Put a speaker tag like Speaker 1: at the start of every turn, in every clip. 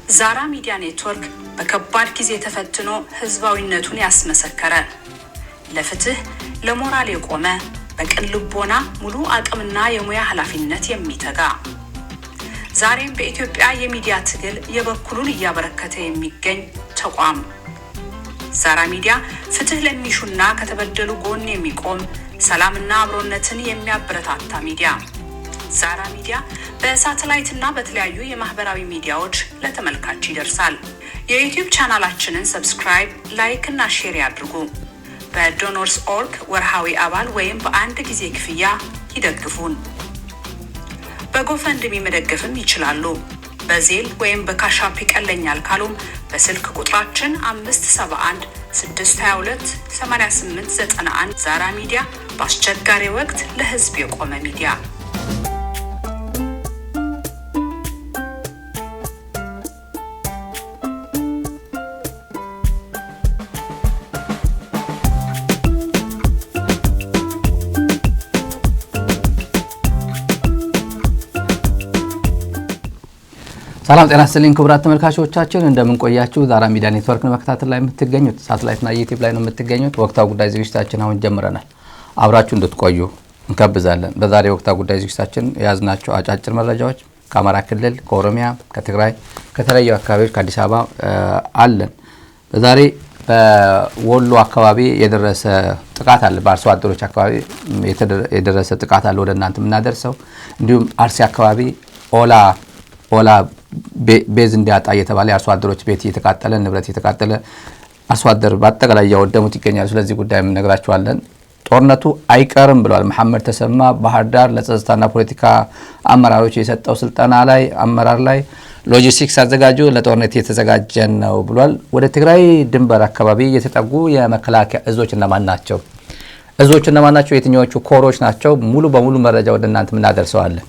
Speaker 1: ዛራ ሚዲያ ኔትወርክ በከባድ ጊዜ ተፈትኖ ህዝባዊነቱን ያስመሰከረ ለፍትህ ለሞራል የቆመ በቅን ልቦና ሙሉ አቅምና የሙያ ኃላፊነት የሚተጋ ዛሬም በኢትዮጵያ የሚዲያ ትግል የበኩሉን እያበረከተ የሚገኝ ተቋም ዛራ ሚዲያ ፍትህ ለሚሹና ከተበደሉ ጎን የሚቆም ሰላምና አብሮነትን የሚያበረታታ ሚዲያ ዛራ ሚዲያ በሳተላይትና በተለያዩ የማህበራዊ ሚዲያዎች ለተመልካች ይደርሳል። የዩቲዩብ ቻናላችንን ሰብስክራይብ፣ ላይክ እና ሼር ያድርጉ። በዶኖርስ.org ወርሃዊ አባል ወይም በአንድ ጊዜ ክፍያ ይደግፉን። በጎፈንድሚ መደገፍም ይችላሉ። በዜል ወይም በካሻፕ ይቀለኛል ካሉም በስልክ ቁጥራችን 571 622 8891 ዛራ ሚዲያ በአስቸጋሪ ወቅት ለህዝብ የቆመ ሚዲያ።
Speaker 2: ሰላም ጤና ይስጥልኝ ክቡራት ተመልካቾቻችን እንደምን ቆያችሁ? ዛራ ሚዲያ ኔትወርክ ነው መከታተል ላይ የምትገኙት። ሳተላይትና ዩቲዩብ ላይ ነው የምትገኙት። ወቅታዊ ጉዳይ ዝግጅታችን አሁን ጀምረናል። አብራችሁ እንድትቆዩ እንከብዛለን። በዛሬ ወቅታዊ ጉዳይ ዝግጅታችን የያዝናቸው አጫጭር መረጃዎች ከአማራ ክልል፣ ከኦሮሚያ፣ ከትግራይ፣ ከተለያዩ አካባቢዎች ከአዲስ አበባ አለን። በዛሬ በወሎ አካባቢ የደረሰ ጥቃት አለ። በአርሶ አደሮች አካባቢ የደረሰ ጥቃት አለ ወደ እናንተ የምናደርሰው። እንዲሁም አርሲ አካባቢ ኦላ ቤዝ እንዲያጣ የተባለ አርሶ አደሮች ቤት እየተቃጠለ ንብረት እየተቃጠለ አርሶ አደር በአጠቃላይ ያወደሙት ይገኛሉ። ስለዚህ ጉዳይ እንነግራችኋለን። ጦርነቱ አይቀርም ብለዋል መሐመድ ተሰማ ባህር ዳር ለጸጥታና ፖለቲካ አመራሮች የሰጠው ስልጠና ላይ አመራር ላይ ሎጂስቲክስ አዘጋጁ ለጦርነት የተዘጋጀ ነው ብሏል። ወደ ትግራይ ድንበር አካባቢ የተጠጉ የመከላከያ እዞች እነማን ናቸው? የትኞቹ ኮሮች ናቸው? ሙሉ በሙሉ መረጃ ወደ እናንተ እናደርሰዋለን።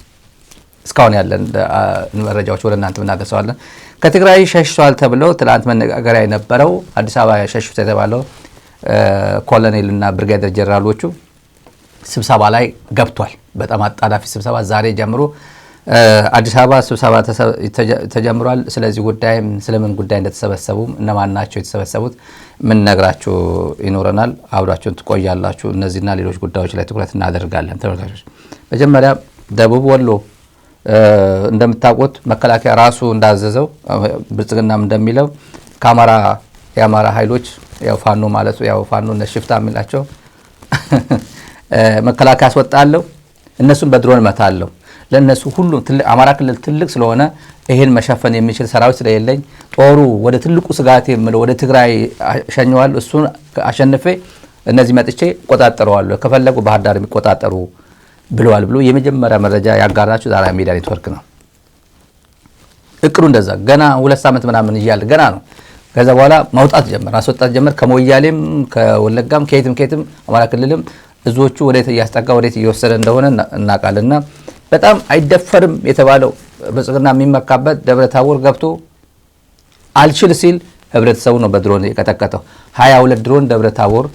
Speaker 2: እስካሁን ያለን መረጃዎች ወደ እናንተ እናደርሰዋለን። ከትግራይ ሸሽቷል ተብለው ትላንት መነጋገሪያ የነበረው አዲስ አበባ ሸሽቷል የተባለው ኮሎኔል እና ብርጋዴር ጀነራሎቹ ስብሰባ ላይ ገብቷል። በጣም አጣዳፊ ስብሰባ ዛሬ ጀምሮ አዲስ አበባ ስብሰባ ተጀምሯል። ስለዚህ ጉዳይም ስለምን ጉዳይ እንደተሰበሰቡ እነማን ናቸው የተሰበሰቡት ምን ነግራችሁ ይኖረናል። አብራችሁን ትቆያላችሁ። እነዚህና ሌሎች ጉዳዮች ላይ ትኩረት እናደርጋለን። ተመልካቾች መጀመሪያ ደቡብ ወሎ እንደምታውቁት መከላከያ ራሱ እንዳዘዘው ብልጽግናም እንደሚለው የአማራ ኃይሎች ያው ፋኖ ማለት ያው ፋኖ ነሽፍታ የሚላቸው መከላከያ አስወጣለሁ እነሱን በድሮን መታለሁ ለነሱ ሁሉ አማራ ክልል ትልቅ ስለሆነ ይሄን መሸፈን የሚችል ሰራዊት ስለሌለኝ ጦሩ ወደ ትልቁ ስጋት የምለው ወደ ትግራይ ሸኘዋል። እሱን አሸንፌ እነዚህ መጥቼ ቆጣጠረዋለሁ ከፈለጉ ባህር ዳር የሚቆጣጠሩ ብለዋል ብሎ የመጀመሪያ መረጃ ያጋራችሁ ዛራ ሚዲያ ኔትወርክ ነው። እቅዱ እንደዛ ገና 2 ሳምንት ምናምን ይያል ገና ነው። ከዛ በኋላ ማስወጣት ጀመር። ከሞያሌም ከወለጋም ከየትም አማራ ክልልም እዞቹ ወዴት እያስጠጋ ወዴት እየወሰደ እንደሆነ እናውቃለንና በጣም አይደፈርም የተባለው ብልጽግና የሚመካበት ደብረታቦር ገብቶ አልችል ሲል ህብረተሰቡ ነው በድሮን የቀጠቀጠው። 22 ድሮን ደብረታቦር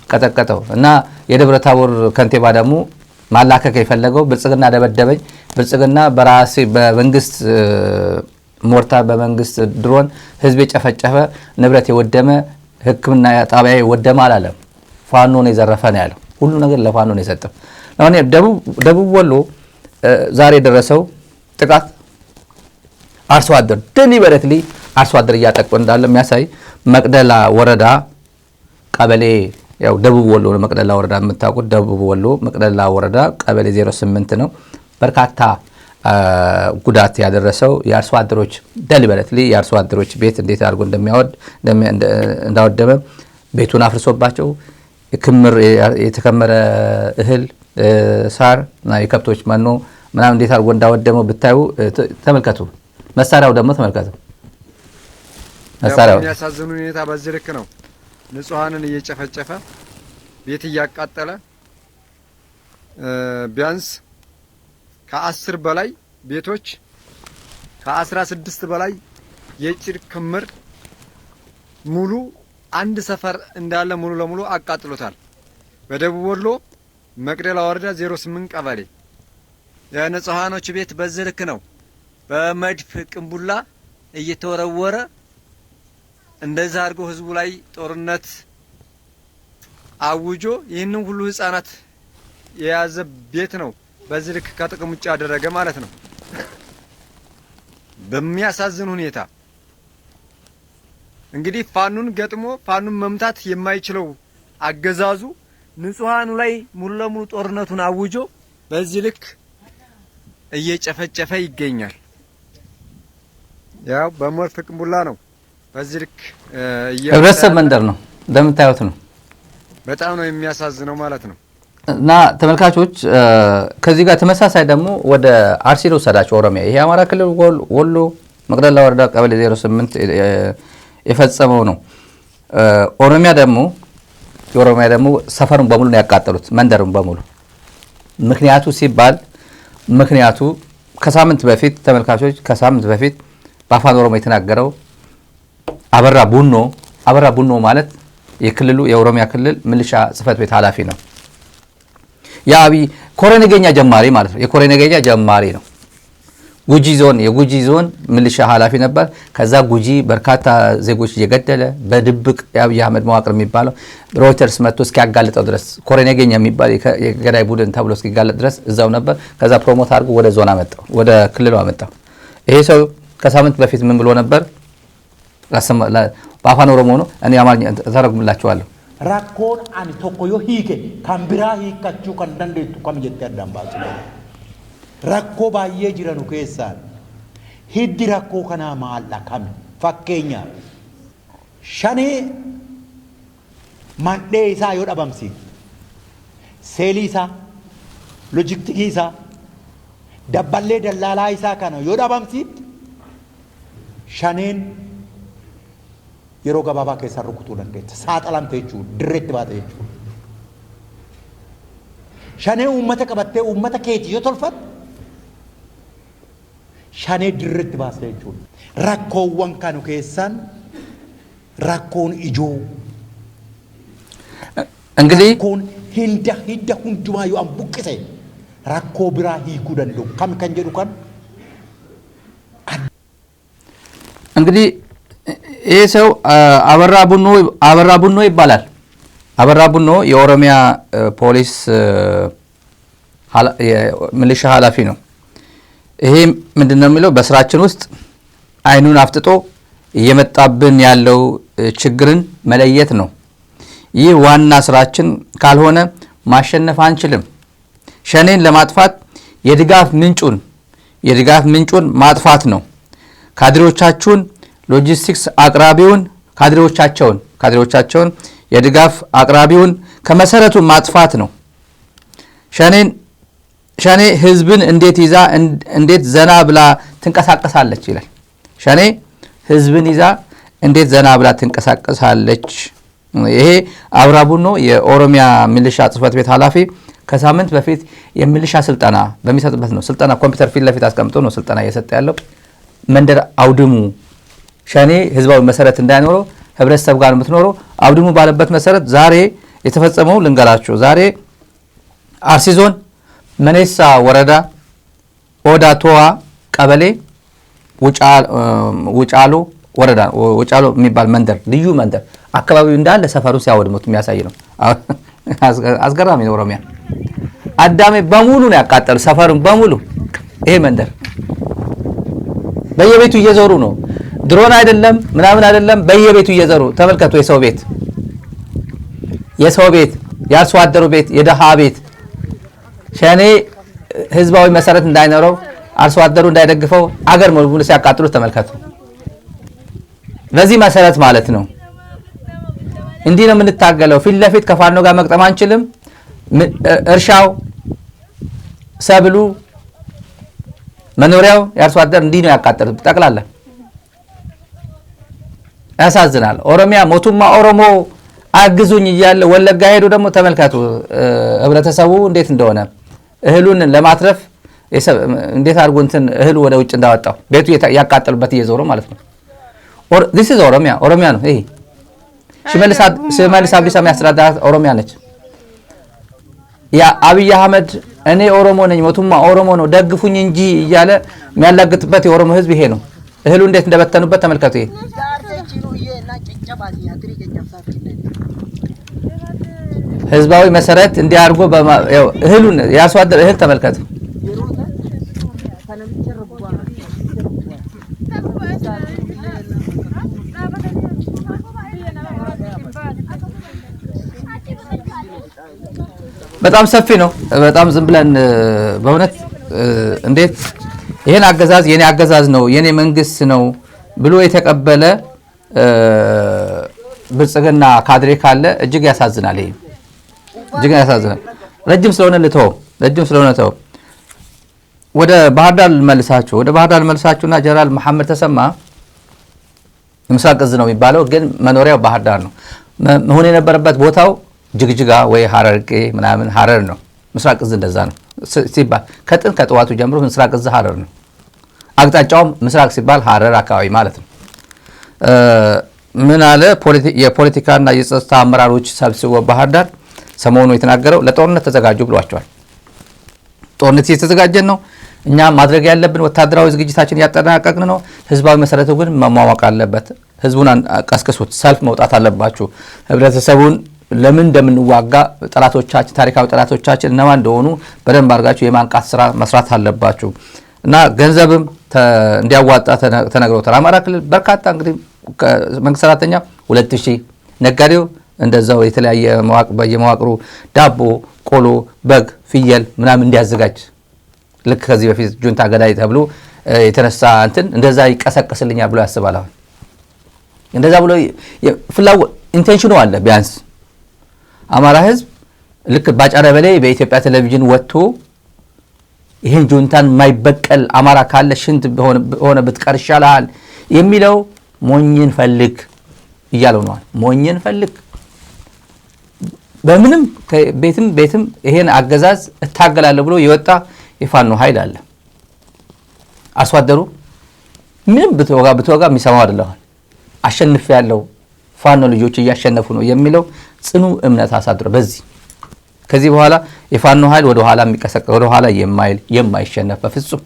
Speaker 2: ቀጠቀጠው እና የደብረታቦር ከንቲባ ደግሞ ማላከክ የፈለገው ብልጽግና ደበደበኝ ብልጽግና በራሴ በመንግስት ሞርታ በመንግስት ድሮን ህዝብ የጨፈጨፈ ንብረት የወደመ ህክምና ጣቢያ የወደመ አላለም። ፋኖ ነው የዘረፈ ነው ያለው። ሁሉ ነገር ለፋኖ ነው የሰጠው። አሁን ደቡብ ወሎ ዛሬ ደረሰው ጥቃት አርሶ አደር ዴሊበሬትሊ አርሶ አደር እያጠቁ እንዳለ የሚያሳይ መቅደላ ወረዳ ቀበሌ ያው ደቡብ ወሎ መቅደላ ወረዳ የምታውቁት ደቡብ ወሎ መቅደላ ወረዳ ቀበሌ 08 ነው። በርካታ ጉዳት ያደረሰው የአርሶ አደሮች ዴሊበሬትሊ የአርሶ አደሮች ቤት እንዴት አድርጎ እንዳወደመ ቤቱን አፍርሶባቸው ክምር የተከመረ እህል ሳር እና የከብቶች መኖ ምናምን እንዴት አድርጎ እንዳወደመው ብታዩ ተመልከቱ። መሳሪያው ደግሞ ተመልከቱ። መሳሪያው
Speaker 3: ያሳዝኑ ሁኔታ በዚህ ልክ ነው። ንጹሃንን እየጨፈጨፈ ቤት እያቃጠለ ቢያንስ ከ10 በላይ ቤቶች ከ16 በላይ የጭድ ክምር ሙሉ አንድ ሰፈር እንዳለ ሙሉ ለሙሉ አቃጥሎታል። በደቡብ ወሎ መቅደላ ወረዳ 08 ቀበሌ የንጹሃኖች ቤት በዚህ ልክ ነው። በመድፍ ቅንቡላ እየተወረወረ እንደዛ አድርጎ ህዝቡ ላይ ጦርነት አውጆ ይህንን ሁሉ ህፃናት የያዘ ቤት ነው በዚህ ልክ ከጥቅም ውጭ ያደረገ ማለት ነው። በሚያሳዝን ሁኔታ እንግዲህ ፋኑን ገጥሞ ፋኑን መምታት የማይችለው አገዛዙ ንጹሃኑ ላይ ሙሉ ለሙሉ ጦርነቱን አውጆ በዚህ ልክ እየጨፈጨፈ ይገኛል። ያው በሞት ፍቅሙላ ነው በዚህ ልክ
Speaker 2: ህብረተሰብ መንደር ነው እንደምታዩት ነው።
Speaker 3: በጣም ነው የሚያሳዝነው ማለት ነው።
Speaker 2: እና ተመልካቾች ከዚህ ጋር ተመሳሳይ ደግሞ ወደ አርሲ ልውሰዳችሁ። ኦሮሚያ ይሄ አማራ ክልል ወሎ መቅደላ ወረዳ ቀበሌ 08 የፈጸመው ነው። ኦሮሚያ ደግሞ ሰፈሩን በሙሉ ነው ያቃጠሉት፣ መንደሩን በሙሉ። ምክንያቱ ከሳምንት በፊት ተመልካቾች በአፋን ኦሮሞ የተናገረው አበራ ቡኖ ማለት የኦሮሚያ ክልል ሚሊሻ ጽህፈት ቤት ኃላፊ ነው። የአብይ ኮረነገኛ ጀማሪ ማለት ነው። የኮረነገኛ ጀማሪ ነው። የጉጂ ዞን ሚሊሻ ኃላፊ ነበር። ከዛ ጉጂ በርካታ ዜጎች እየገደለ በድብቅ የአብይ አህመድ መዋቅር የሚባለው ሮይተርስ መጥቶ እስኪያጋልጠው ድረስ ኮረነገኛ የሚባል የገዳይ ቡድን ተብሎ እስኪጋለጥ ድረስ እዛው ነበር። ከዛ ፕሮሞት አድርጎ ወደ ዞን አመጣው፣ ወደ ክልሉ አመጣው። ይሄ ሰው ከሳምንት በፊት ምን ብሎ ነበር? በአፋን ኦሮሞ ነው። እኔ አማርኛ ተረጉምላችኋለሁ።
Speaker 4: rakkoon ani tokko yoo hiike kan biraa hiikkachuu kan dandeettu kam jettee addaan baasu. Rakkoo baay'ee jiranu keessaan hiddi rakkoo kanaa maalla kami? Fakkeenyaaf shanee mandhee isaa yoo dhabamsiise, seelii isaa, loojistikii isaa, dabballee dallaalaa isaa kana yoo dhabamsiise shaneen yeroo gabaabaa keessaa rukutuu dandeessa. Saaxilamte jechuudha. Dirreetti baate jechuudha. Shanee uummata qabattee uummata keetii yoo tolfatte shanee dirreetti baase jechuudha. Rakkoowwan kanu keessaan rakkoon ijoo.
Speaker 2: እንግዲህ
Speaker 4: rakkoon hidda hundumaa yoo an buqqise rakkoo biraa hiikuu danda'u kam kan jedhu kan
Speaker 2: እንግዲህ ይህ ሰው አበራ ቡኖ ይባላል። አበራ ቡኖ የኦሮሚያ ፖሊስ ሚሊሻ ኃላፊ ነው። ይሄ ምንድነው የሚለው? በስራችን ውስጥ አይኑን አፍጥጦ እየመጣብን ያለው ችግርን መለየት ነው። ይህ ዋና ስራችን ካልሆነ ማሸነፍ አንችልም። ሸኔን ለማጥፋት የድጋፍ ምንጩን ማጥፋት ነው። ካድሬዎቻችሁን ሎጂስቲክስ አቅራቢውን ካድሬዎቻቸውን የድጋፍ አቅራቢውን ከመሰረቱ ማጥፋት ነው። ሸኔ ህዝብን እንዴት ዘና ብላ ትንቀሳቀሳለች ይላል። ሸኔ ህዝብን ይዛ እንዴት ዘና ብላ ትንቀሳቀሳለች። ይሄ አበራ ቡኖ የኦሮሚያ ሚሊሻ ጽህፈት ቤት ኃላፊ ከሳምንት በፊት የሚሊሻ ስልጠና በሚሰጥበት ነው። ስልጠና ኮምፒውተር ፊት ለፊት አስቀምጦ ነው ስልጠና እየሰጠ ያለው። መንደር አውድሙ፣ ሸኔ ህዝባዊ መሰረት እንዳይኖረው ህብረተሰብ ጋር የምትኖረው አውድሙ ባለበት መሰረት ዛሬ የተፈጸመው ልንገራችሁ። ዛሬ አርሲ ዞን መኔሳ ወረዳ ኦዳ ቶዋ ቀበሌ ውጫሎ ወረዳ ውጫሎ የሚባል መንደር ልዩ መንደር አካባቢው እንዳለ ሰፈሩ ሲያወድሙት የሚያሳይ ነው። አስገራሚ ነው። ኦሮሚያ አዳሜ በሙሉ ነው ያቃጠሉ፣ ሰፈሩን በሙሉ። ይሄ መንደር በየቤቱ እየዞሩ ነው። ድሮን አይደለም ምናምን አይደለም፣ በየቤቱ እየዞሩ ተመልከቱ። የሰው ቤት የአርሶ አደሩ ቤት የደሃ ቤት ሸኔ ህዝባዊ መሰረት እንዳይኖረው አርሶ አደሩ እንዳይደግፈው አገር ሙሉ ሲያቃጥሉት ተመልከቱ። በዚህ መሰረት ማለት ነው። እንዲህ ነው የምንታገለው። ፊት ለፊት ከፋኖ ጋር መቅጠም አንችልም። እርሻው፣ ሰብሉ፣ መኖሪያው የአርሶ አደር እንዲህ ነው ያቃጠሉት ጠቅላላ። ያሳዝናል። ኦሮሚያ ሞቱማ ኦሮሞ አግዙኝ እያለ ወለጋ ሄዱ። ደግሞ ተመልከቱ ህብረተሰቡ እንዴት እንደሆነ እህሉን ለማትረፍ እንዴት አድርጎ እህሉ ወደ ውጭ እንዳወጣው ቤቱ ያቃጠሉበት እየዞሩ ማለት ነው። this is ኦሮሚያ ነው። ይሄ ሽመልስ አብዲሳ የሚያስተዳድራት ኦሮሚያ ነች። ያ አብይ አህመድ እኔ ኦሮሞ ነኝ ሞቱማ ኦሮሞ ነው ደግፉኝ እንጂ እያለ የሚያላግጥበት የኦሮሞ ህዝብ ይሄ ነው። እህሉ እንዴት እንደበተኑበት ተመልከቱ። ህዝባዊ መሰረት እንዲያርጎ እህሉን የአርሶ አደር እህል ተመልከቱ። በጣም ሰፊ ነው። በጣም ዝም ብለን በእውነት እንዴት ይሄን አገዛዝ የኔ አገዛዝ ነው የኔ መንግስት ነው ብሎ የተቀበለ ብልጽግና ካድሬ ካለ እጅግ ያሳዝናል። ይሄ እጅግ ያሳዝናል። ረጅም ስለሆነ ልተው ወደ ባህር ዳር መልሳችሁና ጀነራል መሐመድ ተሰማ ምስራቅ እዝ ነው የሚባለው፣ ግን መኖሪያው ባህር ዳር ነው። መሆን የነበረበት ቦታው ጅግጅጋ ወይ ሐረርጌ ምናምን ሐረር ነው። ምስራቅ እዝ እንደዛ ነው ሲባል ከጠዋቱ ጀምሮ ምስራቅ እዝ ሐረር ነው። አቅጣጫውም ምስራቅ ሲባል ሐረር አካባቢ ማለት ነው። ምን አለ የፖለቲካና የጸጥታ አመራሮች ሰብስቦ ባህር ዳር ሰሞኑ የተናገረው ለጦርነት ተዘጋጁ ብሏቸዋል። ጦርነት እየተዘጋጀን ነው። እኛ ማድረግ ያለብን ወታደራዊ ዝግጅታችን እያጠናቀቅን ነው። ህዝባዊ መሰረቱ ግን መሟሟቅ አለበት። ህዝቡን ቀስቅሱት፣ ሰልፍ መውጣት አለባችሁ። ህብረተሰቡን ለምን እንደምንዋጋ ጠላቶቻችን፣ ታሪካዊ ጠላቶቻችን እነማን እንደሆኑ በደንብ አድርጋችሁ የማንቃት ስራ መስራት አለባችሁ እና ገንዘብም እንዲያዋጣ ተነግሮታል። አማራ ክልል በርካታ እንግዲህ መንግስት ሰራተኛ 2000 ነጋዴው እንደዛው የተለያየ በየመዋቅሩ ዳቦ፣ ቆሎ፣ በግ፣ ፍየል ምናምን እንዲያዘጋጅ ልክ ከዚህ በፊት ጁንታ ገዳይ ተብሎ የተነሳ እንትን እንደዛ ይቀሰቀስልኛል ብሎ ያስባል። አሁን እንደዛ ብሎ ፍላጎት ኢንቴንሽኑ አለ። ቢያንስ አማራ ህዝብ ልክ ባጫረ በላይ በኢትዮጵያ ቴሌቪዥን ወጥቶ ይህን ጁንታን የማይበቀል አማራ ካለ ሽንት ሆነ ብትቀር ይሻልሃል የሚለው ሞኝን ፈልግ እያለው ነው። ሞኝን ፈልግ በምንም ቤትም ይሄን አገዛዝ እታገላለሁ ብሎ የወጣ የፋኖ ኃይል አለ። አርሶ አደሩ ምንም ብትወጋ የሚሰማው አይደለም። አሸንፍ ያለው ፋኖ ልጆች እያሸነፉ ነው የሚለው ጽኑ እምነት አሳድሮ ከዚህ በኋላ የፋኖ ኃይል ወደ ኋላ የሚቀሰቀስ ወደ ኋላ የማይሸነፍ በፍጹም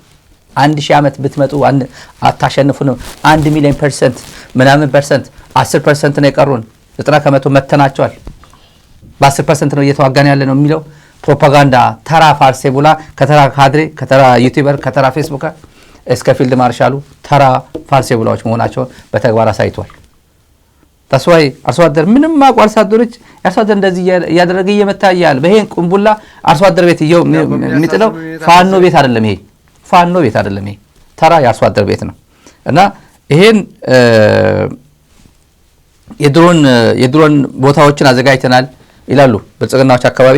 Speaker 2: 1000 ዓመት ብትመጡ አታሸንፉ ነው። 1 ሚሊዮን % ምናምን % 10% ነው የቀሩን 90% መተናቸዋል። በ10% ነው እየተዋጋን ያለ ነው የሚለው ፕሮፓጋንዳ ተራ ፋርሴ ቡላ ከተራ ካድሬ ከተራ ዩቲዩበር ከተራ ፌስቡከር እስከ ፊልድ ማርሻሉ ተራ ፋርሴ ቡላዎች መሆናቸውን በተግባር አሳይቷል። ተስዋይ አርሶ አደር ምንም ማቋ አርሶ አደሮች አርሶ አደር እንደዚህ ያደረገ እየመታያል በይሄን ቁምቡላ አርሶ አደር ቤት የሚጥለው ፋኖ ቤት አይደለም። ይሄ ፋኖ ቤት አይደለም። ይሄ ተራ የአርሶ አደር ቤት ነው እና ይሄን የድሮን ቦታዎችን አዘጋጅተናል ይላሉ ብልጽግናዎች አካባቢ።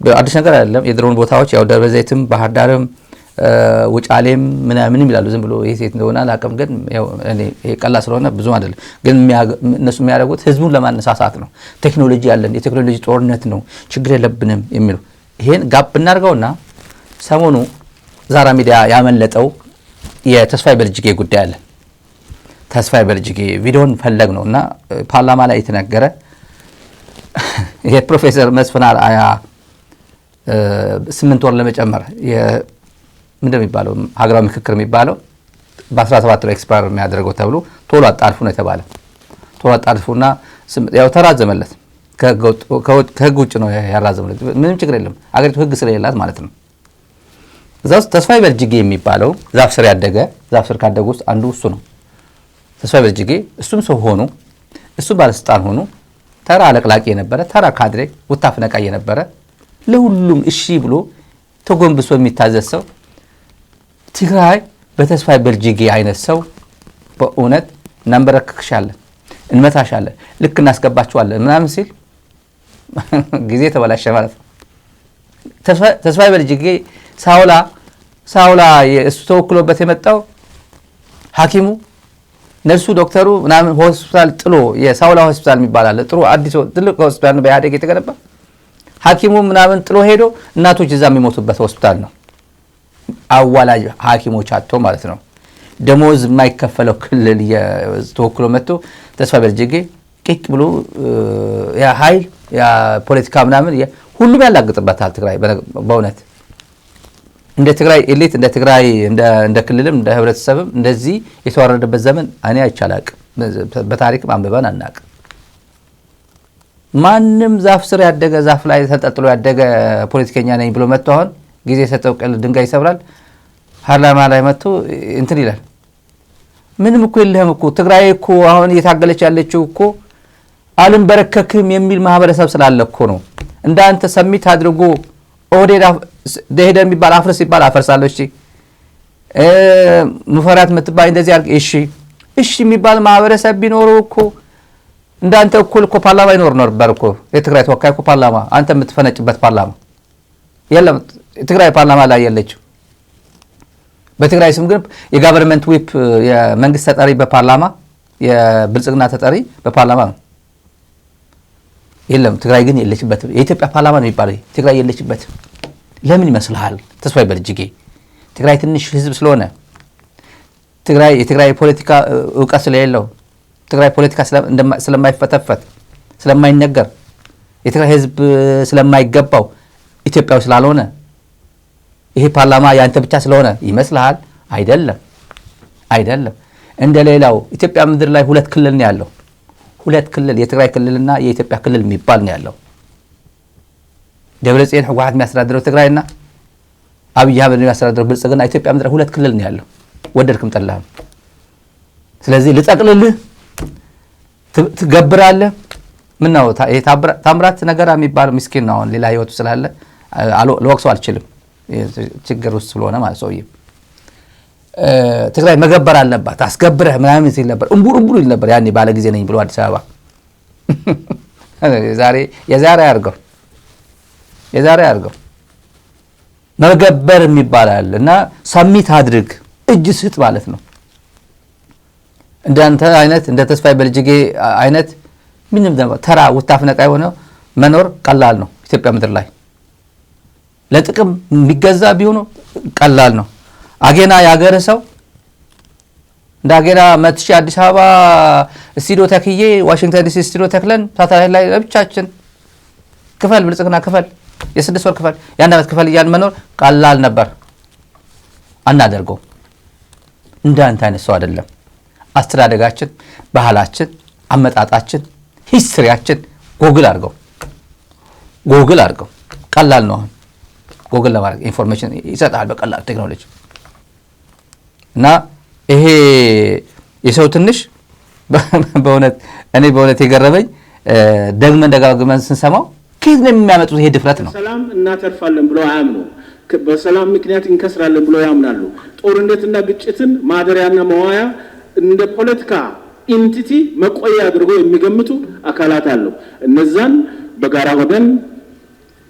Speaker 2: በአዲስ ነገር አይደለም። የድሮን ቦታዎች ያው ደብረ ዘይትም ባህር ዳርም ውጫሌም ምንም ይላሉ። ዝም ብሎ ይሄ ሴት እንደሆነ አላውቅም፣ ግን ያው እኔ ቀላ ስለሆነ ብዙ አይደለም። ግን እነሱ የሚያደርጉት ህዝቡን ለማነሳሳት ነው። ቴክኖሎጂ ያለን የቴክኖሎጂ ጦርነት ነው፣ ችግር የለብንም የሚሉ ይሄን ጋፕ እናድርገውና ሰሞኑ ዛራ ሚዲያ ያመለጠው የተስፋዬ በልጅጌ ጉዳይ አለ። ተስፋዬ በልጅጌ ቪዲዮን ፈለግ ነውና ፓርላማ ላይ የተነገረ የፕሮፌሰር መስፍን አርአያ 8 ወር ለመጨመር ምንድነው የሚባለው ሀገራዊ ምክክር የሚባለው በ17 ነው ኤክስፓየር የሚያደርገው ተብሎ ቶሎ አጣልፉ ነው የተባለ። ቶሎ አጣልፉና ያው ተራዘመለት። ከህግ ውጭ ነው ያራዘመለት። ምንም ችግር የለም አገሪቱ ህግ ስለሌላት ማለት ነው። እዛው ተስፋዬ በልጅጌ የሚባለው ዛፍ ስር ካደጉ ውስጥ አንዱ እሱ ነው። ተስፋዬ በልጅጌ እሱም ሰው ሆኖ እሱ ባለስልጣን ሆኖ ተራ አለቅላቂ የነበረ ተራ ካድሬ ውታፍ ነቃይ የነበረ ለሁሉም እሺ ብሎ ተጎንብሶ የሚታዘዝ ሰው ትግራይ በተስፋዬ በልጅጌ አይነት ሰው በእውነት እናንበረክክሻለን፣ እንመታሻለን፣ ልክ እናስገባችኋለን ምናምን ሲል ጊዜ ተበላሸ ማለት ነው። ተስፋዬ በልጅጌ ሳውላ እሱ ተወክሎበት የመጣው ሐኪሙ ነርሱ ዶክተሩ ምናምን ሆስፒታል ጥሎ የሳውላ ሆስፒታል የሚባል አለ። ጥሩ አዲስ ትልቅ ሆስፒታል ነው በኢህአዴግ የተገነባ። ሐኪሙ ምናምን ጥሎ ሄዶ እናቶች እዛ የሚሞቱበት ሆስፒታል ነው። አዋላጅ ሐኪሞች አጥቶ ማለት ነው። ደሞዝ የማይከፈለው ክልል ተወክሎ መጥቶ ተስፋዬ በልጅጌ ቂቅ ብሎ ያ ኃይል ያ ፖለቲካ ምናምን ሁሉም ያላግጥበታል ትግራይ በእውነት እንደ ትግራይ ኤሊት እንደ ትግራይ እንደ ክልልም እንደ ህብረተሰብም እንደዚህ የተዋረደበት ዘመን እኔ አይቻላቅ በታሪክም አንብበን አናቅ። ማንም ዛፍ ስር ያደገ ዛፍ ላይ ተንጠልጥሎ ያደገ ፖለቲከኛ ነኝ ብሎ መጥቶ አሁን ጊዜ ሰጠው ቀል ድንጋይ ይሰብራል ፓርላማ ላይ መጥቶ እንትን ይላል። ምንም እኮ የለህም እኮ ትግራይ እኮ አሁን እየታገለች ያለችው እኮ አልንበረከክም የሚል ማህበረሰብ ስላለ እኮ ነው። እንዳንተ ሰሚት አድርጎ ኦዴዳ ደሄደ የሚባል አፍርስ ይባል አፈርሳለሁ። እሺ ሙፈራት የምትባል እንደዚህ አድርግ እሺ የሚባል ማህበረሰብ ቢኖረው እኮ እንዳንተ እኩል እኮ ፓርላማ ይኖር ነበር እኮ። የትግራይ ተወካይ እኮ ፓርላማ አንተ የምትፈነጭበት ፓርላማ የለም። ትግራይ ፓርላማ ላይ ያለችው በትግራይ ስም ግን የጋቨርንመንት ዊፕ የመንግስት ተጠሪ በፓርላማ የብልጽግና ተጠሪ በፓርላማ ነው። የለም ትግራይ ግን የለችበት። የኢትዮጵያ ፓርላማ ነው የሚባለው። ትግራይ የለችበት። ለምን ይመስልሃል? ተስፋዬ በልጅጌ ትግራይ ትንሽ ህዝብ ስለሆነ የትግራይ ፖለቲካ እውቀት ስለሌለው ትግራይ ፖለቲካ ስለማይፈተፈት ስለማይነገር የትግራይ ህዝብ ስለማይገባው ኢትዮጵያው ስላልሆነ ይሄ ፓርላማ ያንተ ብቻ ስለሆነ ይመስልሃል? አይደለም። እንደሌላው ኢትዮጵያ ምድር ላይ ሁለት ክልል ነው ያለው። ሁለት ክልል የትግራይ ክልልና የኢትዮጵያ ክልል የሚባል ነው ያለው። ደብረጽዮን ህወሓት የሚያስተዳድረው ትግራይና አብይ አህመድ የሚያስተዳድረው ብልጽግና ኢትዮጵያ ምድር ሁለት ክልል ነው ያለው። ወደድክም ጠላህም። ስለዚህ ልጠቅልልህ ትገብራለህ። ምን ነው ታምራት ነገራ የሚባል ምስኪን ነው። ሌላ ህይወቱ ስላለ ለወቅሰው አልችልም። ችግር ውስጥ ስለሆነ ማለት ሰውዬ ትግራይ መገበር አለባት አስገብረህ ምናምን ሲል ነበር። እምቡር ይል ነበር ያኔ ባለ ጊዜ ነኝ ብሎ አዲስ አበባ የዛሬ ያርገው መገበር የሚባላል እና ሰሚት አድርግ እጅ ስጥ ማለት ነው። እንዳንተ አይነት እንደ ተስፋዬ በልጅጌ አይነት ምንም ተራ ውታፍ ነቃ የሆነ መኖር ቀላል ነው። ኢትዮጵያ ምድር ላይ ለጥቅም የሚገዛ ቢሆኑ ቀላል ነው። አጌና ያገረ ሰው እንደ አጌና መጥቼ አዲስ አበባ ስቱዲዮ ተክዬ ዋሽንግተን ዲሲ ስቱዲዮ ተክለን ሳተላይት ላይ ለብቻችን ክፈል ብልጽግና ክፈል የ6 ወር ክፈል የ1 ዓመት ክፈል እያልን መኖር ቀላል ነበር። አናደርገው። እንዳንተ አይነት ሰው አይደለም። አስተዳደጋችን፣ ባህላችን፣ አመጣጣችን፣ ሂስትሪያችን ጎግል አድርገው ቀላል ነው። አሁን ጎግል ለማድረግ ኢንፎርሜሽን ይሰጣል በቀላል ቴክኖሎጂ እና ይሄ የሰው ትንሽ በእውነት የገረመኝ ደግመን ደጋግመን ስንሰማው ከየት ነው የሚያመጡት? ይሄ ድፍረት ነው።
Speaker 5: ሰላም እናተርፋለን ብሎ አያምኑ። በሰላም ምክንያት እንከስራለን ብሎ ያምናሉ። ጦርነትና ግጭትን ማደሪያና መዋያ እንደ ፖለቲካ ኢንቲቲ መቆያ አድርጎ የሚገምቱ አካላት አሉ። እነዛን በጋራ ሆነን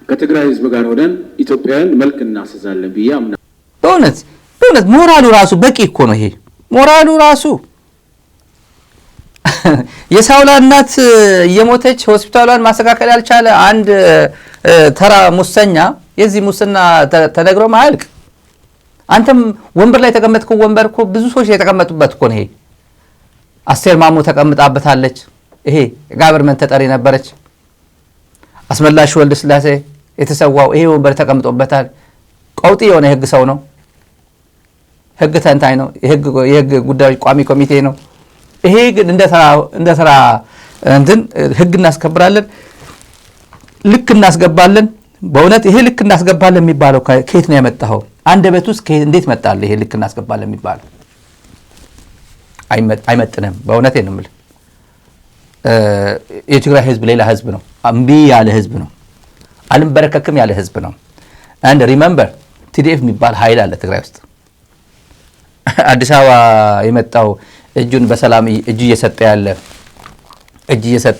Speaker 5: ከትግራይ ህዝብ ጋር ሆነን ኢትዮጵያን መልክ እናስዛለን ብዬ አምናለሁ።
Speaker 2: በእውነት ሞራሉ ራሱ በቂ እኮ ነው። ይሄ ሞራሉ ራሱ የሳውላ እናት የሞተች ሆስፒታሏን ማስተካከል ያልቻለ አንድ ተራ ሙሰኛ የዚህ ሙስና ተነግሮ ማያልቅ። አንተም ወንበር ላይ ተቀመጥከው ወንበር እኮ ብዙ ሰዎች የተቀመጡበት እኮ ነው። ይሄ አስቴር ማሞ ተቀምጣበታለች። ይሄ ጋቨርንመንት ተጠሪ ነበረች። አስመላሽ ወልደ ስላሴ የተሰዋው ይሄ ወንበር ተቀምጦበታል። ቀውጢ የሆነ የህግ ሰው ነው። ህግ ተንታኝ ነው። የህግ ጉዳዮች ቋሚ ኮሚቴ ነው። ይሄ ግን እንደ ተራ እንትን ህግ እናስከብራለን፣ ልክ እናስገባለን። በእውነት ይሄ ልክ እናስገባለን የሚባለው ከየት ነው የመጣው? አንደበት ውስጥ እንዴት መጣል? ይሄ ልክ እናስገባለን የሚባለው አይመጥንም። በእውነት ነው የምልህ። የትግራይ ህዝብ ሌላ ህዝብ ነው። እምቢ ያለ ህዝብ ነው። አልንበረከክም ያለ ህዝብ ነው። አንድ ሪመምበር ቲዲኤፍ የሚባል ኃይል አለ ትግራይ ውስጥ። አዲስ አበባ የመጣው እጁን በሰላም እጅ እየሰጠ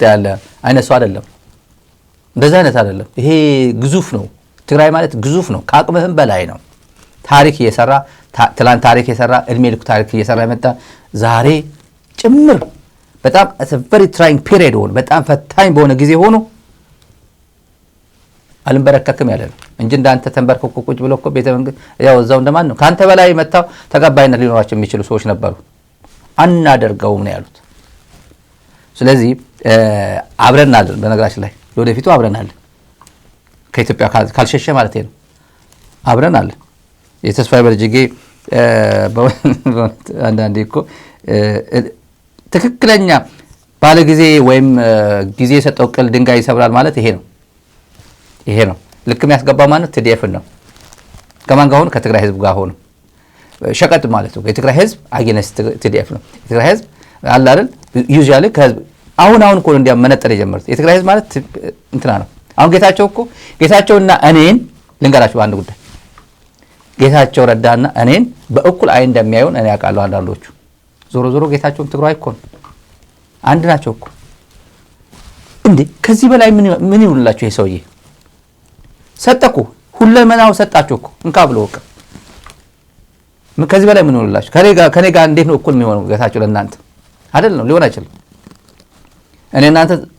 Speaker 2: ያለ አይነት ሰው አይደለም። እንደዛ አይነት አይደለም። ይሄ ግዙፍ ነው። ትግራይ ማለት ግዙፍ ነው። ከአቅምህም በላይ ነው። ታሪክ እየሰራ ትላንት ታሪክ እየሰራ እድሜ ልክ ታሪክ እየሰራ የመጣ ዛሬ ጭምር በጣም very trying period ሆኖ በጣም ፈታኝ በሆነ ጊዜ ሆኖ አልንበረከክም ያለ ነው እንጂ እንዳንተ ተንበርክኮ ቁጭ ብሎ እኮ ቤተ መንግስት ያው እዛው እንደማን ነው ካንተ በላይ መጣው ተቀባይነት ሊኖራቸው የሚችሉ ሰዎች ነበሩ። አናደርገውም ነው ያሉት። ስለዚህ አብረናል። በነገራችን ላይ ወደፊቱ አብረናል። ከኢትዮጵያ ካልሸሸ ማለት ነው አብረናል። የተስፋዬ በልጅጌ አንዳንዴ እኮ ትክክለኛ ባለ ጊዜ ወይም ጊዜ የሰጠው ቅል ድንጋይ ይሰብራል ማለት ይሄ ነው። ልክ የሚያስገባ ማለት TDF ነው። ከማን ጋር ሆኖ? ከትግራይ ህዝብ ጋር ሆኖ ሸቀጥ ማለት ነው። የትግራይ ህዝብ አጌነስት TDF ነው። የትግራይ ህዝብ አለ አይደል? ዩዥዋሊ ከህዝብ አሁን እኮ እንዲያም መነጠር የጀመሩት የትግራይ ህዝብ ማለት እንትና ነው። አሁን ጌታቸውና እኔን ልንገራችሁ አንድ ጉዳይ። ጌታቸው ረዳና እኔን በእኩል አይን እንደሚያዩን እኔ አውቃለሁ። አንዳንዶቹ ዞሮ ጌታቸውም ትግራይ እኮ ነው፣ አንድ ናቸው እኮ እንዴ። ከዚህ በላይ ምን ይውላችሁ? ይሄ ሰውዬ ሰጠኩ ሁለመናው ሰጣችሁ እኮ እንካ ብሎ ወቀ። ከዚህ በላይ ምን ይውላችሁ? ከኔ ጋር እንዴት ነው እኩል የሚሆነው? ጌታቸው ለእናንተ አይደል ነው? ሊሆን አይችልም።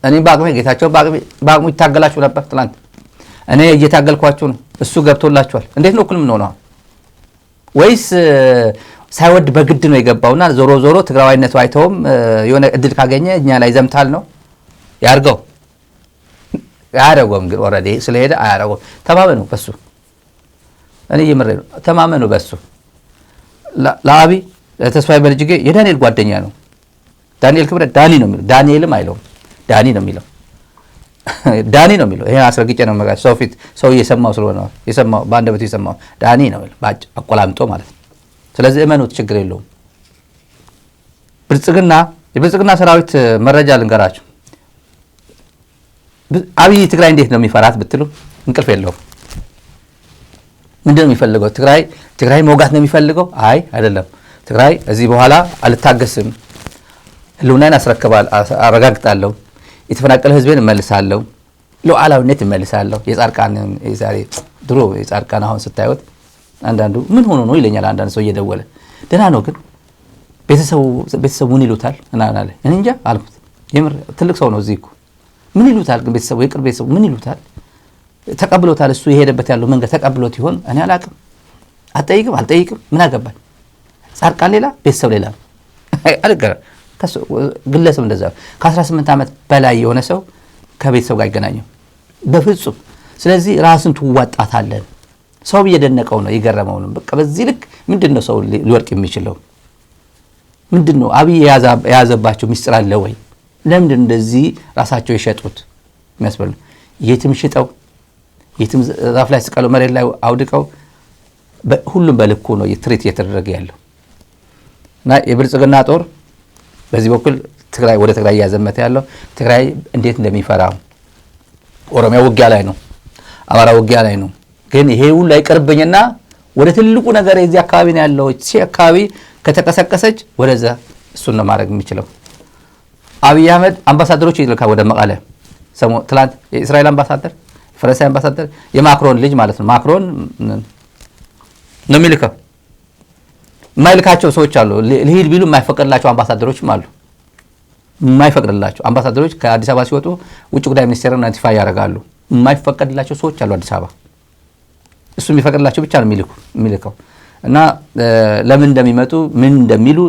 Speaker 2: እኔ በአቅሜ ጌታቸው በአቅሙ ይታገላችሁ ነበር ትላንት። እኔ እየታገልኳችሁ ነው፣ እሱ ገብቶላችኋል። እንዴት ነው እኩል የምንሆነው? ወይስ ሳይወድ በግድ ነው የገባውና ዞሮ ትግራዋይነቱ አይተውም የሆነ እድል ካገኘ እኛ ላይ ዘምታል ነው ያርገው? አያረገውም። ግን ኦልሬዲ ስለሄደ አያረገውም። ተማመኑ በሱ። እኔ እየመረረ ነው። ተማመኑ በሱ። ለአብይ ተስፋዬ በልጅጌ የዳንኤል ጓደኛ ነው። ዳንኤል ክብረት ዳኒ ነው የሚለው፣ ዳንኤልም አይለውም፣ ዳኒ ነው የሚለው። ዳኒ ነው የሚለው። ይሄ አስረግጬ ነው መጋጭ ሰው ፊት ሰው እየሰማው ስለሆነ የሰማው በአንደበቱ የሰማው ዳኒ ነው የሚለው ባጭ አቆላምጦ ማለት ነው። ስለዚህ እመኑት፣ ችግር የለውም። የብልጽግና ሰራዊት መረጃ ልንገራችሁ። አብይ ትግራይ እንዴት ነው የሚፈራት ብትሉ እንቅልፍ የለውም። ምንድን ነው የሚፈልገው? ትግራይ መውጋት ነው የሚፈልገው? አይ አይደለም። ትግራይ እዚህ በኋላ አልታገስም፣ ህልውናን አረጋግጣለሁ፣ የተፈናቀለ ህዝቤን እመልሳለሁ፣ ሉዓላዊነት እመልሳለሁ። ድሮ የጻድቃን አሁን ስታዩት አንዳንዱ ምን ሆኖ ነው ይለኛል። አንዳንድ ሰው እየደወለ ደህና ነው ግን ቤተሰቡ ምን ይሉታል እናናለ እኔ እንጃ አልኩት። የምር ትልቅ ሰው ነው እዚህ እኮ ምን ይሉታል ግን ቤተሰቡ የቅርብ ቤተሰቡ ምን ይሉታል? ተቀብሎታል? እሱ የሄደበት ያለው መንገድ ተቀብሎት ይሆን? እኔ አላቅም። አልጠይቅም ምን አገባኝ? ጻድቃን ሌላ ቤተሰብ ሌላ አልገረ ግለሰብ እንደዛ ከ18 ዓመት በላይ የሆነ ሰው ከቤተሰብ ጋር አይገናኝም በፍጹም። ስለዚህ ራስን ትዋጣታለን። ሰው እየደነቀው ነው የገረመው ነው። በቃ በዚህ ልክ ምንድነው ሰው ሊወርቅ የሚችለው? ምንድነው አብይ የያዘባቸው ሚስጥር አለ ወይ? ለምንድን እንደዚህ ራሳቸው የሸጡት የሚያስበሉ? የትም ሽጠው የትም ዛፍ ላይ ስቀለው መሬት ላይ አውድቀው ሁሉም በልኩ ነው ትሪት እየተደረገ ያለው እና የብልጽግና ጦር በዚህ በኩል ወደ ትግራይ እያዘመተ ያለው ትግራይ እንዴት እንደሚፈራው ኦሮሚያ ውጊያ ላይ ነው፣ አማራ ውጊያ ላይ ነው። ግን ይሄ ሁሉ አይቀርብኝና ወደ ትልቁ ነገር የዚህ አካባቢ ነው ያለው። እቺ አካባቢ ከተቀሰቀሰች ወደዛ እሱን ነው ማድረግ የሚችለው። አብይ አህመድ አምባሳደሮች ይልካ ወደ መቀለ ትላንት የእስራኤል አምባሳደር፣ የፈረንሳይ አምባሳደር፣ የማክሮን ልጅ ማለት ነው ማክሮን ነው የሚልከው። የማይልካቸው ሰዎች አሉ። ልሂድ ቢሉ የማይፈቀድላቸው አምባሳደሮችም አሉ። የማይፈቅድላቸው አምባሳደሮች ከአዲስ አበባ ሲወጡ ውጭ ጉዳይ ሚኒስቴርን ኖቲፋይ ያደርጋሉ። የማይፈቀድላቸው ሰዎች አሉ አዲስ አበባ። እሱ የሚፈቅድላቸው ብቻ ነው የሚልከው እና ለምን እንደሚመጡ ምን እንደሚሉ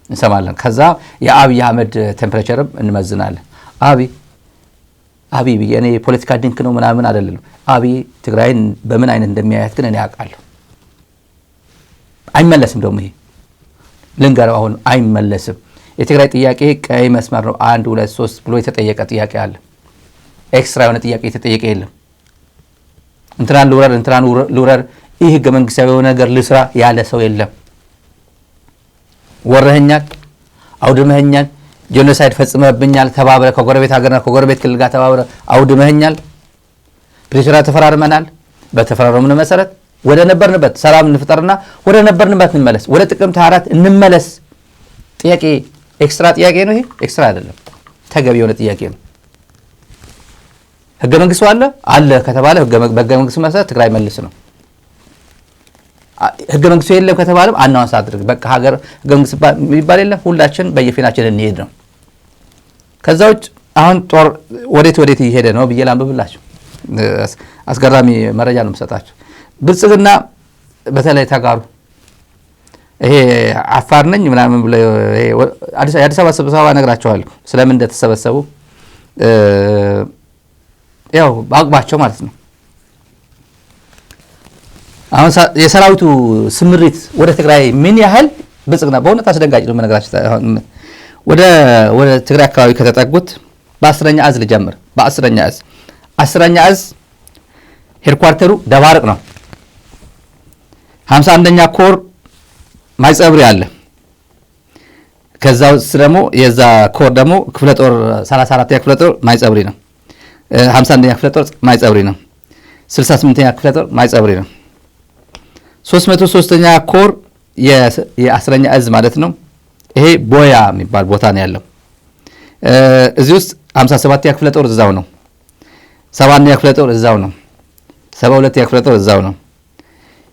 Speaker 2: እንሰማለን። ከዛ የአብይ አህመድ ቴምፕሬቸርም እንመዝናለን። አብይ እኔ የፖለቲካ ድንክ ነው ምናምን አይደለም። አብይ ትግራይን በምን አይነት እንደሚያያት ግን እኔ አውቃለሁ። አይመለስም ደግሞ ይሄ ልንገረው፣ አሁን አይመለስም። የትግራይ ጥያቄ ቀይ መስመር ነው 1 2 3 ብሎ የተጠየቀ ጥያቄ አለ። ኤክስትራ የሆነ ጥያቄ የተጠየቀ የለም። እንትናን ልውረር ይህ ህገ መንግስታዊ የሆነ ነገር ልስራ ያለ ሰው የለም። ወረህኛል፣ አውድመህኛል፣ ጄኖሳይድ ፈጽመብኛል፣ ተባብረ ከጎረቤት ሀገርና ከጎረቤት ክልል ጋር ተባብረ አውድመህኛል፣ ፕሪቶሪያ ተፈራርመናል። በተፈራረምነው መሰረት ወደ ነበርንበት ሰላም እንፍጠርና ወደ ነበርንበት እንመለስ፣ ወደ ጥቅምት 24 እንመለስ። ጥያቄ ኤክስትራ ጥያቄ ነው። ይሄ ኤክስትራ አይደለም፣ ተገቢ የሆነ ጥያቄ ነው። ህገ መንግስቱ አለ ከተባለ በህገ መንግስቱ መሰረት ትግራይ መልስ ነው። ህገ መንግስቱ የለም ከተባለም አናውንስ አድርግ። በቃ ሀገር ህገ መንግስት የሚባል የለም፣ ሁላችን በየፊናችን እንሄድ ነው። ከዛ ውጭ አሁን ጦር ወዴት እየሄደ ነው ብዬ ላንብብላችሁ። አስገራሚ መረጃ ነው የምሰጣችሁ። ብልጽግና በተለይ ተጋሩ ይሄ አፋር ነኝ ምናምን ብለ የአዲስ አበባ ስብሰባ ነግራቸዋለሁ። ስለምን እንደተሰበሰቡ ያው በአቅባቸው ማለት ነው። አሁን የሰራዊቱ ስምሪት ወደ ትግራይ ምን ያህል ብልጽግና በእውነት አስደንጋጭ ነው። መነግራችሁ ወደ ትግራይ አካባቢ ከተጠጉት በ10ኛ እዝ ልጀምር። በ10ኛ እዝ 10ኛ እዝ ሄድኳርተሩ ደባርቅ ነው። 51ኛ ኮር ማይጸብሪ አለ። ከዛ ውስጥ ደግሞ የዛ ኮር ደግሞ ክፍለ ጦር 34ኛ ክፍለ ጦር ማይጸብሪ ነው። 51ኛ ክፍለ ጦር ማይጸብሪ ነው። 68ኛ ክፍለ ጦር ማይጸብሪ ነው። 303ኛ ኮር የ10ኛ እዝ ማለት ነው። ይሄ ቦያ የሚባል ቦታ ነው ያለው። እዚህ ውስጥ 57ኛ ክፍለ ጦር እዛው ነው። 70ኛ ክፍለ ጦር እዛው ነው። 72ኛ ክፍለ ጦር እዛው ነው።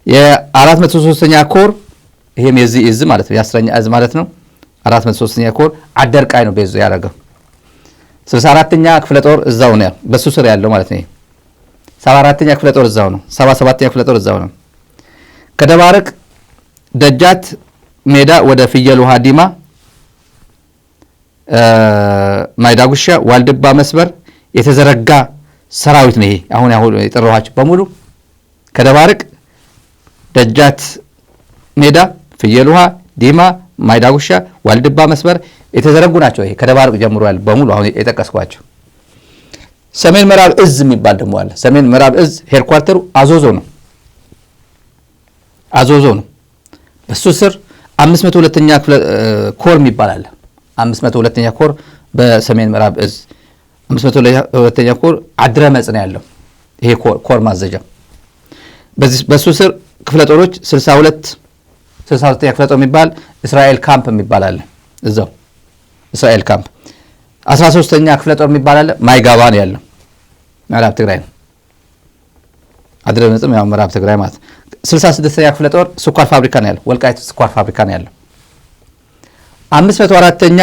Speaker 2: የ403ኛ ኮር ይሄም የዚህ እዝ ማለት ነው። የ10ኛ እዝ ማለት ነው። 403ኛ ኮር አደርቃይ ነው ቤዙ ያደረገው። 64ኛ ክፍለ ጦር እዛው ነው በሱ ስር ያለው ማለት ነው። 74ኛ ክፍለ ጦር እዛው ነው። 77ኛ ክፍለ ጦር እዛው ነው። ከደባርቅ ደጃት ሜዳ ወደ ፍየል ውሃ ዲማ ማይዳጉሻ ዋልድባ መስበር የተዘረጋ ሰራዊት ነው። ይሄ አሁን የጠራኋቸው በሙሉ ከደባርቅ ደጃት ሜዳ ፍየል ውሃ ዲማ ማይዳጉሻ ዋልድባ መስበር የተዘረጉ ናቸው። ይሄ ከደባርቅ ጀምሮ ያለ በሙሉ አሁን የጠቀስኳቸው። ሰሜን ምዕራብ እዝ የሚባል ደግሞ አለ። ሰሜን ምዕራብ እዝ ሄድኳርተሩ አዞዞ ነው። አዞዞ ነው። በሱ ስር 502ኛ ኮር የሚባል አለ። 502ኛ ኮር በሰሜን ምዕራብ እዝ 502ኛ ኮር አድረመጽ ነው ያለው። ይሄ ኮር ማዘጃ በሱ ስር ክፍለ ጦሮች 62ኛ ክፍለ ጦር የሚባል እስራኤል ካምፕ የሚባል አለ። እዛው እስራኤል ካምፕ 13ኛ ክፍለ ጦር የሚባል አለ። ማይጋባ ነው ያለው። ምዕራብ ትግራይ ነው። አድረመጽም ያው ምዕራብ ትግራይ ማለት 66ኛ ክፍለ ጦር ስኳር ፋብሪካ ነው ያለው። ወልቃይት ስኳር ፋብሪካ ነው ያለው። 504ኛ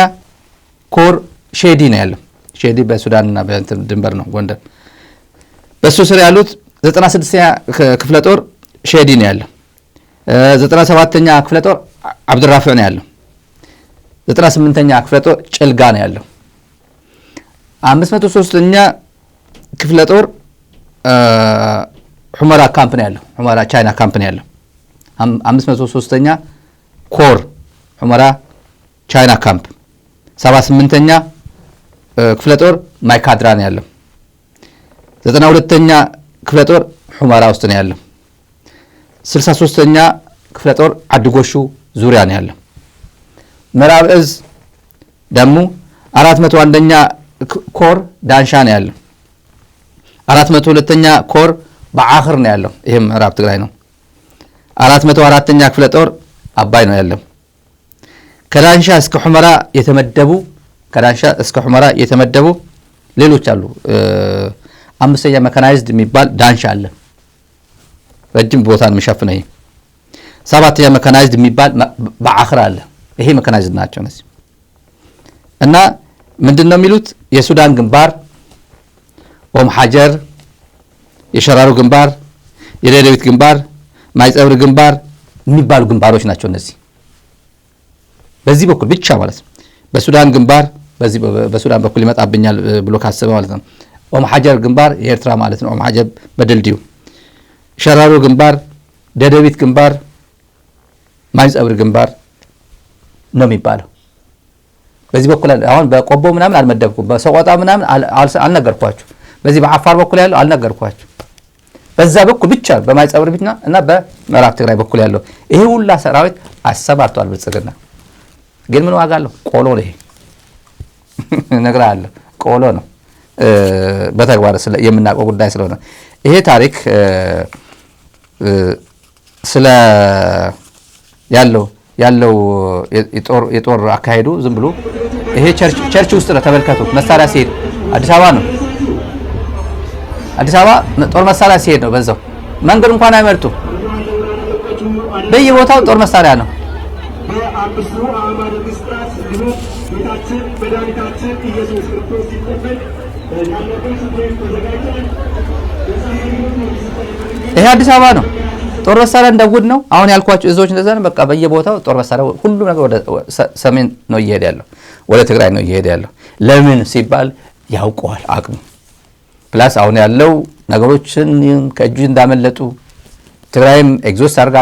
Speaker 2: ኮር ሼዲ ነው ያለው። ሼዲ በሱዳንና በእንትን ድንበር ነው ጎንደር። በሱ ስር ያሉት 96ኛ ክፍለ ጦር ሼዲ ነው ያለው። 97ኛ ክፍለ ጦር አብዱራፊዕ ነው ያለው። 98ኛ ክፍለ ጦር ጭልጋ ነው ያለው። 503ኛ ክፍለ ጦር ሁመራ ካምፕ ነው ያለው። ሁመራ ቻይና ካምፕ ነው ያለው። 503ኛ ኮር ሁመራ ቻይና ካምፕ። 78ኛ ክፍለ ጦር ማይካድራ ነው ያለው። 92ኛ ክፍለ ጦር ሁመራ ውስጥ ነው ያለው። 63ኛ ክፍለ ጦር አድጎሹ ዙሪያ ነው ያለው። ምዕራብ እዝ ደግሞ 401ኛ ኮር ዳንሻ ነው ያለው። 402ኛ ኮር በአኽር ነው ያለው። ይሄም ምዕራብ ትግራይ ነው። 404ኛ ክፍለ ጦር አባይ ነው ያለው። ከዳንሻ እስከ ሁመራ የተመደቡ ሌሎች አሉ። 5ኛ መካናይዝድ የሚባል ዳንሻ አለ። ረጅም ቦታን የሚሸፍነው ይሄ 7ኛ መካናይዝድ የሚባል በአኽር አለ። ይሄ መካናይዝድ ናቸው እነዚህ። እና ምንድነው የሚሉት የሱዳን ግንባር፣ ኦም ሐጀር፣ የሸራሮ ግንባር፣ የደደቢት ግንባር፣ ማይጸብሪ ግንባር የሚባሉ ግንባሮች ናቸው እነዚህ። በዚህ በኩል ብቻ ማለት ነው። በሱዳን ግንባር በዚህ በሱዳን በኩል ይመጣብኛል ብሎ ካሰበ ማለት ነው። ኦም ሐጀር ግንባር የኤርትራ ማለት ነው። ኦም ሐጀር በድልድዩ ሸራሮ ግንባር፣ ደደቢት ግንባር፣ ማይጸብሪ ግንባር ነው የሚባለው። በዚህ በኩል አሁን በቆቦ ምናምን አልመደብኩም። በሰቆጣ ምናምን አልነገርኳችሁ። በዚህ በአፋር በኩል ያለው አልነገርኳችሁ። በዛ በኩል ብቻ በማይጸብሪ ብቻ እና በምዕራብ ትግራይ በኩል ያለው ይሄ ሁላ ሰራዊት አሰማርቷል ብልጽግና። ግን ምን ዋጋ አለው? ቆሎ ነው ይሄ እነግርሃለሁ። ቆሎ ነው በተግባር የምናውቀው ጉዳይ ስለሆነ ይሄ ታሪክ ስለ ያለው የጦር አካሄዱ ዝም ብሎ ይሄ ቸርች ውስጥ ነው። ተመልከቱ። መሳሪያ ሲሄድ አዲስ አበባ ነው። አዲስ አበባ ጦር መሳሪያ ሲሄድ ነው። በዛው መንገድ እንኳን አይመርጡ። በየቦታው ጦር መሳሪያ ነው። ይሄ አዲስ አበባ ነው። ጦር መሳሪያ እንደጉድ ነው። አሁን ያልኳችሁ እዞች እንደዛ ነው። በቃ በየቦታው ጦር መሳሪያ ሁሉ ነገር ወደ ሰሜን ነው እየሄደ ያለው፣ ወደ ትግራይ ነው እየሄደ ያለው። ለምን ሲባል ያውቀዋል አቅሙ። ፕላስ አሁን ያለው ነገሮችን ከእጁ እንዳመለጡ ትግራይም ኤግዞስት አድርጋ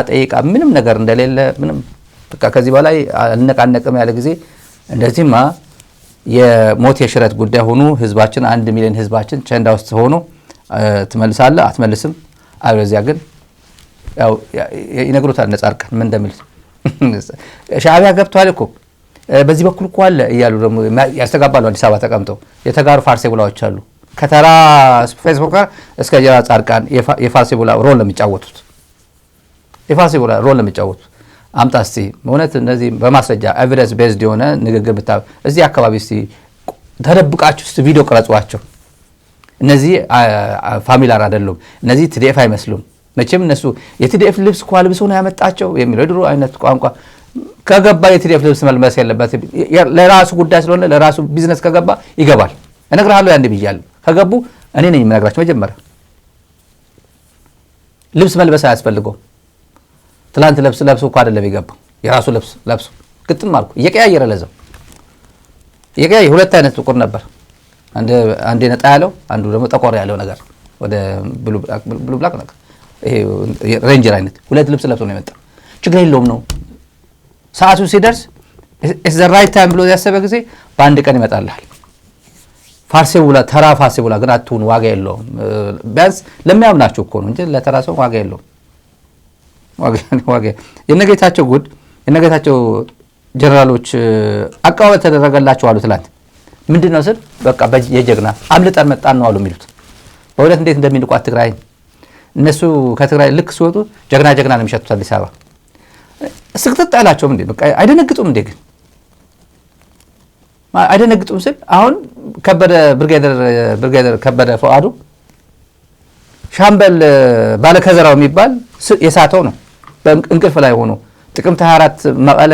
Speaker 2: ጠይቃ ምንም ነገር እንደሌለ ምንም በቃ ከዚህ በላይ አልነቃነቅም ያለ ጊዜ እንደዚህማ የሞት የሽረት ጉዳይ ሆኖ ህዝባችን 1 ሚሊዮን ህዝባችን ቸንዳ ውስጥ ሆኖ ትመልሳለህ አትመልስም አለዚያ ግን ያው ይነግሩታል ነጻርቀን ምን እንደሚል ሻዕቢያ ገብቷል እኮ በዚህ በኩል እኮ አለ እያሉ ደግሞ ያስተጋባሉ አዲስ አበባ ተቀምጠው የተጋሩ ፋርሴ ብላዎች አሉ ከተራ ፌስቡክ እስከ ጀራ ጻርቃን የፋርሴ ብላ ሮል ለሚጫወቱት የፋርሴ ብላ ሮል ለሚጫወቱት አምጣ እስቲ እውነት እነዚህ በማስረጃ ኤቪደንስ ቤዝድ የሆነ ንግግር ብታው እዚህ አካባቢ እስቲ ተደብቃችሁ እስቲ ቪዲዮ ቀረጿቸው እነዚህ ፋሚሊያር አይደሉም እነዚህ ቲዲኤፍ አይመስሉም መቼም እነሱ የቲዲኤፍ ልብስ ኳልብሶ ነው ያመጣቸው የሚለው ድሮ አይነት ቋንቋ ከገባ የቲዲኤፍ ልብስ መልበስ ያለበት ለራሱ ጉዳይ ስለሆነ ለራሱ ቢዝነስ ከገባ ይገባል እነግራለሁ ያንዴ ብያለሁ ከገቡ እኔ ነኝ የምነግራቸው መጀመሪያ ልብስ መልበስ አያስፈልገው ትላንት ለብሶ እኮ አይደለም ይገባው የራሱ ልብስ ለብሶ ግጥም አልኩ እየቀያየረ ለዛው እየቀያየረ ሁለት አይነት ጥቁር ነበር አንዴ ነጣ ያለው አንዱ ደግሞ ጠቆር ያለው ነገር ወደ ብሉ ብላክ ነገር ይሄ ሬንጀር አይነት ሁለት ልብስ ለብሶ ነው የመጣው ችግር የለውም ነው ሰዓቱ ሲደርስ ኢትስ ዘ ራይት ታይም ብሎ ያሰበ ጊዜ በአንድ ቀን ይመጣልሃል ፋርሴውላ ተራ ፋርሴውላ ግን አትሁን ዋጋ የለውም ቢያንስ ለሚያምናቸው እኮ ነው እንጂ ለተራ ሰው ዋጋ የለውም ዋጋ የነገታቸው ጉድ የነገታቸው ጀነራሎች አቀባበል ተደረገላቸው አሉ ትላንት ምንድነው ስል በቃ የጀግና አምልጠን መጣን ነው አሉ የሚሉት በእውነት እንዴት እንደሚንቋት ትግራይ እነሱ ከትግራይ ልክ ሲወጡ ጀግና ነው የሚሸጡት አዲስ አበባ ስቅጥጥ ያላቸው እንዴ በቃ አይደነግጡም እንዴ ግን አይደነግጡም ስል አሁን ከበደ ብርጌደር ከበደ ፈዋዱ ሻምበል ባለከዘራው የሚባል የሳተው ነው በእንቅልፍ ላይ ሆኖ ጥቅምት 24 መቀለ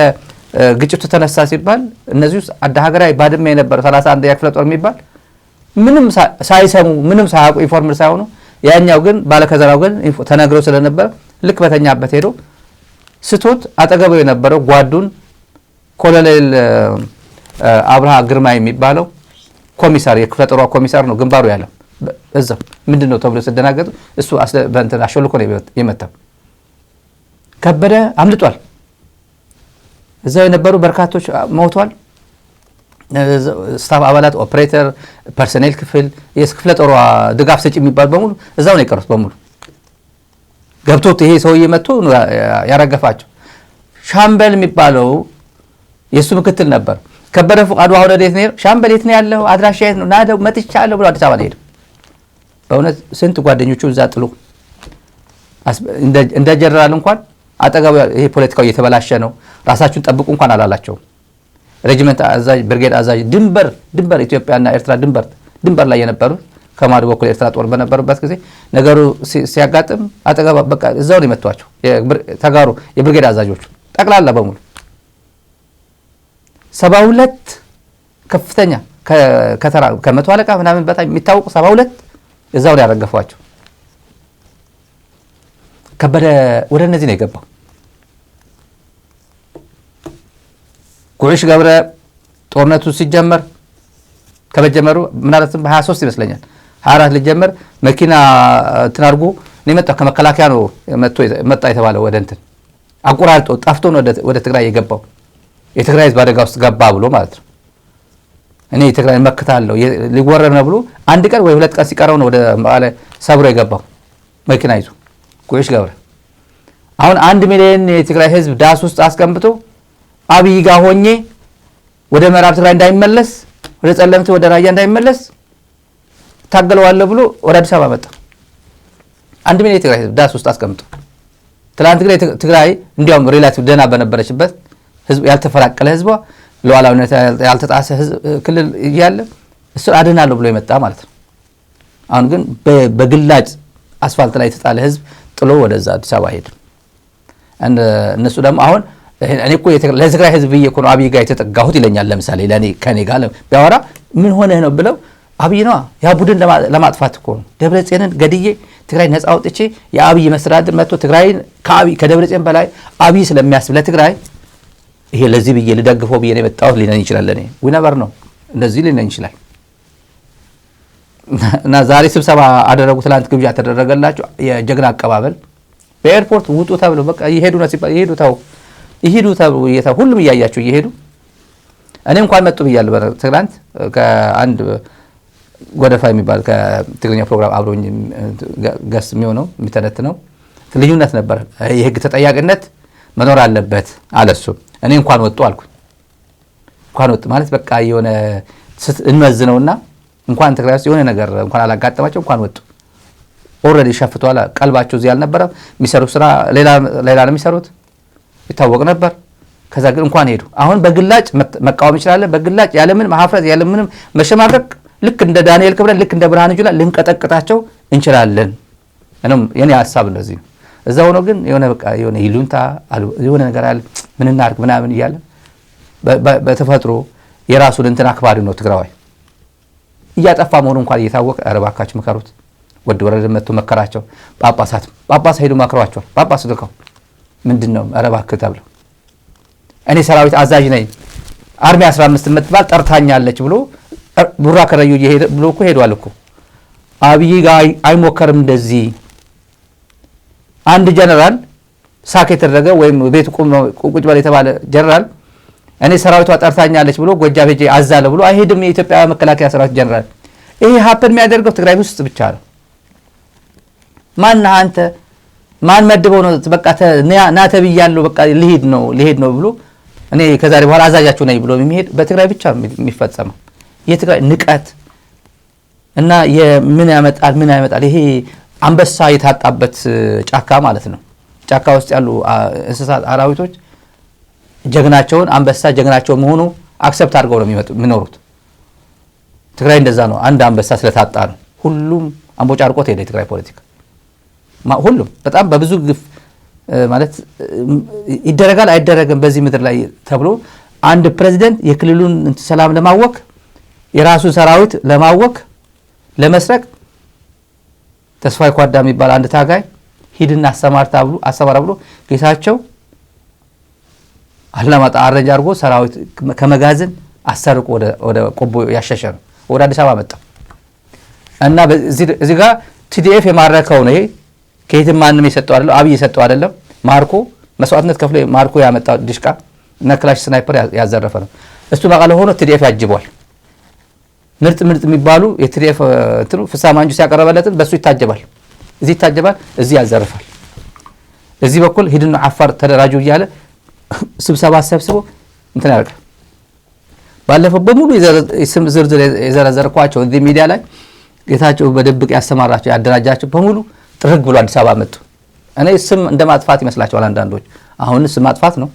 Speaker 2: ግጭቱ ተነሳ ሲባል እነዚህ አዳ ሀገራዊ ባድመ የነበረ 31 ያክፍለ ጦር የሚባል ምንም ሳይሰሙ ምንም ሳያውቁ ኢንፎርመር ሳይሆኑ ያኛው ግን ባለከዘራው ግን ተነግረው ስለነበር ልክ በተኛበት ሄዶ ስቶት አጠገበው የነበረው ጓዱን ኮሎኔል አብርሃ ግርማ የሚባለው ኮሚሳር የክፍለ ጦሩ ኮሚሳር ነው ግንባሩ ያለው እዛው ምንድነው ተብሎ ሲደናገጡ እሱ በእንትን አሾልኮ ነው የመታው ከበደ አምልጧል እዛው የነበሩ በርካቶች ሞቷል ስታፍ አባላት ኦፕሬተር ፐርሰኔል ክፍል የክፍለ ጦሩ ድጋፍ ሰጪ የሚባል በሙሉ እዛው ነው የቀሩት በሙሉ ገብቶት ይሄ ሰውዬ መጥቶ ያረገፋቸው ሻምበል የሚባለው የሱ ምክትል ነበር ከበደ ፈቃዱ አሁን ወዴት ነው ሻምበል የት ነው ያለው አድራሻ የት ነው ናደው መጥቻለሁ ብሎ አዲስ አበባ ሄደ በእውነት ስንት ጓደኞቹ እዛ ጥሎ እንደ ጀነራል እንኳን አጠገቡ ይሄ ፖለቲካው እየተበላሸ ነው ራሳችሁን ጠብቁ እንኳን አላላቸው ሬጂመንት አዛዥ ብርጌድ አዛዥ ድንበር ኢትዮጵያና ኤርትራ ድንበር ላይ የነበሩ ከማዶ በኩል ኤርትራ ጦር በነበሩበት ጊዜ ነገሩ ሲያጋጥም አጠገባ በቃ እዛው ነው የመቷቸው ተጋሩ የብርጌድ አዛዦቹ ጠቅላላ በሙሉ 72 ከፍተኛ ከተራ ከመቶ አለቃ ምናምን በጣም የሚታወቁ 72 እዛው ላይ ያረገፏቸው ከበደ ወደ እነዚህ ነው የገባው ጉዕሽ ገብረ ጦርነቱ ሲጀመር ከመጀመሩ ምናልባትም 23 ይመስለኛል 24 ሊጀመር መኪና ትናርጉ ነው የመጣው ከመከላከያ ነው መጣ የተባለው ወደ እንትን አቆራርጦ ጠፍቶ ነው ወደ ትግራይ የገባው የትግራይ ህዝብ አደጋ ውስጥ ገባ ብሎ ማለት ነው እኔ የትግራይ መከታለው ሊወረር ነው ብሎ አንድ ቀን ወይ ሁለት ቀን ሲቀረው ነው ወደ መቀለ ሰብሮ የገባው መኪና ይዞ ጉዕሽ ገብረ አሁን 1 ሚሊዮን የትግራይ ህዝብ ዳስ ውስጥ አስቀምጦ አብይ ጋር ሆኜ ወደ ምዕራብ ትግራይ እንዳይመለስ ወደ ጸለምት ወደ ራያ እንዳይመለስ ታገለዋለሁ ብሎ ወደ አዲስ አበባ መጣ 1 ሚሊዮን የትግራይ ህዝብ ዳስ ውስጥ አስቀምጦ ትላንት ትግራይ እንዲያውም ሪላቲቭ ደና በነበረችበት ህዝብ ያልተፈራቀለ ህዝቧ ለዋላውነት ያልተጣሰ ክልል እያለ እሱ አድናለሁ ብሎ የመጣ ማለት ነው አሁን ግን በግላጭ አስፋልት ላይ የተጣለ ህዝብ ጥሎ ወደዛ አዲስ አበባ ሄደ እነሱ ደግሞ አሁን እኔ እኮ ለትግራይ ህዝብ እኮ ነው አብይ ጋር የተጠጋሁት ይለኛል ለምሳሌ ለኔ ከኔ ጋር ቢያወራ ምን ሆነህ ነው ብለው አብይ ነው ያ ቡድን ለማጥፋት እኮ ነው ደብረጽዮንን ገድዬ ትግራይ ነፃ አውጥቼ የአብይ መስተዳድር መጥቶ ትግራይን ከደብረጽዮን በላይ አብይ ስለሚያስብ ለትግራይ ይሄ ለዚህ ብዬ ልደግፈው ብዬ ነው የመጣሁት ሊነኝ ይችላል ለኔ ዊነበር ነው እንደዚህ ሊነኝ ይችላል እና ዛሬ ስብሰባ አደረጉ ትላንት ግብዣ ተደረገላቸው የጀግና አቀባበል በኤርፖርት ውጡ ተብሎ በቃ ይሄዱ ነው ሲባል ይሄዱ ተብሎ ሁሉም እያያቸው ይሄዱ። እኔ እንኳን መጡ ብያለሁ። ትናንት ከአንድ ጎደፋ የሚባል ከትግርኛ ፕሮግራም አብሮኝ ገስ የሚሆነው የሚተነትነው ልዩነት ነበር። የህግ ተጠያቂነት መኖር አለበት አለሱ። እኔ እንኳን ወጡ አልኩኝ። እንኳን ወጡ ማለት በቃ የሆነ እንመዝነውና እንኳን ትግራይ ውስጥ የሆነ ነገር እንኳን አላጋጠማቸው እንኳን ወጡ። ኦልሬዲ ሸፍቷል። ቀልባቸው እዚህ አልነበረም። የሚሰሩት ስራ ሌላ ነው የሚሰሩት ይታወቅ ነበር። ከዛ ግን እንኳን ሄዱ። አሁን በግላጭ መቃወም ይችላል። በግላጭ ያለምንም ማፍረዝ ያለምንም መሸማቀቅ ልክ እንደ ዳንኤል ክብረት ልክ እንደ ብርሃኑ ጁላ ልንቀጠቅጣቸው እንችላለን። የኔ ሐሳብ እንደዚህ ነው። እዛ ሆኖ ግን የሆነ በቃ የሆነ ይሉንታ የሆነ ነገር አለ ምን እናድርግ ምናምን እያለ በተፈጥሮ የራሱን እንትን አክባሪ ነው ትግራዋይ። እያጠፋ መሆኑ እንኳን እየታወቀ ኧረ እባካችሁ ምከሩት። ወደ ወረደ መጥቶ መከራቸው። ጳጳስ ሄዱ መክሯቸዋል። ጳጳስ ልከው ምንድነው ኧረ እባክህ ተብለው እኔ ሰራዊት አዛዥ ነኝ አርሚ 15 የምትባል ጠርታኛለች ብሎ ቡራ ከረዩ ይሄድ ብሎ እኮ ሄዷል እኮ። አብይ ጋር አይሞከርም እንደዚህ። አንድ ጀነራል ሳክ የተደረገ ወይም ቤት ቁጭ በል የተባለ ጀነራል እኔ ሰራዊቷ ጠርታኛለች ብሎ ጎጃም ሄጄ አዛለ ብሎ አይሄድም። የኢትዮጵያ መከላከያ ሰራዊት ጀነራል ይሄ ሀፕን የሚያደርገው ትግራይ ውስጥ ብቻ ነው። ማን አንተ ማን መድበው ነው በቃ ና ተብያለሁ በቃ ልሄድ ነው ብሎ እኔ ከዛሬ በኋላ አዛዣችሁ ነኝ ብሎ የሚሄድ በትግራይ ብቻ የሚፈጸመው የትግራይ ንቀት እና ምን ያመጣል ይሄ አንበሳ የታጣበት ጫካ ማለት ነው። ጫካ ውስጥ ያሉ እንስሳት አራዊቶች ጀግናቸውን አንበሳ ጀግናቸው መሆኑ አክሰፕት አድርገው ነው የሚኖሩት። ትግራይ እንደዛ ነው። አንድ አንበሳ ስለታጣ ነው ሁሉም አንቦጫርቆት ሄደ። የትግራይ ፖለቲካ ሁሉም በጣም በብዙ ግፍ ማለት ይደረጋል አይደረግም በዚህ ምድር ላይ ተብሎ አንድ ፕሬዝዳንት የክልሉን ሰላም ለማወክ የራሱን ሰራዊት ለማወክ ለመስረቅ ተስፋይ ኳዳ የሚባል አንድ ታጋይ ሂድና አሰማራ ብሎ ጌታቸው አላማጣ አረንጃ አድርጎ ሰራዊት ከመጋዘን አሰርቆ ወደ ቆቦ ያሸሸ ነው ወደ አዲስ አበባ መጣ እና እዚህ ጋር ቲዲኤፍ የማረከው ነው። ይሄ ከየትም ማንም የሰጠው አይደለም፣ አብይ የሰጠው አይደለም። ማርኮ መስዋዕትነት ከፍሎ ማርኮ ያመጣው ዲሽቃ እና ክላሽ ስናይፐር ያዘረፈ ነው። እሱ መቀለ ሆኖ ቲዲኤፍ ያጅቧል። ምርጥ የሚባሉ የቲዲኤፍ እንትኑ ፍሳማንጁ ሲያቀርበለትን በሱ ይታጀባል። እዚህ ያዘርፋል። እዚህ በኩል ሂድና አፋር ተደራጁ እያለ ስብሰባ ሰብስቦ እንትን ያደርጋል። ባለፈው በሙሉ ስም ዝርዝር የዘረዘርኳቸው እዚህ ሚዲያ ላይ ጌታቸው በድብቅ ያሰማራቸው ያደራጃቸው በሙሉ ጥርግ ብሎ አዲስ አበባ መጡ። እኔ ስም እንደማጥፋት ይመስላችኋል አንዳንዶች። አሁን ስም ማጥፋት ነው።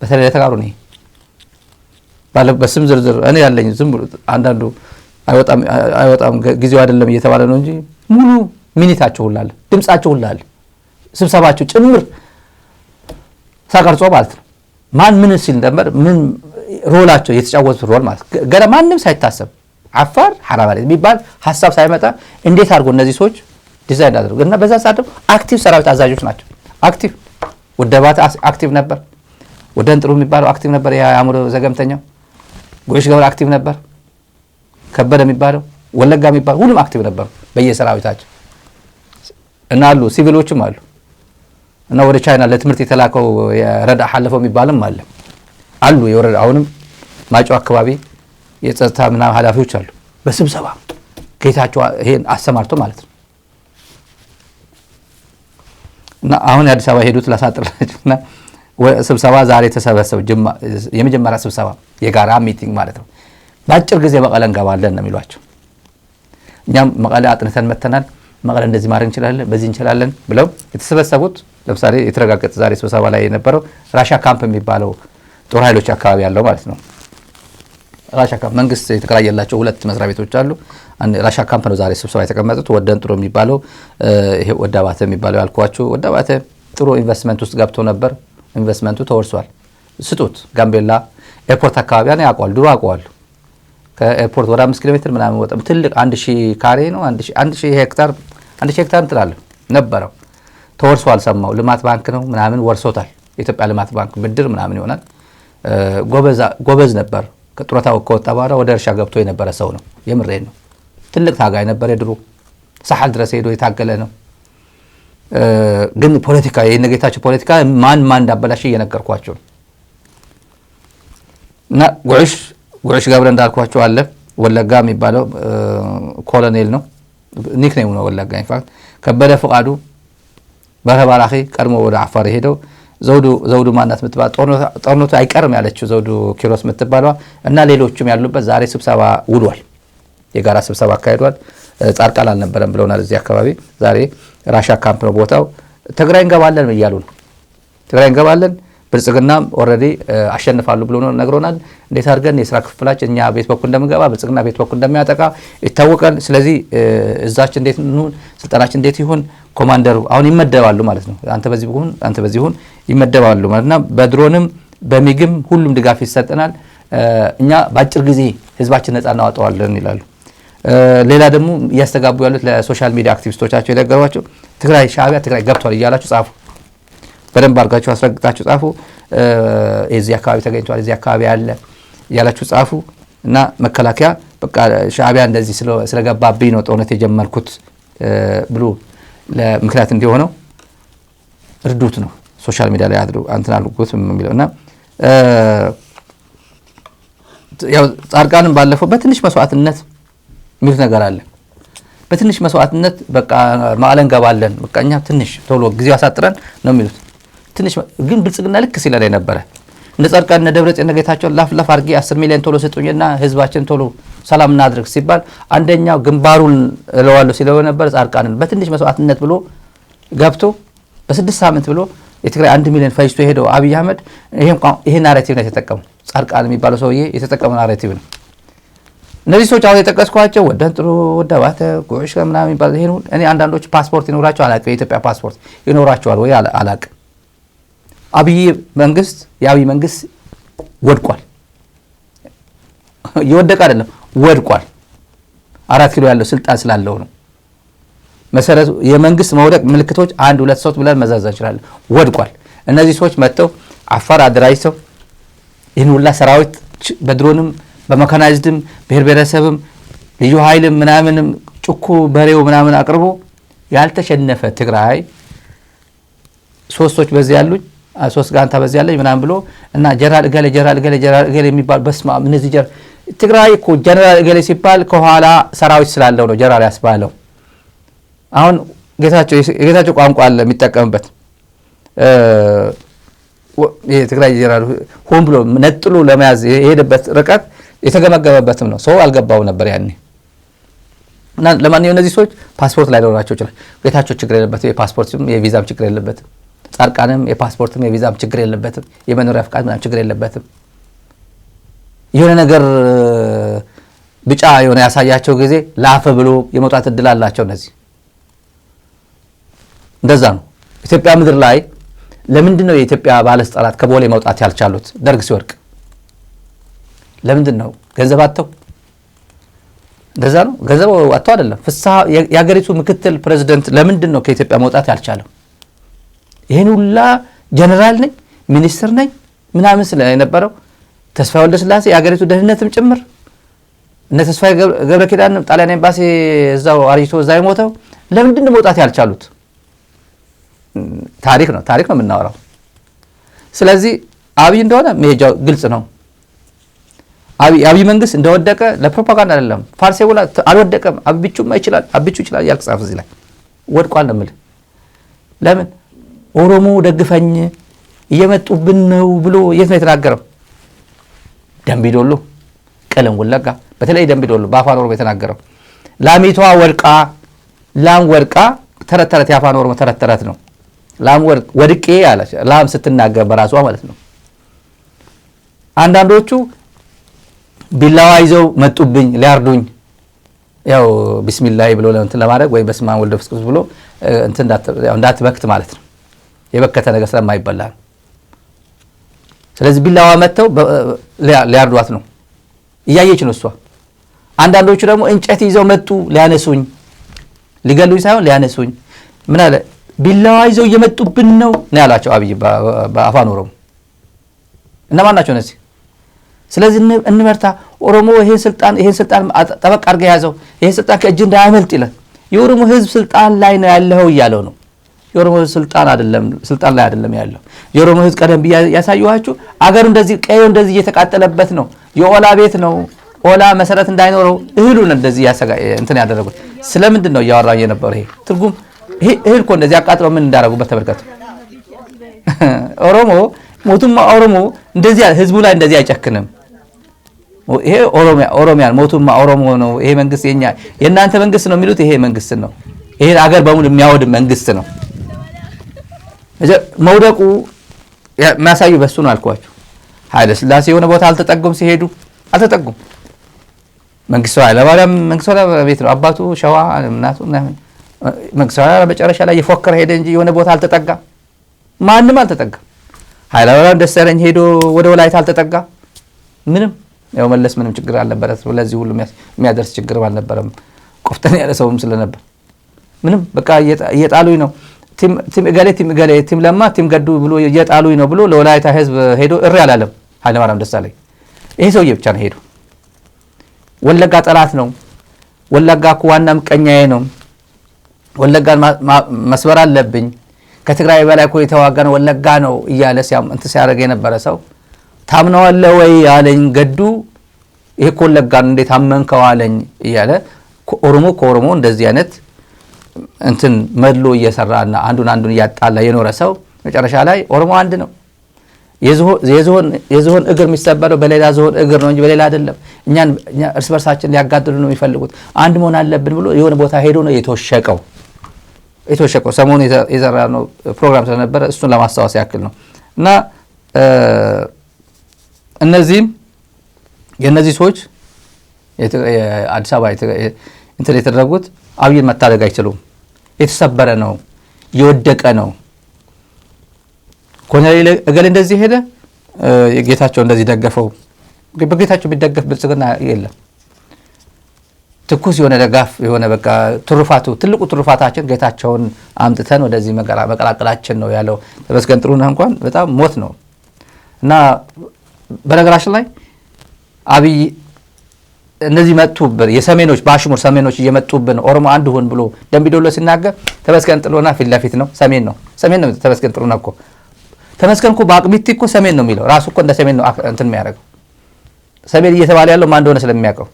Speaker 2: በተለይ ተጋሩ ነው በስም ዝርዝር እኔ ያለኝ ዝም ብሎ አንዳንዱ አይወጣም ጊዜው አይደለም እየተባለ ነው እንጂ ሙሉ ሚኒታቸው ሁሉ አለ፣ ድምጻቸው ሁሉ አለ፣ ስብሰባቸው ጭምር ሳቀርጾ ማለት ነው። ማን ምን ሲል ነበር ምን ሮላቸው የተጫወቱት ሮል ማለት ገና ማንም ሳይታሰብ አፋር ሐራባሪ የሚባል ሐሳብ ሳይመጣ እንዴት አድርጎ እነዚህ ሰዎች ዲዛይን አድርገው እና በዛ ሰዓት አክቲቭ ሰራዊት አዛዦች ናቸው። አክቲቭ ወደባት አክቲቭ ነበር። ወደንጥሩ የሚባለው አክቲቭ ነበር። ያሙሮ ዘገምተኛው ጎሽ ገብረ አክቲቭ ነበር። ከበደ የሚባለው ወለጋ የሚባለው ሁሉም አክቲቭ ነበሩ በየሰራዊታቸው እና አሉ ሲቪሎችም እና ወደ ቻይና ለትምህርት የተላከው የረዳ ሐለፈው የሚባልም አሉ የወረዳ አሁንም ማጫው አካባቢ የጸጥታ ምናምን ኃላፊዎች አሉ። በስብሰባ ጌታቸው ይሄን አሰማርቶ ማለት ነው። እና አሁን የአዲስ አበባ ሄዱት ላሳጥራችሁና ስብሰባ ዛሬ ተሰበሰቡ። የመጀመሪያ ስብሰባ የጋራ ሚቲንግ ማለት ነው። በአጭር ጊዜ መቀለ እንገባለን ነው የሚሏቸው። እኛም መቀለ አጥንተን መተናል፣ መቀለ እንደዚህ ማድረግ እንችላለን፣ በዚህ እንችላለን ብለው የተሰበሰቡት ለምሳሌ የተረጋገጠ ዛሬ ስብሰባ ላይ የነበረው ራሻ ካምፕ የሚባለው ጦር ኃይሎች አካባቢ ያለው ማለት ነው። ራሻ ካምፕ መንግስት የተከራየላቸው ሁለት መስሪያ ቤቶች አሉ። ራሻ ካምፕ ነው ዛሬ ስብሰባ የተቀመጡት። ወደንጥሮ የሚባለው ይሄ ወዳባተ የሚባለው ያልኳችሁ ወዳባተ ጥሩ ኢንቨስትመንት ውስጥ ገብቶ ነበር። ኢንቨስትመንቱ ተወርሷል። ስጡት። ጋምቤላ ኤርፖርት አካባቢ ነው ያውቀዋል። ድሮ አውቀዋል። ከኤርፖርት ወደ 5 ኪሎ ሜትር ምናምን ወጣም ትልቅ 1000 ካሬ ነው 1000 ሄክታር እንትላለ ነበረው። ተወርሷል። ሰማው ልማት ባንክ ነው ምናምን ወርሶታል። የኢትዮጵያ ልማት ባንክ ብድር ምናምን ይሆናል። ጎበዝ ነበር። ከጡረታው ከወጣ በኋላ ወደ እርሻ ገብቶ የነበረ ሰው ነው። የምሬን ነው። ትልቅ ታጋይ ነበር። የድሮ ሳሐል ድረስ ሄዶ የታገለ ነው። ግን ፖለቲካ የነገታቸው ፖለቲካ ማን እንዳበላሽ እየነገርኳቸው እና ጉዕሽ ገብረ እንዳልኳቸው አለ ወለጋ የሚባለው ኮሎኔል ነው ኒክኔም ነው ወለጋ ኢንፋክት ከበደ ፈቃዱ በረባራኺ ቀድሞ ወደ አፋር ሄደው ዘውዱ ማናት ምትባል ጦርነቱ አይቀርም ያለችው ዘውዱ ኪሮስ ምትባለው እና ሌሎችም ያሉበት ዛሬ ስብሰባ ውሏል የጋራ ስብሰባ አካሂዷል ጻርቃል አልነበረም ብለውናል እዚህ አካባቢ ዛሬ ራሻ ካምፕ ነው ቦታው ትግራይ እንገባለን እያሉ ነው ትግራይ እንገባለን ብልጽግናም ኦሬዲ አሸንፋሉ ብሎ ነው ነግሮናል እንዴት አድርገን የሥራ ክፍላችን እኛ ቤት በኩል እንደምንገባ ብልጽግና ቤት በኩል እንደሚያጠቃ ይታወቃል ስለዚህ እዛችን እንዴት ነው ስልጣናችን እንዴት ይሁን ኮማንደሩ አሁን ይመደባሉ ማለት ነው አንተ በዚህ ሁን ይመደባሉ ማለትና በድሮንም በሚግም ሁሉም ድጋፍ ይሰጠናል እኛ ባጭር ጊዜ ህዝባችን ነፃ እናወጣዋለን ይላሉ ሌላ ደግሞ ያስተጋቡ ያሉት ለሶሻል ሚዲያ አክቲቪስቶቻቸው የነገሯቸው ትግራይ ሻዕቢያ ትግራይ ገብቷል ይያላችሁ ጻፉ በደንብ አርጋችሁ አስረግጣችሁ ጻፉ እዚህ አካባቢ ተገኝቷል እዚህ አካባቢ ያለ ያላችሁ ጻፉ እና መከላከያ በቃ ሻዕቢያ እንደዚህ ስለገባብኝ ነው ጦርነት የጀመርኩት ብሎ ለምክንያት እንዲሆነው እርዱት ነው ሶሻል ሚዲያ ላይ አድሩ አንተን አልኩት የሚለውና ያው ጻርቃንም ባለፈው በትንሽ መስዋዕትነት የሚሉት ነገር አለ በትንሽ መስዋዕትነት በቃ ማዕለን ገባለን በቃኛ ትንሽ ቶሎ ጊዜው አሳጥረን ነው የሚሉት ትንሽ ግን ብልጽግና ልክ ሲለላ ነበር እንደ ጻርቃን እንደ ደብረጽዮን ነገታቸው ላፍ አርጊ 10 ሚሊዮን ቶሎ ስጡኝና ህዝባችን ቶሎ ሰላም እናድርግ ሲባል አንደኛው ግንባሩን ለዋለው ሲለው ነበር ጻርቃንን በትንሽ መስዋዕትነት ብሎ ገብቶ በ6 ሳምንት ብሎ የትግራይ 1 ሚሊዮን ፈጅቶ ሄደው አብይ አህመድ ይሄን ናሬቲቭ ነው የተጠቀመው ጻርቃን የሚባለው ሰውዬ የተጠቀመው ናሬቲቭ ነው እነዚህ ሰዎች አሁን የጠቀስኳቸው ወደንጥሩ ወደባተ ጉዕሽ ምናምን የሚባል ይሄን እኔ አንዳንዶች ፓስፖርት ይኖራቸው አላቀ የኢትዮጵያ ፓስፖርት ይኖራቸዋል ወይ አላቀ አብይ መንግስት ወድቋል ይወደቅ አይደለም ወድቋል 4 ኪሎ ያለው ስልጣን ስላለው ነው መሰረቱ የመንግስት መውደቅ ምልክቶች 1 2 3 ብለን መዘርዘር ይችላል ወድቋል እነዚህ ሰዎች መጥተው አፋር አደራጅተው ይህን ሁላ ሰራዊት በድሮንም በመካናይዝድም ብሔረሰብም ልዩ ኃይልም ምናምንም ጭኩ በሬው ምናምን አቅርቦ ያልተሸነፈ ትግራይ ሶስቶች በዚህ ያሉኝ ሶስት ጋንታ በዚህ ያለኝ ምናምን ብሎ እና ጀነራል ገሌ የሚባል በስማ እነዚህ ትግራይ እኮ ጀነራል ገሌ ሲባል ከኋላ ሰራዊት ስላለው ነው ጀነራል ያስባለው አሁን ጌታቸው ቋንቋ አለ የሚጠቀምበት የትግራይ ጀነራል ሆን ብሎ ነጥሎ ለመያዝ የሄደበት ርቀት የተገመገመበትም ነው ሰው አልገባው ነበር ያኔ እና ለማንኛውም እነዚህ ሰዎች ፓስፖርት ላይ ኖራቸው ይችላል ጌታቸው ችግር የለበትም የፓስፖርትም የቪዛም ችግር የለበትም ጻርቃንም የፓስፖርትም የቪዛም ችግር የለበትም የመኖሪያ ፍቃድ ምናምን ችግር የለበትም የሆነ ነገር ብቻ የሆነ ያሳያቸው ጊዜ ላፈ ብሎ የመውጣት እድል አላቸው እነዚህ እንደዛ ነው ኢትዮጵያ ምድር ላይ ለምንድነው የኢትዮጵያ ባለስልጣናት ከቦሌ መውጣት ያልቻሉት ደርግ ሲወርቅ ለምንድነው ገንዘብ አጥተው እንደዛ ነው ገንዘብ አጥተው አይደለም ፍስሐ የሀገሪቱ ምክትል ፕሬዝዳንት ለምንድነው ከኢትዮጵያ መውጣት ያልቻለው ይሄን ሁላ ጀነራል ነኝ ሚኒስትር ነኝ ምናምን ስለነበረው ተስፋዬ ወልደስላሴ የሀገሪቱ ደህንነትም ጭምር እነ ተስፋዬ ገብረ ኪዳን ጣሊያን ኤምባሲ እዛው አሪቶ እዛው ሞተው ለምንድነው መውጣት ያልቻሉት ታሪክ ነው የምናወራው ስለዚህ አብይ እንደሆነ መሄጃው ግልጽ ነው አብይ መንግስት እንደወደቀ ለፕሮፓጋንዳ አይደለም ፋርሴ ወላ አልወደቀም አብቹም ይችላል ያልጻፍ እዚህ ላይ ወድቋል ነው ማለት ለምን ኦሮሞ ደግፈኝ እየመጡብን ነው ብሎ የት ነው የተናገረው ደምቢዶሎ ቀለም ወለጋ በተለይ ደምቢዶሎ በአፋን ኦሮሞ የተናገረው ላሚቷ ወርቃ ተረተረት የአፋን ኦሮሞ ተረተረት ነው ላም ወድቄ አለች ላም ስትናገር በራሷ ማለት ነው አንዳንዶቹ ቢላዋ ይዘው መጡብኝ ሊያርዱኝ ያው ቢስሚላህ ብሎ ለእንትን ለማድረግ ወይ በስመ አብ ወልድ ወመንፈስ ቅዱስ ብሎ እንትን እንዳትበክት ማለት ነው የበከተ ነገር ስለማይበላ ስለዚህ ቢላዋ መተው ሊያርዷት ነው እያየች ነው እሷ አንዳንዶቹ ደግሞ እንጨት ይዘው መጡ ሊያነሱኝ ሊገሉኝ ሳይሆን ሊያነሱኝ ምን አለ ቢላዋ ይዘው እየመጡብን ነው ያላቸው አብይ በአፋን ኦሮሞ እነማን ናቸው እነዚህ ስለዚህ እንመርታ ኦሮሞ ይሄን ስልጣን ጠበቅ አድርገህ ያዘው ይሄን ስልጣን ከእጅ እንዳያመልጥ ይላል የኦሮሞ ህዝብ ስልጣን ላይ ነው ያለው እያለው ነው የኦሮሞ ህዝብ ስልጣን ላይ አይደለም ያለው። የኦሮሞ ህዝብ ቀደም ያሳየኋችሁ አገሩ እንደዚህ ቀዩ እንደዚህ እየተቃጠለበት ነው። የኦላ ቤት ነው። ኦላ መሰረት እንዳይኖረው እህሉን እንደዚህ እንትን ያደረጉት ስለምንድን ነው እያወራኝ የነበረው? ይሄ ትርጉም ይሄ እህል እኮ እንደዚህ አቃጥለው ምን እንዳደረጉበት ተመልከቱ። ሞቱማ ኦሮሞ እንደዚህ ህዝቡ ላይ እንደዚህ አይጨክንም። ይሄ ኦሮሚያን ሞቱማ ኦሮሞ ነው። ይሄ መንግስት የእናንተ መንግስት ነው የሚሉት ይሄ መንግስት ነው። ይሄ አገር በሙሉ የሚያወድም መንግስት ነው። መውደቁ የሚያሳዩ በሱ ነው አልኳችሁ። ኃይለ ሥላሴ የሆነ ቦታ አልተጠጉም፣ ሲሄዱ አልተጠጉም። መንግስቱ ኃይለማርያም መንግስቱ ቤት ነው አባቱ ሸዋ እናቱ መንግስቱ ኃይለማርያም መጨረሻ ላይ የፎከረ ሄደ እንጂ የሆነ ቦታ አልተጠጋም። ማንም አልተጠጋም። ኃይለማርያም ደሳለኝ ሄዶ ወደ ወላይታ አልተጠጋም። ምንም ያው መለስ ምንም ችግር አልነበረት። ለዚህ ሁሉ የሚያደርስ ችግር አልነበረም። ቆፍጠን ያለ ሰውም ስለነበር ምንም በቃ እየጣሉኝ ነው ቲም እገሌ ቲም ለማ ቲም ገዱ ብሎ እየጣሉኝ ነው ብሎ ለወላይታ ህዝብ ሄዶ እሪ አላለም ኃይለማርያም ደሳለኝ። ይሄ ሰውዬ ብቻ ነው ሄዶ ወለጋ ጠላት ነው፣ ወለጋ እኮ ዋና ምቀኛዬ ነው፣ ወለጋን መስበር አለብኝ፣ ከትግራይ በላይ እኮ የተዋጋ ነው ወለጋ ነው እያለ ሲያደርግ የነበረ ሰው ታምነዋለህ ወይ አለኝ ገዱ። ይሄ እኮ ወለጋ ነው እንዴት አመንከው አለኝ እያለ ከኦሮሞ እንደዚህ አይነት እንትን መድሎ እየሰራና አንዱን እያጣላ የኖረ ሰው መጨረሻ ላይ ኦሮሞ አንድ ነው። የዝሆን እግር የሚሰበረው በሌላ ዝሆን እግር ነው እንጂ በሌላ አይደለም። እኛ እርስ በርሳችን ሊያጋድሉ ነው የሚፈልጉት። አንድ መሆን አለብን ብሎ የሆነ ቦታ ሄዶ ነው የተወሸቀው። ሰሞኑን የዘራ ነው ፕሮግራም ስለነበረ እሱን ለማስታወስ ያክል ነው። እና የእነዚህ ሰዎች የአዲስ አበባ እንትን የተደረጉት አብይን መታደግ አይችሉም። የተሰበረ ነው፣ የወደቀ ነው። ኮሎኔል እገሌ እንደዚህ ሄደ፣ ጌታቸው እንደዚህ ደገፈው። በጌታቸው ቢደገፍ ብልጽግና የለም። ትኩስ የሆነ ደጋፍ የሆነ በቃ ትልቁ ትሩፋታችን ጌታቸውን አምጥተን ወደዚህ መቀላቀላችን ነው ያለው ተመስገን ጥሩነህ እንኳን በጣም ሞት ነው። እና በነገራችን ላይ አብይ እነዚህ መጡብን የሰሜኖች በአሽሙር ሰሜኖች እየመጡብን ኦሮሞ አንድ ሁን ብሎ ደምቢዶሎ ሲናገር ተመስገን ጥሩነህ ፊት ለፊት ነው። ሰሜን ነው ተመስገን ጥሩነህ እኮ ተመስገን እኮ በአቅሚቲ እኮ ሰሜን ነው የሚለው ራሱ እኮ እንደ ሰሜን ነው እንትን የሚያደርገው። ሰሜን እየተባለ ያለው ማን እንደሆነ ስለሚያውቀው።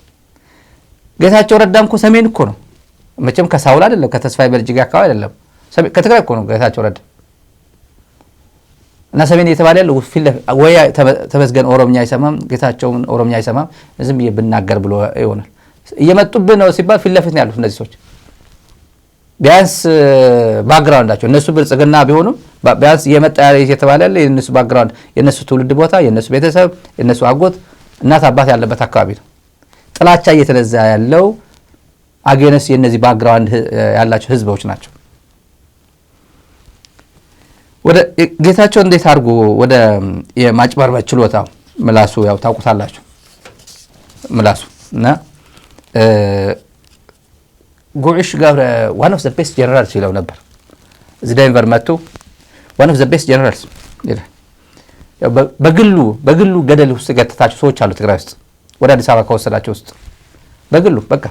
Speaker 2: ጌታቸው ረዳም እኮ ሰሜን እኮ ነው። መቼም ከሳውል አይደለም ከተስፋዬ በልጅጌ አካባቢ አይደለም፣ ከትግራይ እኮ ነው ጌታቸው ረዳ። እና ሰሜን እየተባለ ያለው ወይ ተመስገን ኦሮምኛ አይሰማም፣ ጌታቸውን ኦሮምኛ አይሰማም፣ ዝም ብዬ ብናገር ብሎ ይሆናል። እየመጡብን ነው ሲባል ፊት ለፊት ነው ያሉት እነዚህ ሰዎች። ቢያንስ ባክግራውንዳቸው እነሱ ብልጽግና ቢሆኑም ቢያንስ እየመጣ ያለ እየተባለ ያለ የነሱ ባክግራውንድ የነሱ ትውልድ ቦታ የነሱ ቤተሰብ የነሱ አጎት እናት አባት ያለበት አካባቢ ነው። ጥላቻ እየተነዛ ያለው አገነስ የነዚህ ባክግራውንድ ያላቸው ህዝቦች ናቸው። ወደ ጌታቸው እንዴት አድርጎ ወደ የማጭበርበር ችሎታ ምላሱ ያው ታውቁታላችሁ። ምላሱ እና ጉዕሽ ገብረ one of the best generals ይለው ነበር። እዚህ ዴንቨር መጥቶ one of the best generals ይላል። በግሉ ገደል ውስጥ ገተታቸው ሰዎች አሉ ትግራይ ውስጥ ወደ አዲስ አበባ ከወሰዳቸው ውስጥ በግሉ በቃ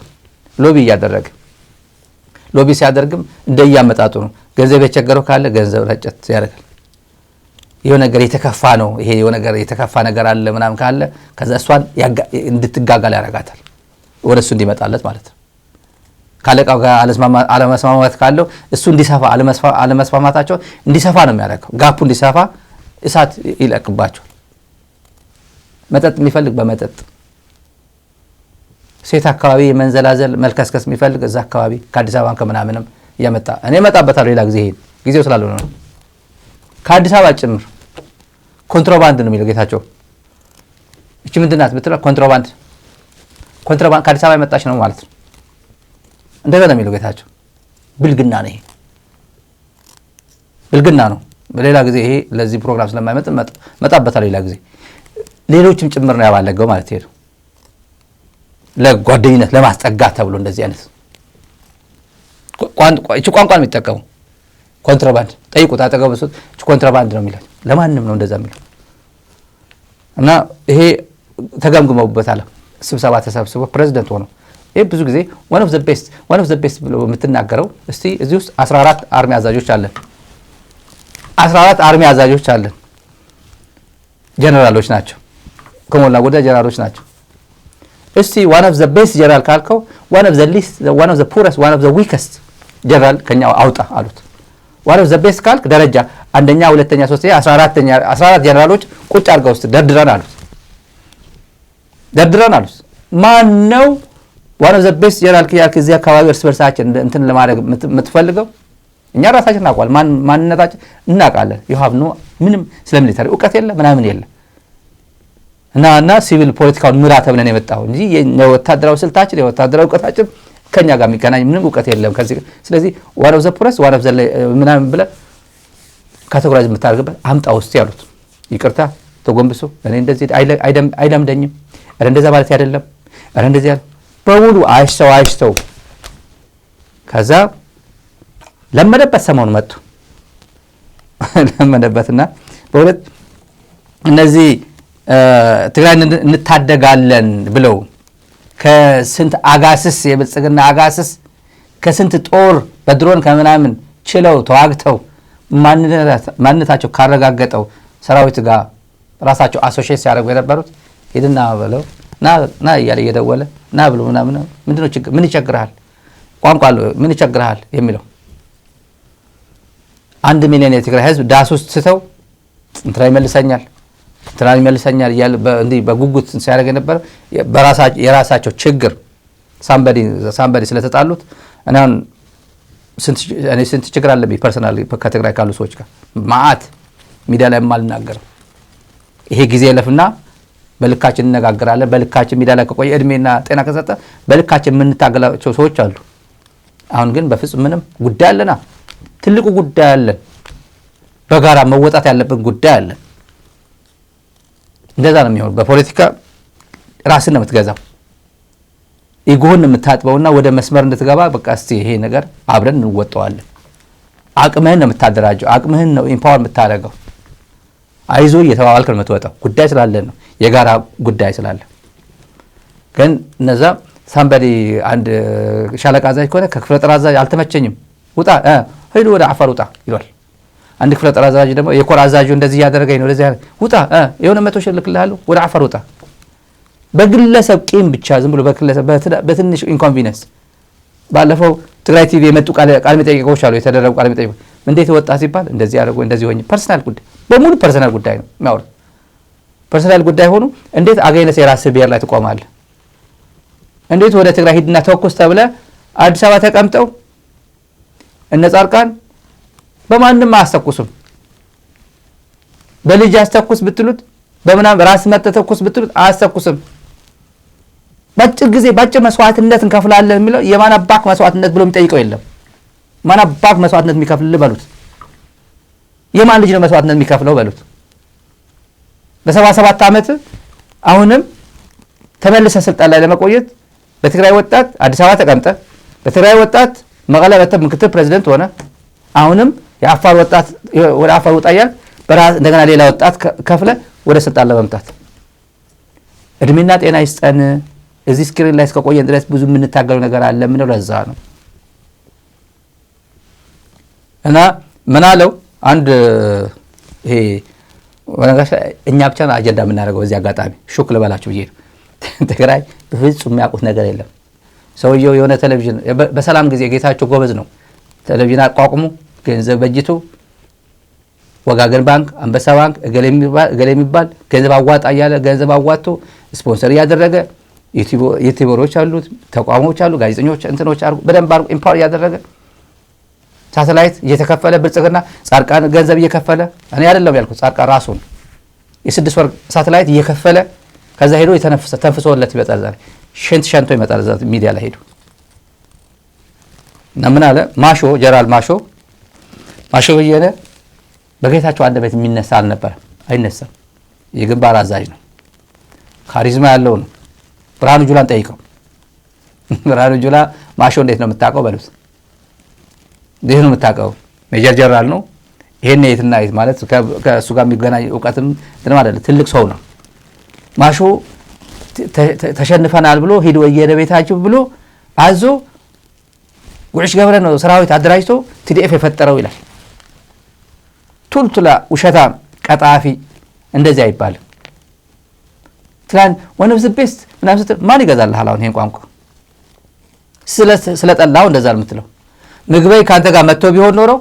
Speaker 2: ሎቢ እያደረገ ሎቢ ሲያደርግም እንደያመጣጡ ነው። ገንዘብ የቸገረው ካለ ገንዘብ ረጨት ያደርጋል። የሆነ ነገር የተከፋ ነው ይሄ የሆነ ነገር የተከፋ ነገር አለ ምናምን ካለ ከዛ እሷን እንድትጋጋል ያደርጋታል ወደሱ እንዲመጣለት ማለት ነው። ካለቃው ጋር አለመስማማት ካለው እሱ እንዲሰፋ አለመስማማታቸው እንዲሰፋ ነው የሚያደርገው። ጋፑ እንዲሰፋ እሳት ይለቅባቸው። መጠጥ የሚፈልግ በመጠጥ ሴት አካባቢ መንዘላዘል መልከስከስ የሚፈልግ እዛ አካባቢ ከአዲስ አበባ ከምናምንም እያመጣ እኔ መጣበታለሁ ሌላ ጊዜ ይሄን ጊዜው ስላልሆነ ነው። ከአዲስ አበባ ጭምር ኮንትሮባንድ ነው የሚለው ጌታቸው። እቺ ምንድን ናት ብትለው ኮንትሮባንድ ከአዲስ አበባ የመጣች ነው ማለት ነው። እንደገና የሚለው ጌታቸው ብልግና ነው። ይሄ ብልግና ነው። በሌላ ጊዜ ይሄ ለዚህ ፕሮግራም ስለማይመጥ መጣበታለሁ ሌላ ጊዜ ሌሎችም ጭምር ነው ያባለገው ማለት ነው። ለጓደኝነት ለማስጠጋት ተብሎ እንደዚህ አይነት ቋንቋ ነው የሚጠቀሙ። ኮንትሮባንድ ጠይቁት አጠገቡት ኮንትሮባንድ ነው የሚለው ለማንም ነው እንደዛ የሚለው እና ይሄ ተገምግመውበታል። ስብሰባ ተሰብስቦ ፕሬዝዳንት ሆኖ ይሄ ብዙ ጊዜ one of the best ብሎ የምትናገረው እስቲ እዚህ ውስጥ 14 አርሚ አዛዦች አለ 14 አርሚ አዛዦች አለን። ጀነራሎች ናቸው። ከሞላ ጎደል ጀነራሎች ናቸው። እስቲ one of the best ጀነራል ካልከው one of the least, one of the poorest, one of the weakest ጀነራል ከኛው አውጣ አሉት። one of the best ካልክ ደረጃ አንደኛ፣ ሁለተኛ፣ ሶስተኛ 14 ጀነራሎች ቁጭ አድርገው ውስጥ ደርድረን አሉት። ማን ነው one of the best ጀነራል ካልክ እዚህ አካባቢ እርስ በርሳችን እንትን ለማድረግ የምትፈልገው? እኛ ራሳችን እናውቃለን፣ ማንነታችን እናውቃለን። you have no ምንም ስለ ሚሊታሪ እውቀት የለ ምናምን የለ እና ሲቪል ፖለቲካውን ምራ ተብለን የመጣው እንጂ የወታደራዊ ስልታችን የወታደራዊ እውቀታችን ከኛ ጋር የሚገናኝ ምንም እውቀት የለም። ስለዚህ one of the poorest, one of the ምናምን ብለ ካቴጎራይዝ የምታደርግበት አምጣ ውስጥ ያሉት ይቅርታ ተጎንብሶ እኔ እንደዚህ አይለምደኝም፣ እረ እንደዛ ማለት አይደለም፣ እረ እንደዚህ ያለ በሙሉ አይስተው ከዛ ለመደበት ሰሞኑ መጡ ለመደበትና በሁለት እነዚህ ትግራይ እንታደጋለን ብለው ከስንት አጋስስ የብልጽግና አጋስስ ከስንት ጦር በድሮን ከምናምን ችለው ተዋግተው ማንነታቸው ካረጋገጠው ሰራዊት ጋር ራሳቸው አሶሺየት ሲያደርጉ የነበሩት ሄድና ብለው ና እያለ እየደወለ ና ብሎ ምናምን ምንድነው ችግር ምን ይቸግራል ቋንቋ ምን ይቸግራል የሚለው 1 ሚሊዮን የትግራይ ህዝብ ዳስ ውስጥ ስተው እንትና ይመልሰኛል እያለ እንዲህ በጉጉት ሲያደርግ የነበረ የራሳቸው ችግር ሳምበዲ ስለተጣሉት እኔ ስንት ችግር አለብኝ ፐርሰናሊ ከትግራይ ካሉ ሰዎች ጋር ማአት ሚዲያ ላይ ማልናገረው ይሄ ጊዜ ለፍና በልካችን እንነጋገራለን። በልካችን ሚዲያ ላይ ከቆየ እድሜና ጤና ከሰጠ በልካችን የምንታገላቸው ሰዎች አሉ። አሁን ግን በፍጹም ምንም ጉዳይ አለና ትልቁ ጉዳይ አለን፣ በጋራ መወጣት ያለብን ጉዳይ አለን። እንደዛ ነው የሚሆነው። በፖለቲካ ራስን ነው የምትገዛው፣ ኢጎን የምታጥበውና ወደ መስመር እንድትገባ በቃ እስቲ ይሄ ነገር አብረን እንወጣዋለን። አቅምህን ነው የምታደራጀው፣ አቅምህን ነው ኢምፓወር የምታደርገው። አይዞ እየተባባልክ ነው የምትወጣው። ጉዳይ ስላለ ነው፣ የጋራ ጉዳይ ስላለ። ግን እነዛ ሳምበዲ አንድ ሻለቃ አዛዥ ከሆነ ከክፍለ ጦር አዛዥ አልተመቸኝም ውጣ ሄዱ ወደ አፋር ውጣ ይሏል። አንድ ክፍለ ጦር አዛዥ ደግሞ የኮር አዛዡ እንደዚህ ያደረገኝ ነው ለዚህ ውጣ የሆነ 100 ሺህ ልክልሃለሁ ወደ አፋር ውጣ። በግለሰብ ቂም ብቻ ዝም ብሎ በትንሽ ኢንኮንቪኒየንስ ባለፈው ትግራይ ቲቪ የመጡ ቃል መጠይቆች አሉ፣ የተደረጉ ቃል መጠይቆች እንዴት ወጣ ሲባል እንደዚህ ያደረጉ እንደዚህ ሆኜ ፐርሰናል ጉዳይ በሙሉ ፐርሰናል ጉዳይ ነው የሚያወሩት። ፐርሰናል ጉዳይ ሆኖ እንዴት አገኘነስ የራስህ ብሔር ላይ ትቆማለህ? እንዴት ወደ ትግራይ ሂድና ተወኩስ ተብለ አዲስ አበባ ተቀምጠው እነ ጻርቃን በማንም አያስተኩሱም። በልጅ አስተኩስ ብትሉት በመናም ራስ መተተኩስ ብትሉት አያስተኩስም። ባጭር ጊዜ ባጭር መስዋዕትነት እንከፍላለን የሚለው የማን አባክ መስዋዕትነት ብሎ የሚጠይቀው የለም። ማን አባክ መስዋዕትነት የሚከፍልልህ በሉት። የማን ልጅ ነው መስዋዕትነት የሚከፍለው በሉት። በ77 ዓመት አሁንም ተመልሰ ስልጣን ላይ ለመቆየት በትግራይ ወጣት አዲስ አበባ ተቀምጠ በትግራይ ወጣት መቀለ መጥተህ ምክትል ፕሬዝዳንት ሆነ አሁንም የአፋር ወጣት ወደ አፋር ወጣ ይላል በራስ እንደገና ሌላ ወጣት ከፍለ ወደ ስልጣን ለመምጣት እድሜና ጤና ይስጠን። እዚህ ስክሪን ላይ እስከቆየን ድረስ ብዙ የምንታገለው ነገር አለ። ምን ነው ለዛ ነው እና ምን አለው አንድ ይሄ ወነጋሽ እኛ ብቻ አጀንዳ የምናደርገው እዚህ አጋጣሚ ሹክ ልበላችሁ ብዬ ነው። ትግራይ በፍጹም የሚያውቁት ነገር የለም። ሰውየው የሆነ ቴሌቪዥን በሰላም ጊዜ ጌታቸው ጎበዝ ነው። ቴሌቪዥን አቋቁሙ ገንዘብ በጅቶ ወጋገን ባንክ፣ አንበሳ ባንክ እገሌ የሚባል ገንዘብ አዋጣ እያለ ገንዘብ አዋጥቶ ስፖንሰር እያደረገ ዩቲዩበሮች አሉት፣ ተቋሞች አሉ፣ ጋዜጠኞች እንትኖች አሉ፣ በደንብ አርጎ ኢምፓወር እያደረገ ሳተላይት እየተከፈለ ብልጽግና ጻርቃን ገንዘብ እየከፈለ እኔ አይደለም ያልኩት ጻርቃን ራሱ ነው የ6 ወር ሳተላይት እየከፈለ ከዛ ሄዶ ተንፍሶለት ይመጣል። ዛሬ ሸንቶ ይመጣል ዛሬ ሚዲያ ላይ ሄዶ እና ምን አለ ማሾ ጀነራል ማሾ በየነ በጌታቸው አንደበት የሚነሳ አልነበረ፣ አይነሳም። የግንባር አዛዥ ነው፣ ካሪዝማ ያለው ነው። ብርሃኑ ጁላን ጠይቀው። ብርሃኑ ጁላ ማሾ እንዴት ነው የምታውቀው በሉት። እንዴት ነው የምታውቀው? ሜጀር ጀነራል ነው። ይሄን የትና የት ማለት ከእሱ ጋር የሚገናኝ እውቀትም እንትን ማለት ትልቅ ሰው ነው። ማሾ ተሸንፈናል ብሎ ሄዶ የደቤታችሁ ብሎ አዞ ጉዕሽ ገብረ ነው ሰራዊት አደራጅቶ ቲዲኤፍ የፈጠረው ይላል። ቱልቱላ ውሸታም ቀጣፊ እንደዚህ አይባልም። ትላንት one of the best ምናምን ስትል ማን ይገዛልሃል? አሁን ይሄን ቋንቋ ስለጠላው እንደዛ የምትለው ምግበይ ካንተ ጋር መጥቶ ቢሆን ኖሮ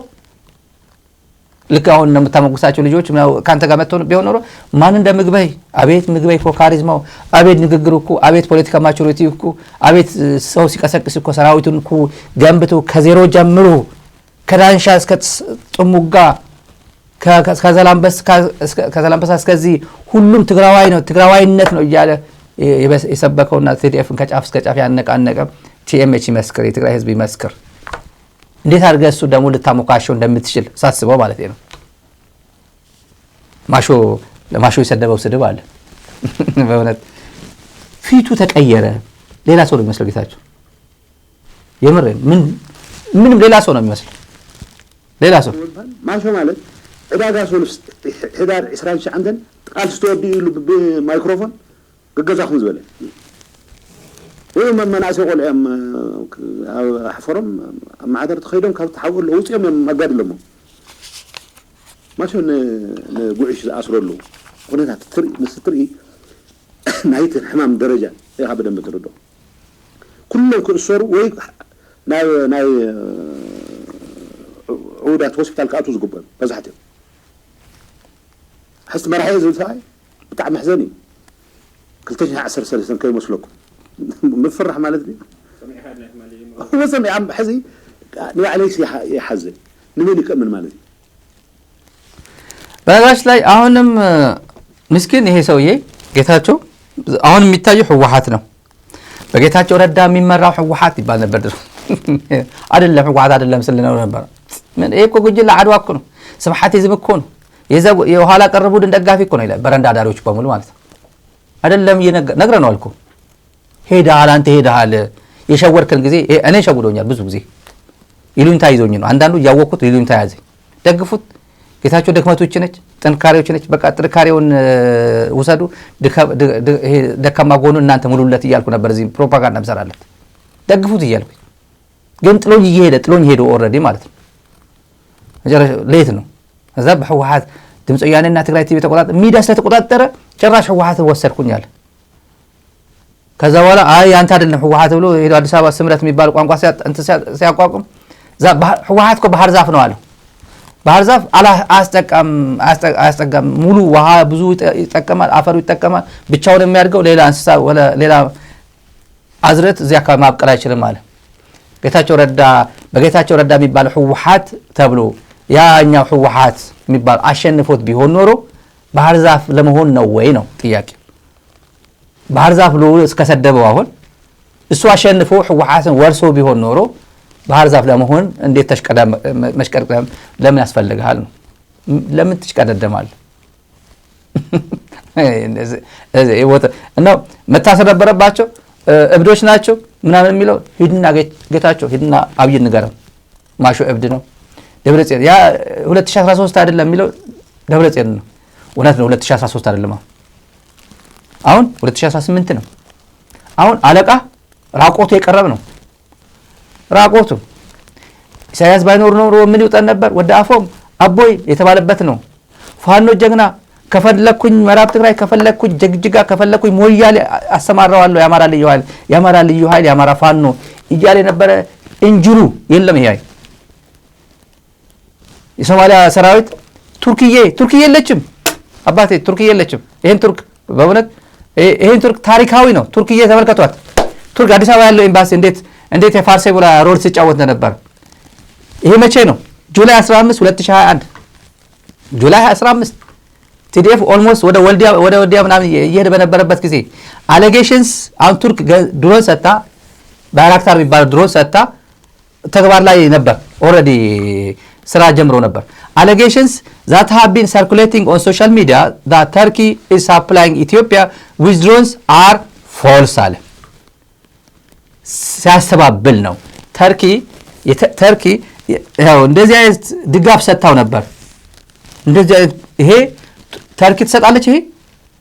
Speaker 2: ልክ አሁን እንደምታመጉሳቸው ልጆች ካንተ ጋር መጥቶ ቢሆን ኖሮ ማን እንደ ምግበይ አቤት ምግበይ እኮ ካሪዝማው አቤት ንግግሩ እኮ አቤት ፖለቲካ ማቹሪቲ እኮ አቤት ሰው ሲቀሰቅስ እኮ ሰራዊቱን እኮ ገንብቶ ከዜሮ ጀምሮ ከዳንሻ እስከ ጥሙጋ ከዘላምበሳ እስከዚህ ሁሉም ትግራዋይ ነው ትግራዋይነት ነው እያለ የሰበከውና ቲዲኤፍን ከጫፍ እስከ ጫፍ ያነቃነቀ ቲኤምኤች ይመስክር የትግራይ ህዝብ ይመስክር። እንዴት አድርገህ እሱ ደግሞ ልታሞካሸው እንደምትችል ሳስበው ማለት ነው። ለማሾ የሰደበው ስድብ አለ። በእውነት ፊቱ ተቀየረ። ሌላ ሰው ነው የሚመስለው ጌታቸው። የምር ምንም ሌላ ሰው ነው የሚመስለው። ሌላ ሰው
Speaker 6: ማሾ ማለት ዕዳጋ ሶልስ ህዳር 20 አንተን ቃል ስትወዲ በማይክሮፎን ገገዛኹም ዝበለ ወይ መናእሰ ቆልዕም አሕፈሮም ማዕደር ተኸይዶም ካብ ተሓወሉ ውፅኦም መጋድለሞ ማሾ ንጉዕሽ ዝኣስረሉ ኩነታት ምስ ትርኢ ናይቲ ሕማም ደረጃ ኢኻ በደንብ ትርዶ ኩሎም ክእሰሩ ወይ ናይ عودات هوسبيتال كاتو زغبن بزحتهم حس مرحله زلتاي بتاع محزني قلت لها 10 سنه كي مسلكم مفرح مالتني هو سمع عم حزي نوع عليك يحزن نمين يكمل مالتي
Speaker 2: በጋሽ ላይ አሁንም ምስኪን ይሄ ሰውዬ ጌታቸው አሁን የሚታየው ህወሓት ነው። በጌታቸው ረዳ የሚመራው ህወሓት ይባል ነበር ድሮ አይደለም ህወሓት አይደለም ስለነው ነበር። ምን እኮ ጉጅላ አድዋ እኮ ነው ስብሐት ይዝም እኮ ነው የኋላ ቀረቡ ደጋፊ እኮ ነው ይላል በረንዳ ዳሪዎች በሙሉ ማለት ነው አይደለም ነግረነው አልኩ ሄዳል አንተ ሄዳል የሸወርከን ጊዜ እኔ ሸውዶኛል ብዙ ጊዜ ይሉኝታ ይዞኝ ነው አንዳንዱ ያወቁት ይሉኝታ ያዘ ደግፉት ጌታቸው ደክመቶች ነች ጥንካሬዎች ነች በቃ ጥንካሬውን ወሰዱ ደካማ ጎኑ እናንተ ሙሉለት ይያልኩ ነበር እዚህ ፕሮፓጋንዳ መስራለት ደግፉት ይያልኩ ግን ጥሎኝ ሄዶ ኦሬዲ ማለት ነው ሌት ነው እዛ በህወሓት ድምጽ ወያኔና ትግራይ ቲቪ ተቆጣጣ ሚዲያ ስለተቆጣጠረ ጭራሽ ህወሓት ወሰድኩኛል ከዛ በኋላ አይ አንተ አይደለም ህወሓት ብሎ ሄዶ አዲስ አበባ ስምረት የሚባል ቋንቋ ሲያቋቁም ዛ ህወሓት እኮ ባህር ዛፍ ነው አለ ባህር ዛፍ አያስጠቀም ሙሉ ውሃ ብዙ ይጠቀማል አፈሩ ይጠቀማል ብቻውን የሚያድገው ሌላ እንስሳ ወለ ሌላ አዝረት እዚያ አካባቢ ማብቀል አይችልም አለ በጌታቸው ረዳ የሚባል ህወሓት ተብሎ ያኛው ህወሓት የሚባል አሸንፎት ቢሆን ኖሮ ባህር ዛፍ ለመሆን ነው ወይ ነው ጥያቄ ባህር ዛፍ ብሎ እስከሰደበው አሁን እሱ አሸንፎ ህወሓትን ወርሶ ቢሆን ኖሮ ባህር ዛፍ ለመሆን እንዴት መሽቀርቀም ለምን ያስፈልጋል ነው ለምን ትሽቀደደማል እና መታሰር ነበረባቸው እብዶች ናቸው ምናምን የሚለው ሂድና ጌታቸው ሂድና አብይ ንገረው ማሾ እብድ ነው ደብረጽዮን ያ 2013 አይደለም የሚለው ደብረጽዮን ነው እውነት ነው 2013 አይደለም አሁን 2018 ነው አሁን አለቃ ራቆቱ የቀረበ ነው ራቆቱ ኢሳያስ ባይኖር ኖሮ ምን ይውጣን ነበር ወደ አፎም አቦይ የተባለበት ነው ፋኖ ጀግና ከፈለኩኝ ምዕራብ ትግራይ ከፈለኩኝ ጀግጅጋ ከፈለኩኝ ሞያሌ አሰማራዋለሁ ያማራ ልዩ ኃይል ያማራ ፋኖ ይያለ ነበር እንጅሩ የለም ይሄ የሶማሊያ ሰራዊት ቱርክዬ የለችም አባቴ ቱርክዬ የለችም ይሄን ቱርክ በእውነት ይሄን ቱርክ ታሪካዊ ነው ቱርክዬ ተመልከቷት ቱርክ አዲስ አበባ ያለው ኤምባሲ እንዴት የፋርሴ ብላ ሮል ሲጫወት ነበር ይሄ መቼ ነው ጁላይ 15 2021 ጁላይ 15 ቲዲኤፍ ኦልሞስት ወደ ወልዲያ ምናምን እየሄደ በነበረበት ጊዜ አሌጌሽንስ አሁን ቱርክ ድሮን ሰጣ ባይራክታር የሚባል ድሮን ሰጣ ተግባር ላይ ነበር ኦሬዲ ስራ ጀምሮ ነበር allegations that have been circulating on social media that Turkey is supplying Ethiopia with drones are false አለ ሲያስተባብል ነው ተርኪ ያው እንደዚህ አይነት ድጋፍ ሰጣው ነበር እንደዚህ ይሄ ተርኪ ተሰጣለች ይሄ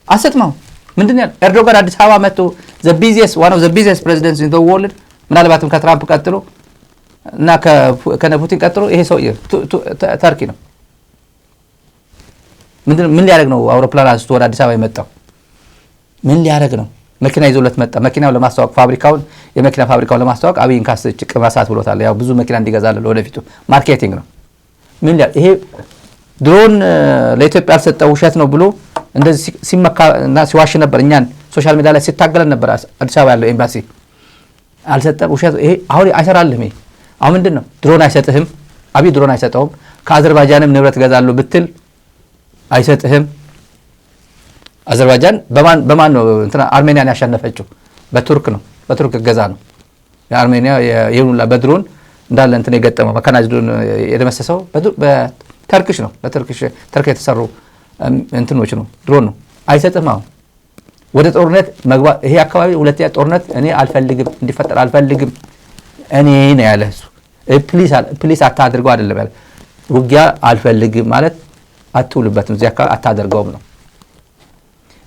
Speaker 2: አሰጥማው ምንድነው ኤርዶጋን አዲስ አበባ መጥቶ one of the busiest presidents in the world ምናልባትም ከትራምፕ ቀጥሎ እና ከፑቲን ቀጥሎ ይሄ ሰው ተርኪ ነው ምን ሊያደርግ ነው አውሮፕላን አንስቶ ወደ አዲስ አበባ የመጣው? ምን ሊያደርግ ነው? መኪና ይዞለት መጣ። መኪናው ለማስተዋወቅ የመኪና ፋብሪካውን ለማስተዋወቅ አብይን ካስጭ ቅመሳት ብሎታል። ያው ብዙ መኪና እንዲገዛለ ወደፊቱ ማርኬቲንግ ነው። ምን ይሄ ድሮን ለኢትዮጵያ ያልሰጠው ውሸት ነው ብሎ እንደዚህ ሲመካና ሲዋሽ ነበር። እኛን ሶሻል ሚዲያ ላይ ሲታገለን ነበር። አዲስ አበባ ያለው ኤምባሲ አልሰጠም፣ ውሸት ይሄ አሁን አይሰራልህም። ይሄ አሁን ምንድነው? ድሮን አይሰጥህም። አብይ ድሮን አይሰጠውም። ከአዘርባይጃንም ንብረት ገዛለሁ ብትል አይሰጥህም። አዘርባይጃን በማን ነው እንትና አርሜኒያን ያሸነፈችው? በቱርክ ነው። በቱርክ ገዛ ነው የአርሜኒያ የሁላ በድሮን እንዳለ እንትን የገጠመው መካናይዝዱን የደመሰሰው በተርክሽ ነው። በተርክ የተሰሩ እንትኖች ነው፣ ድሮን ነው። አይሰጥም። አሁን ወደ ጦርነት መግባት ይሄ አካባቢ ሁለተኛ ጦርነት እኔ አልፈልግም እንዲፈጠር አልፈልግም እኔ ነው ያለ እሱ። ፕሊስ አታድርገው አይደለም ያለ ውጊያ አልፈልግም ማለት አትውልበትም፣ እዚህ አካባቢ አታደርገውም ነው።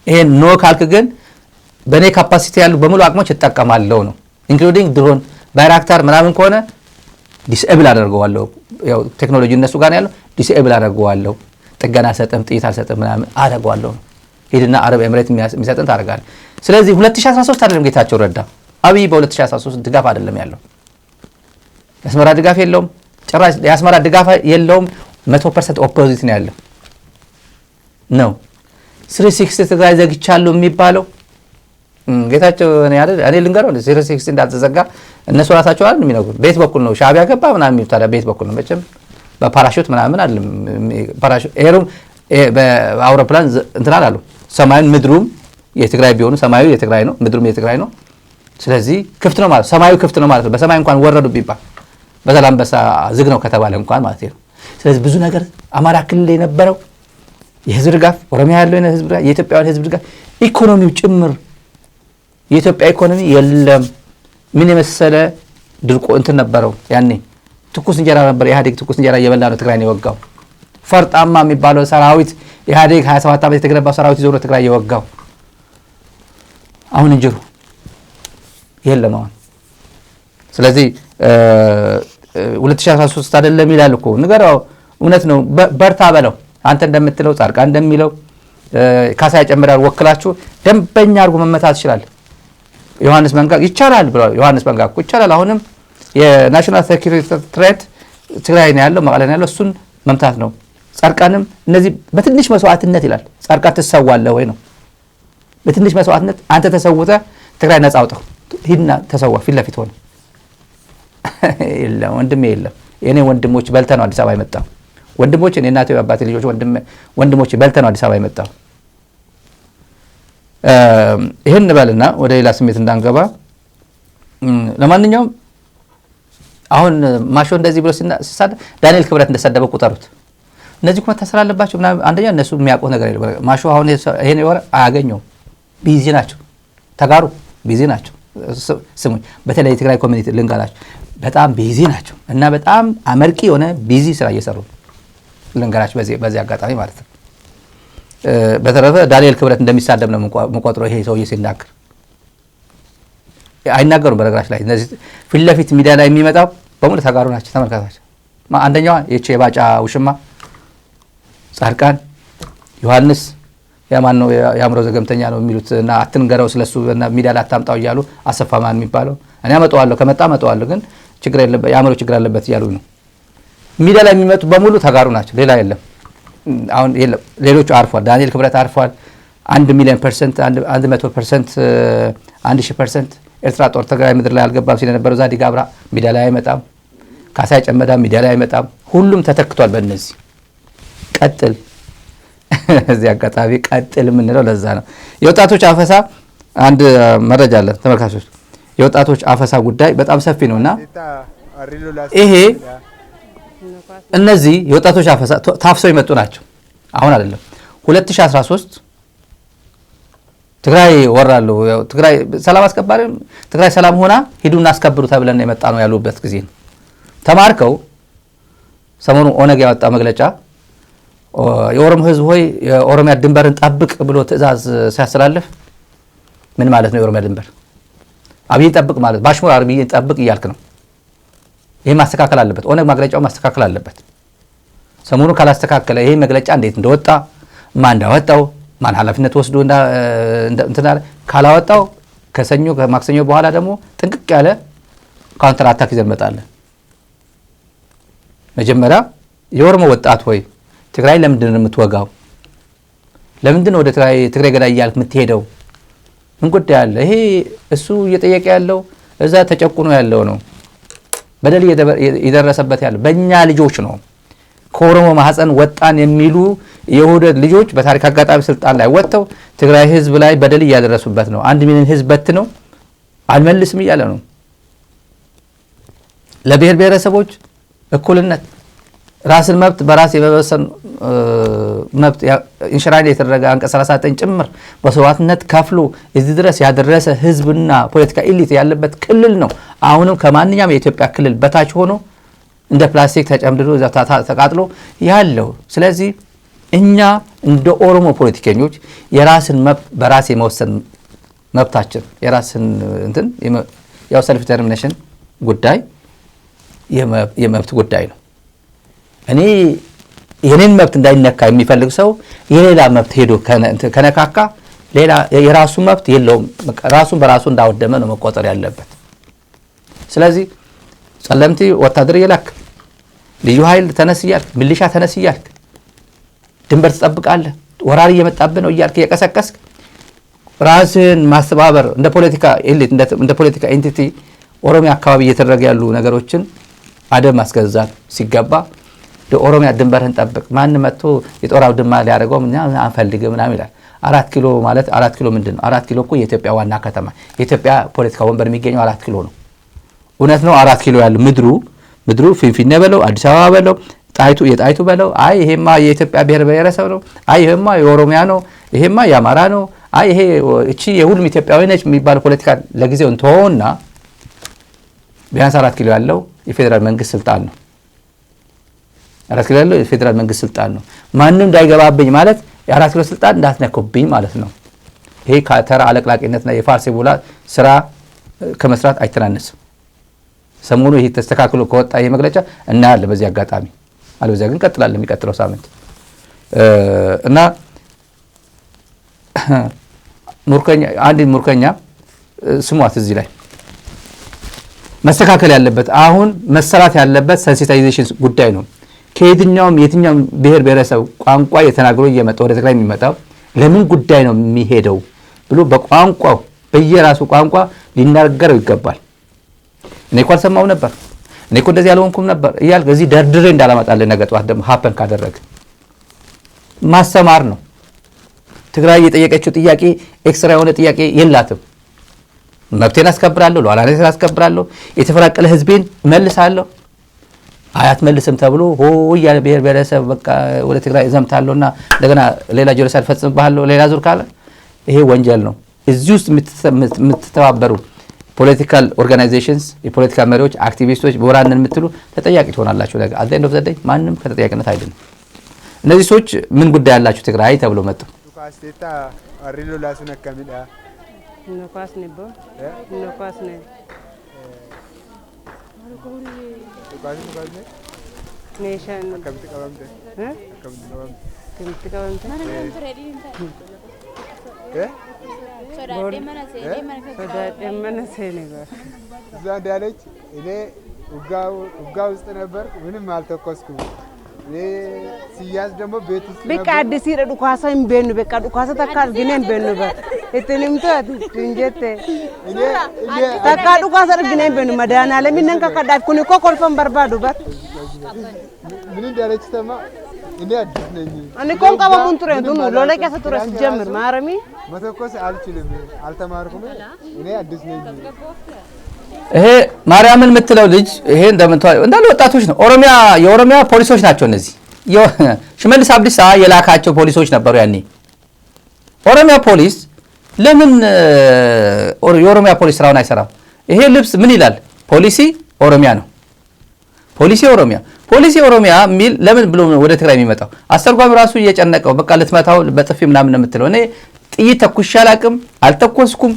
Speaker 2: ይሄን ኖ ካልክ ግን በኔ ካፓሲቲ ያሉ በሙሉ አቅሞች እጠቀማለሁ ነው። ኢንክሉዲንግ ድሮን ባይራክታር ምናምን ከሆነ ዲስኤብል አደርገዋለሁ። ያው ቴክኖሎጂ እነሱ ጋር ያለው ዲስኤብል አደርገዋለሁ። ጥገና አልሰጥም፣ ጥይት አልሰጥም ምናምን አደርገዋለሁ ነው። ሄድና አረብ ኤምሬት የሚሰጥን ታደርጋለህ። ስለዚህ 2013 አይደለም ጌታቸው ረዳ አብይ በ2013 ድጋፍ አይደለም ያለው። የአስመራ ድጋፍ የለውም፣ ጭራሽ የአስመራ ድጋፍ የለውም። 100% ኦፖዚት ነው ያለው ነው። 360 ትግራይ ዘግቻለሁ የሚባለው ጌታቸው እኔ ልንገረው 360 እንዳልተዘጋ እነሱ ራሳቸው አይደል የሚነግሩት። ቤት በኩል ነው ሻዕቢያ ገባ ምናምን የሚሉት ታዲያ ቤት በኩል ነው መቼም በፓራሹት ምናምን አይደለም። ፓራሹት ኤሩም በአውሮፕላን እንትን አላሉ። ሰማዩን ምድሩም የትግራይ ቢሆኑ ሰማዩ የትግራይ ነው፣ ምድሩም የትግራይ ነው። ስለዚህ ክፍት ነው ማለት ሰማዩ ክፍት ነው ማለት ነው። በሰማይ እንኳን ወረዱ ቢባል በዛላምበሳ ዝግ ነው ከተባለ እንኳን ማለት ነው። ስለዚህ ብዙ ነገር አማራ ክልል የነበረው የህዝብ ድጋፍ፣ ኦሮሚያ ያለው የህዝብ ድጋፍ፣ የኢትዮጵያውያን ህዝብ ድጋፍ፣ ኢኮኖሚው ጭምር የኢትዮጵያ ኢኮኖሚ የለም። ምን የመሰለ ድርቆ እንትን ነበረው ያኔ ትኩስ እንጀራ ነበር። ኢህአዴግ ትኩስ እንጀራ እየበላ ነው ትግራይን የወጋው። ፈርጣማ የሚባለው ሰራዊት ኢህአዴግ 27 ዓመት የተገነባው ሰራዊት ይዞ ነው ትግራይ የወጋው። አሁን እንጀሩ የለም አሁን። ስለዚህ 2013 አይደለም ይላል እኮ ንገረው። እውነት ነው በርታ በለው። አንተ እንደምትለው ጻድቃን እንደሚለው ካሳ ያጨምራል ወክላችሁ ደንበኛ አድርጎ መመታት ይችላል። ዮሐንስ መንጋ ይቻላል ብሎ ዮሐንስ መንጋ እኮ ይቻላል። አሁንም የናሽናል ሴኩሪቲ ትሬት ትግራይ ነው ያለው፣ መቀሌ ነው ያለው። እሱን መምታት ነው። ጻድቃንም እነዚህ በትንሽ መስዋዕትነት ይላል። ጻድቃን ትሰዋለህ ወይ ነው። በትንሽ መስዋዕትነት አንተ ተሰውተህ ትግራይ ነፃ አውጣው ሂድና ተሰዋ ፊት ለፊት ሆነ። የለም ወንድሜ የለም። የኔ ወንድሞች በልተህ ነው አዲስ አበባ የመጣው። ወንድሞች እኔ እናቴ አባቴ ልጆች ወንድሞች በልተህ ነው አዲስ አበባ የመጣው። ይሄን በልና ወደ ሌላ ስሜት እንዳንገባ። ለማንኛውም አሁን ማሾ እንደዚህ ብሎ ሲሳደ ዳንኤል ክብረት እንደሰደበ ቁጠሩት። እነዚህ እኮ መታሰር አለባቸው ምናምን። አንደኛ እነሱ የሚያውቁት ነገር የለም። ማሾ አሁን ይሄን ወር አያገኘውም። ቢዚ ናቸው፣ ተጋሩ ቢዚ ናቸው። ስሙኝ፣ በተለይ የትግራይ ኮሚኒቲ ልንገራቸው በጣም ቢዚ ናቸው እና በጣም አመርቂ የሆነ ቢዚ ስራ እየሰሩ ልንገራቸው በዚህ አጋጣሚ ማለት ነው። በተረፈ ዳንኤል ክብረት እንደሚሳደብ ነው የምቆጥረው። ይሄ ሰውዬ ሲናገር አይናገሩም። በነገራችን ላይ እነዚህ ፊት ለፊት ሚዲያ ላይ የሚመጣው በሙሉ ተጋሩ ናቸው። ተመልካታቸው አንደኛዋ የቼ ባጫ ውሽማ ጻድቃን ዮሐንስ ያማን ነው ያምሮ ዘገምተኛ ነው የሚሉት እና አትንገረው ስለሱ እና ሚዲያ ላይ አታምጣው እያሉ አሰፋማን የሚባለው እኔ አመጣዋለሁ ከመጣ አመጣዋለሁ ግን ችግር የለበት ያምሮ ችግር አለበት እያሉ ነው። ሚዲያ ላይ የሚመጡ በሙሉ ተጋሩ ናቸው። ሌላ የለም። አሁን የለም። ሌሎቹ አርፏል። ዳንኤል ክብረት አርፏል። 1,000,000% 100% 1000% ኤርትራ ጦር ትግራይ ምድር ላይ አልገባም ሲል የነበረው ዛዲግ አብራ ሚዲያ ላይ አይመጣም። ካሳይ ጨመዳ ሚዲያ ላይ አይመጣም። ሁሉም ተተክቷል በእነዚህ። ቀጥል እዚህ አጋጣሚ ቀጥል የምንለው ለዛ ነው። የወጣቶች አፈሳ አንድ መረጃ አለ ተመልካቾች። የወጣቶች አፈሳ ጉዳይ በጣም ሰፊ ነውና ይሄ እነዚህ የወጣቶች አፈሳ ታፍሰው የመጡ ናቸው። አሁን አይደለም 2013 ትግራይ ወራሉ ትግራይ ሰላም አስከባሪ ትግራይ ሰላም ሆና ሂዱና አስከብሩ ተብለን የመጣ ነው ያሉበት ጊዜ ነው። ተማርከው ሰሞኑ ኦነግ ያወጣ መግለጫ የኦሮሞ ህዝብ ሆይ የኦሮሚያ ድንበርን ጠብቅ ብሎ ትዕዛዝ ሲያስተላልፍ ምን ማለት ነው? የኦሮሚያ ድንበር አብይ ጠብቅ ማለት ባሽሙር አርቢይ ጠብቅ እያልክ ነው። ይሄ ማስተካከል አለበት። ኦነግ መግለጫው ማስተካከል አለበት። ሰሞኑ ካላስተካከለ ይሄ መግለጫ እንዴት እንደወጣ ማን እንዳወጣው ማን ኃላፊነት ወስዶ እንትና ካላወጣው ከሰኞ ከማክሰኞ በኋላ ደግሞ ጥንቅቅ ያለ ካውንተር አታክ ይዘን እንመጣለን። መጀመሪያ የኦሮሞ ወጣት ሆይ ትግራይ ለምንድን ነው የምትወጋው? ለምንድን ነው ወደ ትግራይ ገዳይ እያልክ የምትሄደው? ምን ጉዳይ አለ? ይሄ እሱ እየጠየቀ ያለው እዛ ተጨቁኖ ያለው ነው። በደል እየደረሰበት ያለው በእኛ ልጆች ነው። ከኦሮሞ ማህፀን ወጣን የሚሉ የሁደት ልጆች በታሪክ አጋጣሚ ስልጣን ላይ ወጥተው ትግራይ ህዝብ ላይ በደል እያደረሱበት ነው። 1 ሚሊዮን ህዝብ በት ነው አልመልስም እያለ ነው። ለብሔር ብሔረሰቦች እኩልነት፣ ራስን መብት በራስ የመወሰን መብት ኢንሽራይን የተደረገ አንቀጽ 39 ጭምር በሰዋዕትነት ከፍሎ እዚህ ድረስ ያደረሰ ህዝብና ፖለቲካ ኢሊት ያለበት ክልል ነው። አሁንም ከማንኛውም የኢትዮጵያ ክልል በታች ሆኖ እንደ ፕላስቲክ ተጨምድዶ ተቃጥሎ ያለው። ስለዚህ እኛ እንደ ኦሮሞ ፖለቲከኞች የራስን መብት በራስ የመወሰን መብታችን የራስን እንትን ያው ሰልፍ ዲተርሚኔሽን ጉዳይ የመብት ጉዳይ ነው። እኔ የኔን መብት እንዳይነካ የሚፈልግ ሰው የሌላ መብት ሄዶ ከነካካ ሌላ የራሱ መብት የለውም። ራሱን በራሱ እንዳወደመ ነው መቆጠር ያለበት። ስለዚህ ጸለምቲ ወታደር እየላክ ልዩ ኃይል ተነስ እያልክ ሚሊሻ ተነስ እያልክ ድንበር ትጠብቃለህ ወራሪ እየመጣብህ ነው እያልክ የቀሰቀስክ ራስን ማስተባበር እንደ ፖለቲካ ኤሊት እንደ ፖለቲካ ኤንቲቲ ኦሮሚያ አካባቢ እየተደረገ ያሉ ነገሮችን አደም ማስገዛት ሲገባ ለኦሮሚያ ድንበርህን ጠብቅ፣ ማን መጥቶ የጦር አውድማ ሊያደርገው ምን አንፈልግም ምናምን ይላል። 4 ኪሎ ማለት 4 ኪሎ ምንድነው? 4 ኪሎ እኮ የኢትዮጵያ ዋና ከተማ የኢትዮጵያ ፖለቲካ ወንበር የሚገኘው 4 ኪሎ ነው። እውነት ነው 4 ኪሎ ያለው ምድሩ ፊንፊኔ በለው አዲስ አበባ በለው የጣይቱ በለው አይ ይሄማ የኢትዮጵያ ብሔር ብሔረሰብ ነው፣ አይ ይሄማ የኦሮሚያ ነው፣ ይሄማ የአማራ ነው፣ አይ ይሄ እቺ የሁሉም ኢትዮጵያዊ ነች የሚባል ፖለቲካ ለጊዜው እንተውና ቢያንስ 4 ኪሎ ያለው የፌደራል መንግስት ስልጣን ነው። 4 ኪሎ ያለው የፌደራል መንግስት ስልጣን ነው። ማንንም እንዳይገባብኝ ማለት የ4 ኪሎ ስልጣን እንዳትነኩብኝ ማለት ነው። ይሄ ከተራ አለቅላቂነትና የፋርስ ቡላ ስራ ከመስራት አይተናነስም። ሰሞኑ ይሄ ተስተካክሎ ከወጣ ይሄ መግለጫ እናያለን በዚህ አጋጣሚ። አለበዚያ ግን ቀጥላለን የሚቀጥለው ሳምንት እና ሙርከኛ ስሟት እዚህ ላይ መስተካከል ያለበት አሁን መሰራት ያለበት ሴንሲታይዜሽን ጉዳይ ነው። ከየትኛውም ብሔር ብሔረሰብ ቋንቋ የተናገሩ እየመጣ ወደ ትግራይ የሚመጣው ለምን ጉዳይ ነው የሚሄደው ብሎ በቋንቋው በየራሱ ቋንቋ ሊናገረው ይገባል። እኔ እኮ አልሰማው ነበር፣ እኔ እኮ እንደዚህ ያልሆንኩም ነበር እያልክ እዚህ ደርድሬ እንዳላመጣልህ ነገ ጠዋት ደግሞ ሀፐን ካደረግ ማስተማር ነው። ትግራይ የጠየቀችው ጥያቄ ኤክስትራ የሆነ ጥያቄ የላትም። መብቴን አስከብራለሁ፣ ሉዓላዊነቴን አስከብራለሁ፣ የተፈናቀለ ህዝቤን መልሳለሁ። አያት መልስም ተብሎ ያለ ብሔር ብሔረሰብ በቃ ወደ ትግራይ ዘምታለሁና እንደገና ሌላ ጄኖሳይድ ፈጽምብሃለሁ ሌላ ዙር ካለ ይሄ ወንጀል ነው። እዚህ ውስጥ የምትተባበሩ ፖለቲካል ኦርጋናይዜሽንስ የፖለቲካ መሪዎች፣ አክቲቪስቶች በወራንን የምትሉ ተጠያቂ ትሆናላችሁ። ነገር አት ዘ ኤንድ ኦፍ ዘ ዴይ ማንም ከተጠያቂነት አይደለም። እነዚህ ሰዎች ምን ጉዳይ ያላችሁ ትግራይ ተብሎ መጡ።
Speaker 7: ኳስቴታ አሪሎ ላሱን አከሚዳ
Speaker 8: ነኳስ ነቦ ነኳስ ነ ኔሽን
Speaker 7: ከብት ቀበምተ
Speaker 8: ከብት ቀበምተ
Speaker 7: እዛ እንዳለች እኔ ውጋ ውስጥ ነበር፣ ምንም አልተኮስኩም። ሲያዝ ደግሞ ቤት ውስጥ
Speaker 8: በቃ አዲስ ይረዱ ኳሳ እንበኑ በቃ ኳሳ ተካል ግን እንበኑ በቃ እትንምቶ እንጀት
Speaker 7: እኔ
Speaker 8: ተካዱ ኳሳ ግን እንበኑ መዳና ለምን ከከዳት ኩኒ እኮ ኮልፈን በርባዱ በር
Speaker 7: ምን እንዳለች ተማ እኔ አዲስ ነኝ
Speaker 8: እኔ ኮን ቀበሙን ጥሬ ዱኑ ሎለቀ ሰጥሮ ሲጀምር ማረሚ
Speaker 7: መተኮስ አልችልም፣ አልተማርኩም፣ እኔ አዲስ ነኝ።
Speaker 2: ይሄ ማርያምን የምትለው ልጅ ይሄ እንዳለ ወጣቶች ነው። የኦሮሚያ ፖሊሶች ናቸው እነዚህ። ሽመልስ አብዲሳ የላካቸው ፖሊሶች ነበሩ ያኔ። ኦሮሚያ ፖሊስ ለምን የኦሮሚያ ፖሊስ ስራውን አይሰራም? ይሄ ልብስ ምን ይላል? ፖሊሲ ኦሮሚያ ነው። ፖሊሲ ኦሮሚያ ሚል ለምን ብሎ ወደ ትግራይ የሚመጣው? አስተርጓሚ ራሱ እየጨነቀው በቃ ልትመታው በጥፊ ምናምን ነው የምትለው። እኔ ጥይት ተኩሼ አላቅም፣ አልተኮስኩም።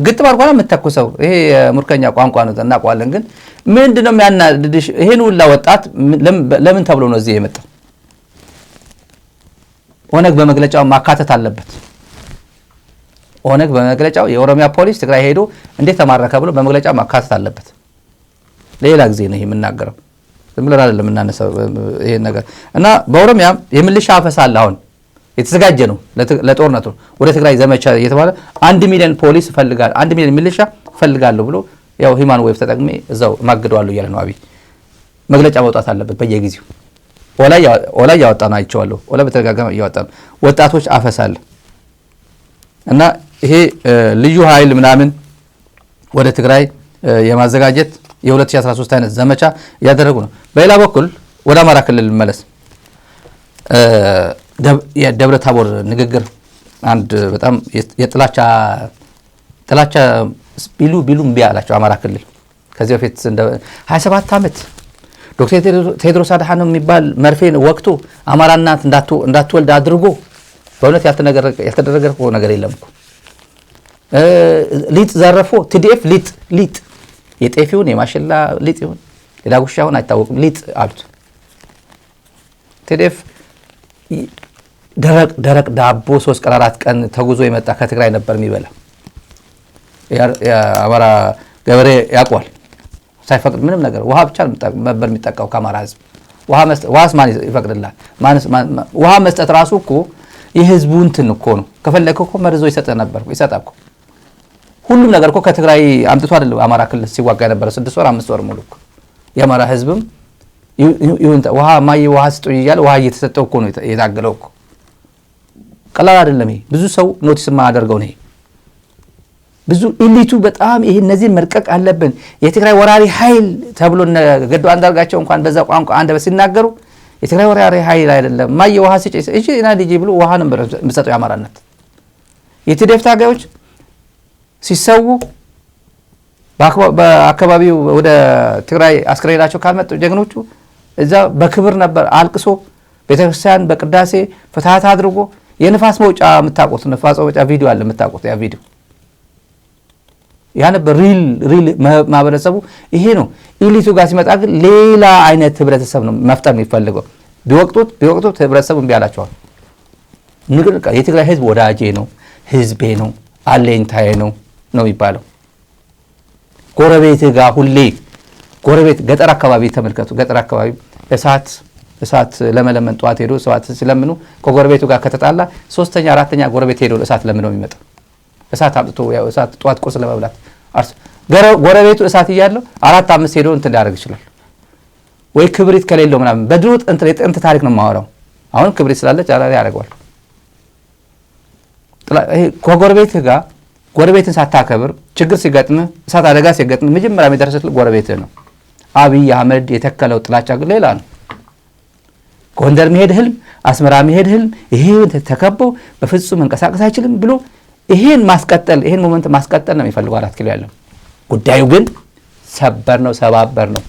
Speaker 2: ግጥም አርጓና የምትተኩሰው ይሄ ሙርከኛ ቋንቋ ነው እናውቀዋለን። ግን ምንድነው የሚያናድድሽ? ይሄን ሁላ ወጣት ለምን ተብሎ ነው እዚህ የመጣው? ኦነግ በመግለጫው ማካተት አለበት። ኦነግ በመግለጫው የኦሮሚያ ፖሊስ ትግራይ ሄዶ እንዴት ተማረከ ብሎ በመግለጫው ማካተት አለበት። ሌላ ጊዜ ነው የምናገረው፣ ዝም ብለን አይደለም የምናነሳው ይሄን ነገር እና በኦሮሚያ የምልሻ አፈሳ አለ። አሁን የተዘጋጀ ነው ለጦርነቱ ወደ ትግራይ ዘመቻ እየተባለ 1 ሚሊዮን ፖሊስ ፈልጋለሁ 1 ሚሊዮን ሚሊሻ ፈልጋለሁ ብሎ ያው ሂማን ዌብ ተጠቅሜ እዛው ማግደዋለሁ እያለ ነው አብይ። መግለጫ መውጣት አለበት በየጊዜው። ኦላ ያወጣ ነው አይቼዋለሁ። ኦላ በተደጋጋሚ ያወጣ ነው። ወጣቶች አፈሳለ እና ይሄ ልዩ ኃይል ምናምን ወደ ትግራይ የማዘጋጀት የ2013 አይነት ዘመቻ ያደረጉ ነው። በሌላ በኩል ወደ አማራ ክልል መለስ የደብረ ታቦር ንግግር አንድ በጣም የጥላቻ ቢሉ እምቢ አላቸው አማራ ክልል። ከዚህ በፊት 27 ዓመት ዶክተር ቴድሮስ አድሃኖም የሚባል መርፌን ወቅቱ አማራ እናት እንዳትወልድ አድርጎ በእውነት ያልተደረገ ነገር የለም እኮ። ሊጥ ዘረፎ TDF ሊጥ የጤፊውን የማሽላ ሊጥ ይሁን የዳጉሻውን አይታወቅም ሊጥ አሉት። TDF ደረቅ ዳቦ 3 ቀን 4 ቀን ተጉዞ የመጣ ከትግራይ ነበር የሚበላ። የአማራ ገበሬ ያቋል ሳይፈቅድ ምንም ነገር ውሃ ብቻ ነበር የሚጠቃው ከአማራ ህዝብ። ውሃስ ማን ይፈቅድላል? ውሃ መስጠት ራሱ እኮ የህዝቡ እንትን እኮ ነው። ከፈለከ እኮ መርዞ ይሰጣ እኮ ሁሉም ነገር እኮ ከትግራይ አምጥቶ አይደለም አማራ ክልል ሲዋጋ ነበር 6 ወር 5 ወር ሙሉ እኮ የአማራ ህዝብም ይሁን ውሃ ማይ ውሃ ስጡኝ እያለ ውሃ እየተሰጠው እኮ ነው የታገለው እኮ። ቀላል አይደለም ይሄ። ብዙ ሰው ኖቲስ ማያደርገው ነው። ብዙ ኢሊቱ በጣም ይሄ እነዚህ መልቀቅ አለብን። የትግራይ ወራሪ ኃይል ተብሎ ገዱ አንዳርጋቸው እንኳን በዛ ቋንቋ አንደበት ሲናገሩ የትግራይ ወራሪ ኃይል አይደለም ማይ ውሃ ስጪ እሺ እና ልጅ ብሎ ውሃ ነበር የሚሰጠው የአማራነት። የትዴፍ ታጋዮች ሲሰው በአካባቢው ወደ ትግራይ አስክሬናቸው ካልመጡ ጀግኖቹ እዛ በክብር ነበር አልቅሶ ቤተክርስቲያን በቅዳሴ ፍትሃት አድርጎ የንፋስ መውጫ የምታውቁት ንፋስ መውጫ ቪዲዮ አለ የምታውቁት ያ ቪዲዮ ያ ነበር ሪል ማህበረሰቡ ይሄ ነው። ኢሊቱ ጋር ሲመጣ ግን ሌላ አይነት ህብረተሰብ ነው መፍጠር የሚፈልገው። ቢወቅቱት ህብረተሰቡን ቢያላቸዋል ንግርቃ የትግራይ ህዝብ ወዳጄ ነው ህዝቤ ነው አለኝታዬ ነው የሚባለው። ጎረቤት ጋር ሁሌ ጎረቤት ገጠር አካባቢ ተመልከቱ። ገጠር አካባቢ እሳት ለመለመን ጧት ሄዶ እሳት ሲለምኑ ከጎረቤቱ ጋር ከተጣላ 3ኛ 4ኛ ጎረቤት ሄዶ እሳት ለምነው የሚመጣ እሳት አምጥቶ ያው እሳት ጧት ቁርስ ለመብላት ጎረቤቱ እሳት እያለው 4-5 ሄዶ እንትን ሊያደርግ ይችላል ወይ ክብሪት ከሌለው ምናምን። በድሮ ጥንት ታሪክ ነው የማወራው። አሁን ክብሪት ስላለች አላሪ ያደርጋል። ከጎረቤት ጋር ጎረቤትን ሳታከብር ችግር ሲገጥም እሳት አደጋ ሲገጥም መጀመሪያ የሚደርስልህ ጎረቤት ነው። አብይ አህመድ የተከለው ጥላቻ ግን ሌላ ነው። ጎንደር መሄድ ህልም፣ አስመራ መሄድ ህልም፣ ይሄ ተከበው በፍጹም መንቀሳቀስ አይችልም ብሎ ይሄን ሞመንት ማስቀጠል ነው የሚፈልገው 4 ኪሎ ያለው። ጉዳዩ ግን ሰባበር ነው።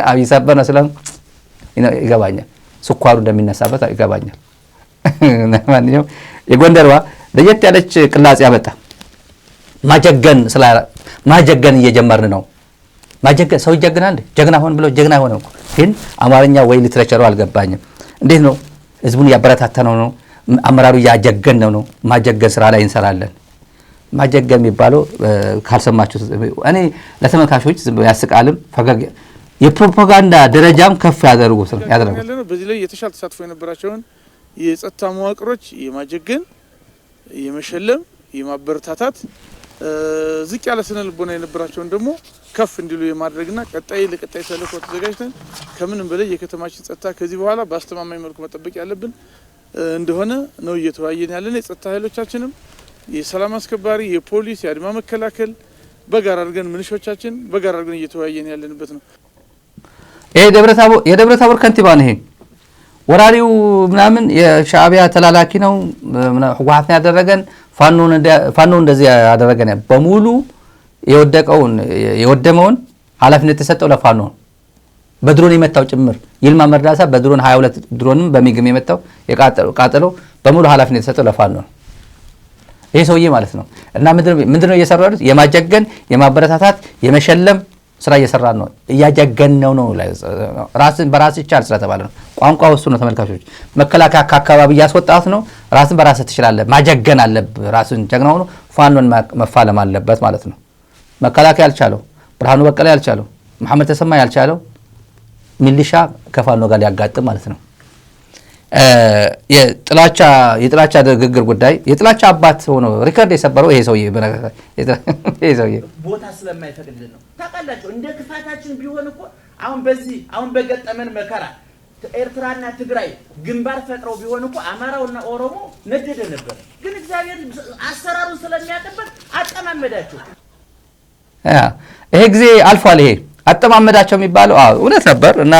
Speaker 2: አብይ ሰበር ነው ስለም ይገባኛል። ስኳሩ እንደሚነሳበት ይገባኛል። ማንኛውም የጎንደርዋ ለየት ያለች ቅላጽ ያመጣ ማጀገን እየጀመርን ነው። ማጀገን ሰው ይጀግናል። ጀግና ሆን ብለው ጀግና ሆነው ግን አማርኛ ወይ ሊትሬቸሩ አልገባኝም። እንዴት ነው ህዝቡን ያበረታተነው ነው አመራሩ ያጀገን ነው። ማጀገን ስራ ላይ እንሰራለን። ማጀገን የሚባለው ካልሰማችሁ እኔ ለተመልካቾች ዝም ብሎ ያስቃልም ፈገግ የፕሮፓጋንዳ ደረጃም ከፍ ያደርጉት ነው።
Speaker 9: በዚህ ላይ የተሻለ ተሳትፎ የነበራቸውን የጸጥታ መዋቅሮች የማጀገን የመሸለም የማበረታታት ዝቅ ያለ ስነ ልቦና የነበራቸውን ደግሞ ከፍ እንዲሉ የማድረግና ለቀጣይ ተልዕኮ ተዘጋጅተን ከምንም በላይ የከተማችን ጸጥታ ከዚህ በኋላ በአስተማማኝ መልኩ መጠበቅ ያለብን እንደሆነ ነው እየተወያየን ያለን። የጸጥታ ኃይሎቻችንም የሰላም አስከባሪ የፖሊስ የአድማ መከላከል በጋራ አድርገን ምንሾቻችን በጋራ አድርገን እየተወያየን ያለንበት ነው።
Speaker 2: የደብረ ታቦር ከንቲባ ነው። ይሄ ወራሪው ምናምን የሻዕቢያ ተላላኪ ነው ህወሓት ያደረገን ፋኖ እንደዚህ ያደረገን በሙሉ የወደመውን ኃላፊነት የተሰጠው ለፋኖ ነው። በድሮን የመታው ጭምር ይልማ መርዳሳ በድሮን 22 ድሮንም በሚግም የመታው የቃጠለው በሙሉ ኃላፊነት የተሰጠው ለፋኖ ነው። ይሄ ሰውዬ ማለት ነው። እና ምንድነው እየሰሩ ያሉት? የማጀገን የማበረታታት የመሸለም ስራ እየሰራን ነው፣ እያጀገነው ነው። ራስን በራስ ይቻል ስለተባለ ነው። ቋንቋው እሱ ነው ተመልካቾች። መከላከያ ከአካባቢ እያስወጣት ነው። ራስን በራስ ትችላለህ፣ ማጀገን አለብህ። ራስን ጀግናው ነው ፋኖን መፋለም አለበት ማለት ነው። መከላከያ ያልቻለው፣ ብርሃኑ በቀለ ያልቻለው፣ መሐመድ ተሰማ ያልቻለው ሚሊሻ ከፋኖ ጋር ሊያጋጥም ማለት ነው። የጥላቻ ንግግር ጉዳይ የጥላቻ አባት ሆኖ ሪከርድ የሰበረው ይሄ ሰውዬ
Speaker 10: ቦታ ስለማይፈቅድልን ነው። ታውቃላችሁ እንደ ክፋታችን ቢሆን እኮ አሁን በገጠመን መከራ ኤርትራና ትግራይ ግንባር ፈጥረው ቢሆን እኮ አማራውና ኦሮሞ ነደደ ነበር። ግን እግዚአብሔር አሰራሩን ስለሚያቀበት አጠማመዳቸው።
Speaker 2: ይሄ ጊዜ አልፏል። ይሄ አጠማመዳቸው የሚባለው እውነት ነበር እና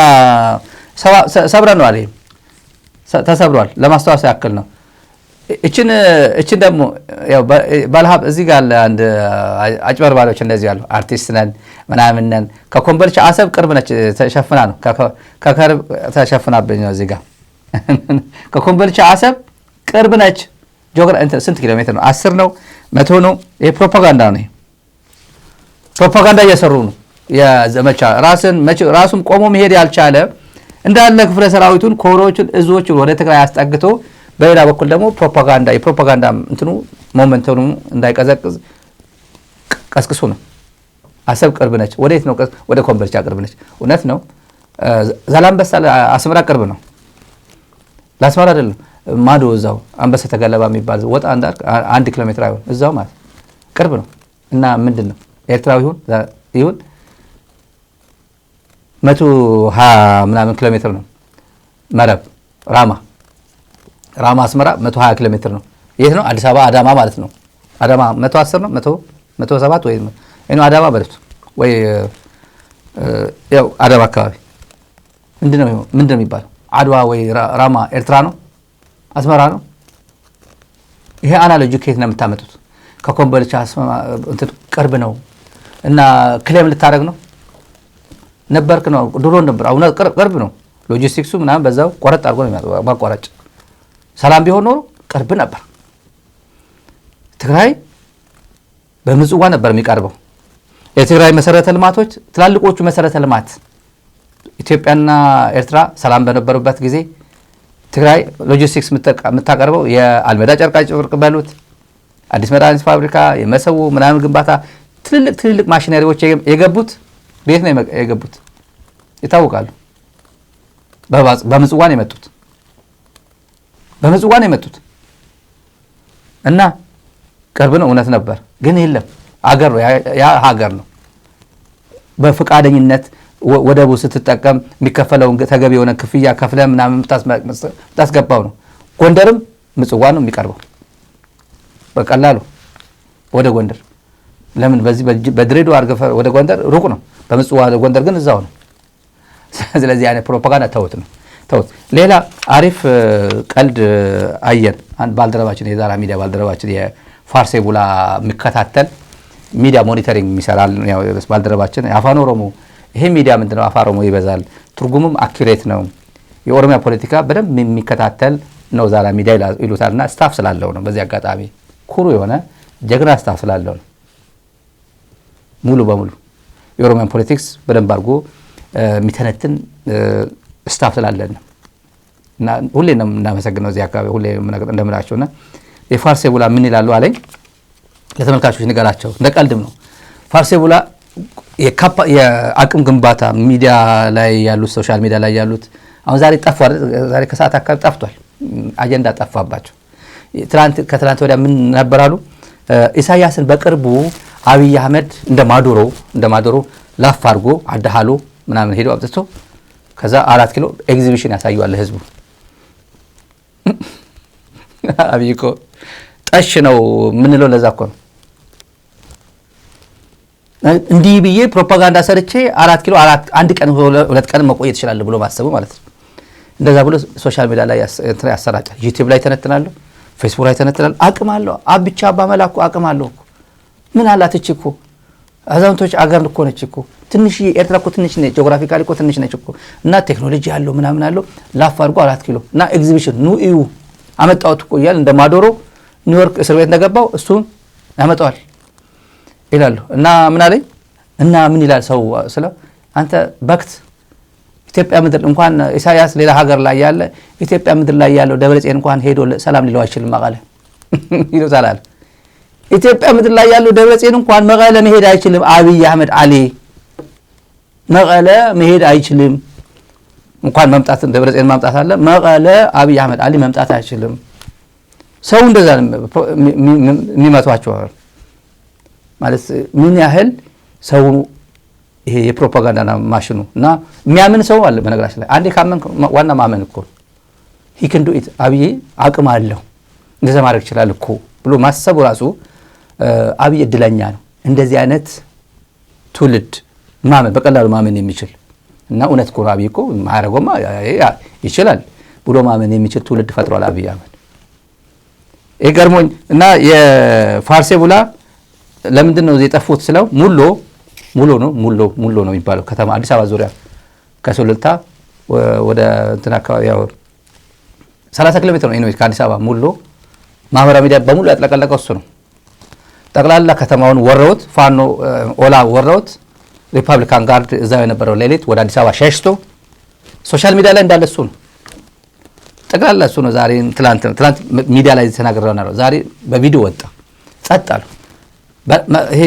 Speaker 2: ሰብረነዋል። ይሄ ተሰብሯል። ለማስተዋወስ ያክል ነው። እችን ደግሞ ያው ባለሀብ እዚህ ጋር አንድ አጭበርባሪዎች እንደዚህ ያሉ አርቲስት ነን ምናምን ነን ከኮምቦልቻ አሰብ ቅርብ ነች ተሸፍና ነው ከከርብ ተሸፍናብኝ ነው። እዚህ ጋር ከኮምቦልቻ አሰብ ቅርብ ነች። ስንት ኪሎ ሜትር ነው? 10 ነው 100 ነው? ይሄ ፕሮፓጋንዳ ነው። ፕሮፓጋንዳ እየሰሩ ነው። የዘመቻ ራሱን ቆሞ መሄድ ያልቻለ እንዳለ ክፍለ ሰራዊቱን ኮሮዎችን እዞችን ወደ ትግራይ አስጠግቶ በሌላ በኩል ደግሞ የፕሮፓጋንዳ እንትኑ ሞመንተሙ እንዳይቀዘቅዝ ቀስቅሱ ነው። አሰብ ቅርብ ነች። ወዴት ነው? ወደ ኮምቦልቻ ቅርብ ነች። እውነት ነው። ዛላምበሳ አስመራ ቅርብ ነው። ለአስመራ አይደለም ማዶ እዛው አንበሳ ተገለባ የሚባል ወጣ 1 ኪሎ ሜትር አይሆን እዛው ማለት ቅርብ ነው። እና ምንድን ነው ኤርትራዊ ይሁን 120 ምናምን ኪሎ ሜትር ነው። መረብ ራማ አስመራ 120 ኪሎ ሜትር ነው። የት ነው? አዲስ አበባ አዳማ ማለት ነው። አዳማ 110 ነው 107 ወይ ነው አዳማ በለቱ ወይ ያው አዳማ አካባቢ ምንድነው የሚባለው? አድዋ ወይ ራማ ኤርትራ ነው? አስመራ ነው? ይሄ አናሎጂ ከየት ነው የምታመጡት? ከኮምቦልቻ ቅርብ ነው እና ክሌም ልታደርግ ነው ነበርክ ነው ድሮ ነበር። አሁን ቅርብ ነው። ሎጂስቲክሱ ምናምን በዛው ቆረጥ አድርጎ ነው ማቋረጥ። ሰላም ቢሆን ኖሮ ቅርብ ነበር። ትግራይ በምጽዋ ነበር የሚቀርበው። የትግራይ መሰረተ ልማቶች ትላልቆቹ መሰረተ ልማት ኢትዮጵያና ኤርትራ ሰላም በነበሩበት ጊዜ ትግራይ ሎጂስቲክስ የምታቀርበው የአልሜዳ ጨርቃ ጨርቅ በሉት አዲስ መድኃኒት ፋብሪካ የመሰው ምናምን ግንባታ ትልልቅ ማሽነሪዎች የገቡት ቤት ነው የገቡት ይታወቃሉ። በምጽዋ ነው የመጡት እና ቅርብ ነው። እውነት ነበር ግን የለም። አገር ነው ያ ሀገር ነው። በፍቃደኝነት ወደቡ ስትጠቀም የሚከፈለውን ተገቢ የሆነ ክፍያ ከፍለ ምናምን የምታስገባው ነው። ጎንደርም ምጽዋ ነው የሚቀርበው በቀላሉ ወደ ጎንደር። ለምን በዚህ በድሬዳዋ አርገፈ ወደ ጎንደር ሩቅ ነው። በምጽዋ ወደ ጎንደር ግን እዛው ነው። ስለዚህ አይነት ፕሮፓጋንዳ ተውት። ሌላ አሪፍ ቀልድ አየን። አንድ ባልደረባችን የዛራ ሚዲያ ባልደረባችን የፋርሴ ቡላ የሚከታተል ሚዲያ ሞኒተሪንግ የሚሰራል ያው ባልደረባችን አፋን ኦሮሞ። ይሄ ሚዲያ ምንድነው አፋን ኦሮሞ ይበዛል፣ ትርጉሙም አኩሬት ነው። የኦሮሚያ ፖለቲካ በደንብ የሚከታተል ነው ዛራ ሚዲያ ይሉታልና ስታፍ ስላለው ነው። በዚህ አጋጣሚ ኩሩ የሆነ ጀግና ስታፍ ስላለው ነው። ሙሉ በሙሉ የኦሮሚያን ፖለቲክስ በደንብ አድርጎ የሚተነትን ስታፍ ስላለን ነው። እና ሁሌ ነው እናመሰግነው እዚህ አካባቢ ሁሌ እንደምላቸውና የፋርሴ ቡላ ምን ይላሉ አለኝ። ለተመልካቾች ንገራቸው፣ እንደቀልድም ነው። ፋርሴ ቡላ የአቅም ግንባታ ሚዲያ ላይ ያሉት ሶሻል ሚዲያ ላይ ያሉት አሁን ዛሬ ከሰዓት አካባቢ ጠፍቷል። አጀንዳ ጠፋባቸው። ከትላንት ወዲያ ምን ነበራሉ? ኢሳያስን በቅርቡ አብይ አህመድ እንደማዶሮ ላፍ አድርጎ አዳሃሎ ምናምን ሄዶ አብጥቶ ከዛ 4 ኪሎ ኤግዚቢሽን ያሳዩዋል ህዝቡ። አብይ እኮ ጠሽ ነው ምንለው ለዛ እኮ ነው። እንዲህ ብዬ ፕሮፓጋንዳ ሰርቼ 4 ኪሎ 1 ቀን 2 ቀን መቆየት ይችላል ብሎ ማሰቡ ማለት ነው። እንደዛ ብሎ ሶሻል ሚዲያ ላይ ያሰራጫል። ዩቲዩብ ላይ ተነትናሉ፣ ፌስቡክ ላይ ተነትናሉ። አቅም አለው አብቻ ባመላኩ አቅም አለው እኮ ምን አላት እቺ እኮ አዛውንቶች አገር እኮ ነች እኮ ትንሽ ኤርትራ እኮ ትንሽ ነች፣ ጂኦግራፊካሊ እኮ ትንሽ ነች እኮ እና ቴክኖሎጂ ያለው ምናምን አለው ላፍ አድርጎ 4 ኪሎ እና ኤግዚቢሽን ኑ እዩ አመጣውት እኮ ይላል። እንደማዶሮ ኒውዮርክ እስር ቤት እንደገባው እሱን ያመጣዋል ይላሉ። እና ምን አለኝ እና ምን ይላል ሰው ስለ አንተ በክት ኢትዮጵያ ምድር እንኳን ኢሳያስ ሌላ ሀገር ላይ ያለ ኢትዮጵያ ምድር ላይ ያለው ደብረጽዮን እንኳን ሄዶ ሰላም ሊለው አይችልም መቀለ ይሉታል ኢትዮጵያ ምድር ላይ ያለው ደብረጽዮን እንኳን መቀለ መሄድ አይችልም አብይ አህመድ አሊ መቀለ መሄድ አይችልም እንኳን መምጣት ደብረጽዮን ማምጣት አለ መቀለ አብይ አህመድ አሊ መምጣት አይችልም ሰው እንደዛ የሚመቷቸው ማለት ምን ያህል ሰው ይሄ የፕሮፓጋንዳ ማሽኑ እና የሚያምን ሰው አለ በነገራችን ላይ አንዴ ካመን ዋና ማመን እኮ he can do it አብይ አቅም አለው እንደዛ ማድረግ ይችላል እኮ ብሎ ማሰቡ ራሱ አብይ እድለኛ ነው እንደዚህ አይነት ትውልድ ማመን በቀላሉ ማመን የሚችል እና እውነት እኮ አብይ እኮ ማረጎማ ይችላል ብሎ ማመን የሚችል ትውልድ ፈጥሯል አብይ አህመድ ይገርሞኝ እና የፋርሴ ቡላ ለምንድን ነው የጠፉት ስለው ሙሉ ነው የሚባለው ከተማ አዲስ አበባ ዙሪያ ከሱሉልታ ወደ እንትና አካባቢ ያው 30 ኪሎ ሜትር ነው ኢንዌስ ከአዲስ አበባ ሙሉ ማህበራዊ ሚዲያ በሙሉ ያጥለቀለቀው እሱ ነው ጠቅላላ ከተማውን ወረውት ፋኖ ኦላ ወረውት ሪፐብሊካን ጋርድ እዛው የነበረው ሌሊት ወደ አዲስ አበባ ሸሽቶ ሶሻል ሚዲያ ላይ እንዳለ እሱ ነው ጠቅላላ እሱ ነው ዛሬ ትላንት ሚዲያ ላይ ተናግረው ነው ዛሬ በቪዲዮ ወጣ ጸጣሉ ይሄ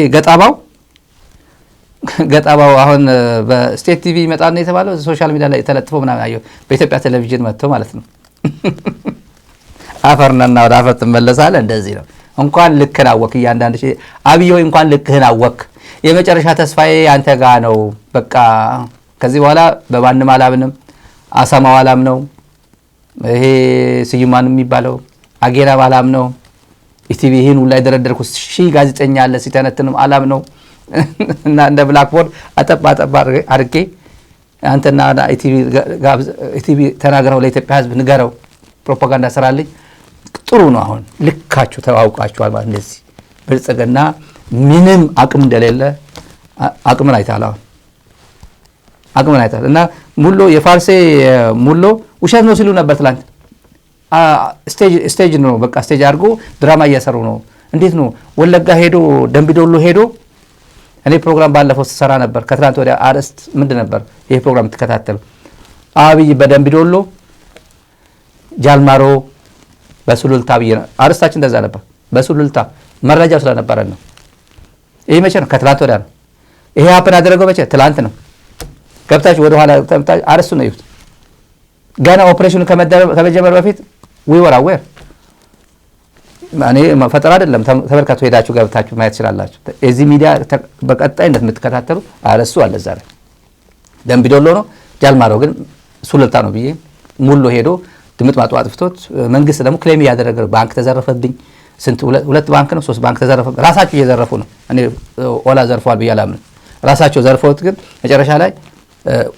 Speaker 2: ገጣባው አሁን በስቴት ቲቪ መጣና የተባለው ሶሻል ሚዲያ ላይ ተለጥፎ ምናምን አየው በኢትዮጵያ ቴሌቪዥን መጥቶ ማለት ነው አፈርናና ወደ አፈር ተመለሳለ እንደዚህ ነው እንኳን ልክህን አወክ ያንዳንድ ሺ አብይ ሆይ እንኳን ልክህን አወክ የመጨረሻ ተስፋዬ አንተ ጋር ነው በቃ ከዚህ በኋላ በማንም አላምንም አሳማው አላም ነው ይሄ ስዩማን የሚባለው አጌና አላም ነው ኢቲቪ ይሄን ሁሉ አይደረደርኩ ሺ ጋዜጠኛ አለ ሲተነትንም አላም ነው እና እንደ ብላክቦርድ አጠባ አድርጌ አንተና ኢቲቪ ተናገረው ለኢትዮጵያ ህዝብ ንገረው ፕሮፓጋንዳ ሰራልኝ ጥሩ ነው አሁን ልካችሁ ተዋውቃችኋል ማለት እንደዚህ ብልጽግና ምንም አቅም እንደሌለ አቅምን አይታል እና ሙሉ የፋርሴ ሙሉ ውሸት ነው ሲሉ ነበር ትላንት ስቴጅ ነው በቃ ስቴጅ አድርጎ ድራማ እያሰሩ ነው እንዴት ነው ወለጋ ሄዶ ደምቢዶሎ ሄዶ እኔ ፕሮግራም ባለፈው ሰራ ነበር ከትላንት ወዲያ አርስት ምንድን ነበር ይሄ ፕሮግራም ተከታተሉ አብይ በደምቢዶሎ ጃልማሮ በሱሉልታ ብዬ አርስታችን እንደዛ ነበር በሱሉልታ መረጃው ስለነበረ ነው ይሄ መቼ ነው ከትላንት ወዲያ ነው ይሄ ሀፕን አደረገው መቼ ትላንት ነው ገብታችሁ ወደ ኋላ አርስቱ ነው ይሁት ገና ኦፕሬሽኑ ከመጀመር በፊት we were aware ማኔ ፈጠራ አይደለም ተመልካቱ ሄዳችሁ ገብታችሁ ማየት ይችላልላችሁ እዚህ ሚዲያ በቀጣይነት የምትከታተሉ አረሱ አለ ዛሬ ደምቢዶሎ ነው ጃልማሮ ግን ሱሉልታ ነው ብዬ ሙሉ ሄዶ ድምጥ ማጡ አጥፍቶት መንግስት ደግሞ ክሌም ያደረገ ባንክ ተዘረፈብኝ ስንት ሁለት ባንክ ነው ሶስት ባንክ ተዘረፈ ራሳቸው እየዘረፉ ነው እኔ ኦላ ዘርፏል ብያላምን ራሳቸው ዘርፈውት ግን መጨረሻ ላይ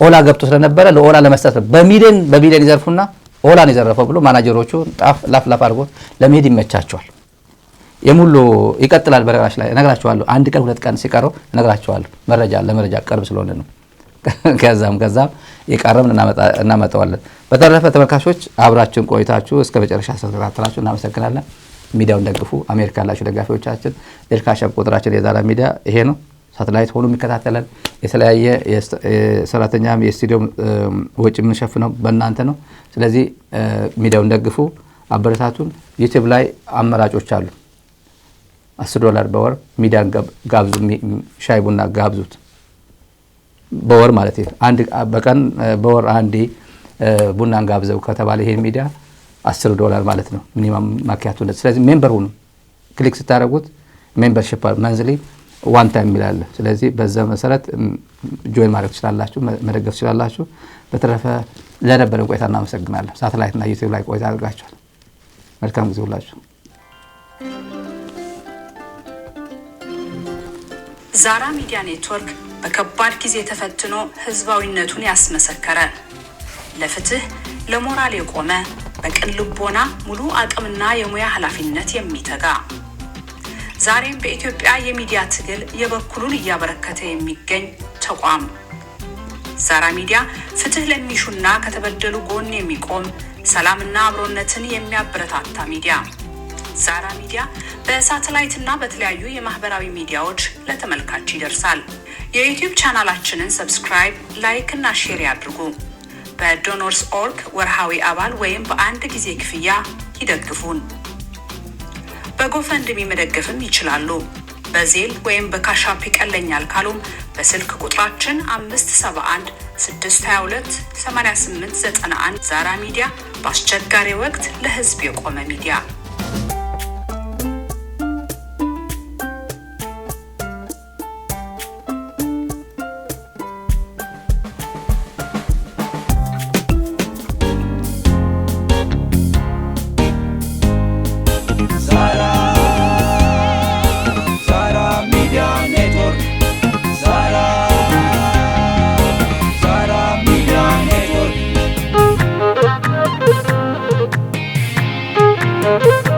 Speaker 2: ኦላ ገብቶ ስለነበረ ለኦላ ለመስጠት በሚሊዮን ይዘርፉና ኦላን ይዘረፈው ብሎ ማናጀሮቹ ላፍ አድርጎ ለመሄድ ይመቻቸዋል የሙሉ ይቀጥላል በረጋሽ ላይ እነግራቸዋለሁ አንድ ቀን ሁለት ቀን ሲቀረው እነግራቸዋለሁ ለመረጃ ቀርብ ስለሆነ ነው ከዛም ይቀርብን እናመጣዋለን በተረፈ ተመልካቾች አብራችሁን ቆይታችሁ እስከ መጨረሻ ስለተከታተላችሁ እናመሰግናለን ሚዲያውን ደግፉ አሜሪካ ያላችሁ ደጋፊዎቻችን የካሻፕ ቁጥራችን የዛራ ሚዲያ ይሄ ነው ሳተላይት ሆኖ የሚከታተለን የተለያየ ሰራተኛም የስቱዲዮ ወጪ የምንሸፍነው በእናንተ ነው ስለዚህ ሚዲያውን ደግፉ አበረታቱን ዩቲዩብ ላይ አማራጮች አሉ $10 በወር ሚዲያን ጋብዙ ሻይ ቡና ጋብዙት በወር ማለት ነው አንድ በቀን በወር አንዴ ቡናን ጋብዘው ከተባለ ይሄ ሚዲያ $10 ማለት ነው ሚኒመም ማኪያቱ ስለዚህ ሜምበር ሁኑ ክሊክ ስታደርጉት ሜምበርሺፕ መንዝሊ ዋን ታይም ይላል ስለዚህ በዛ መሰረት ጆይን ማድረግ ትችላላችሁ መደገፍ ትችላላችሁ በተረፈ ለነበረን ቆይታ እናመሰግናለን ሳተላይት እና ዩቲዩብ ላይ ቆይታ አድርጋችኋል መልካም ጊዜ ሁላችሁ
Speaker 1: ዛራ ሚዲያ ኔትወርክ በከባድ ጊዜ ተፈትኖ ህዝባዊነቱን ያስመሰከረ ለፍትህ ለሞራል የቆመ በቅን ልቦና ሙሉ አቅምና የሙያ ኃላፊነት የሚተጋ ዛሬም በኢትዮጵያ የሚዲያ ትግል የበኩሉን እያበረከተ የሚገኝ ተቋም ዛራ ሚዲያ ፍትህ ለሚሹና ከተበደሉ ጎን የሚቆም ሰላምና አብሮነትን የሚያበረታታ ሚዲያ ዛራ ሚዲያ በሳተላይትና በተለያዩ የማህበራዊ ሚዲያዎች ለተመልካች ይደርሳል የዩቲዩብ ቻናላችንን ሰብስክራይብ፣ ላይክ እና ሼር ያድርጉ። በዶኖርስ.org ወርሃዊ አባል ወይም በአንድ ጊዜ ክፍያ ይደግፉን። በጎፈንድሚ መደገፍም ይችላሉ። በዜል ወይም በካሻፕ ይቀለኛል ካሉም በስልክ ቁጥራችን 571 622 8891 ዛራ ሚዲያ በአስቸጋሪ ወቅት ለህዝብ የቆመ ሚዲያ።
Speaker 11: Network.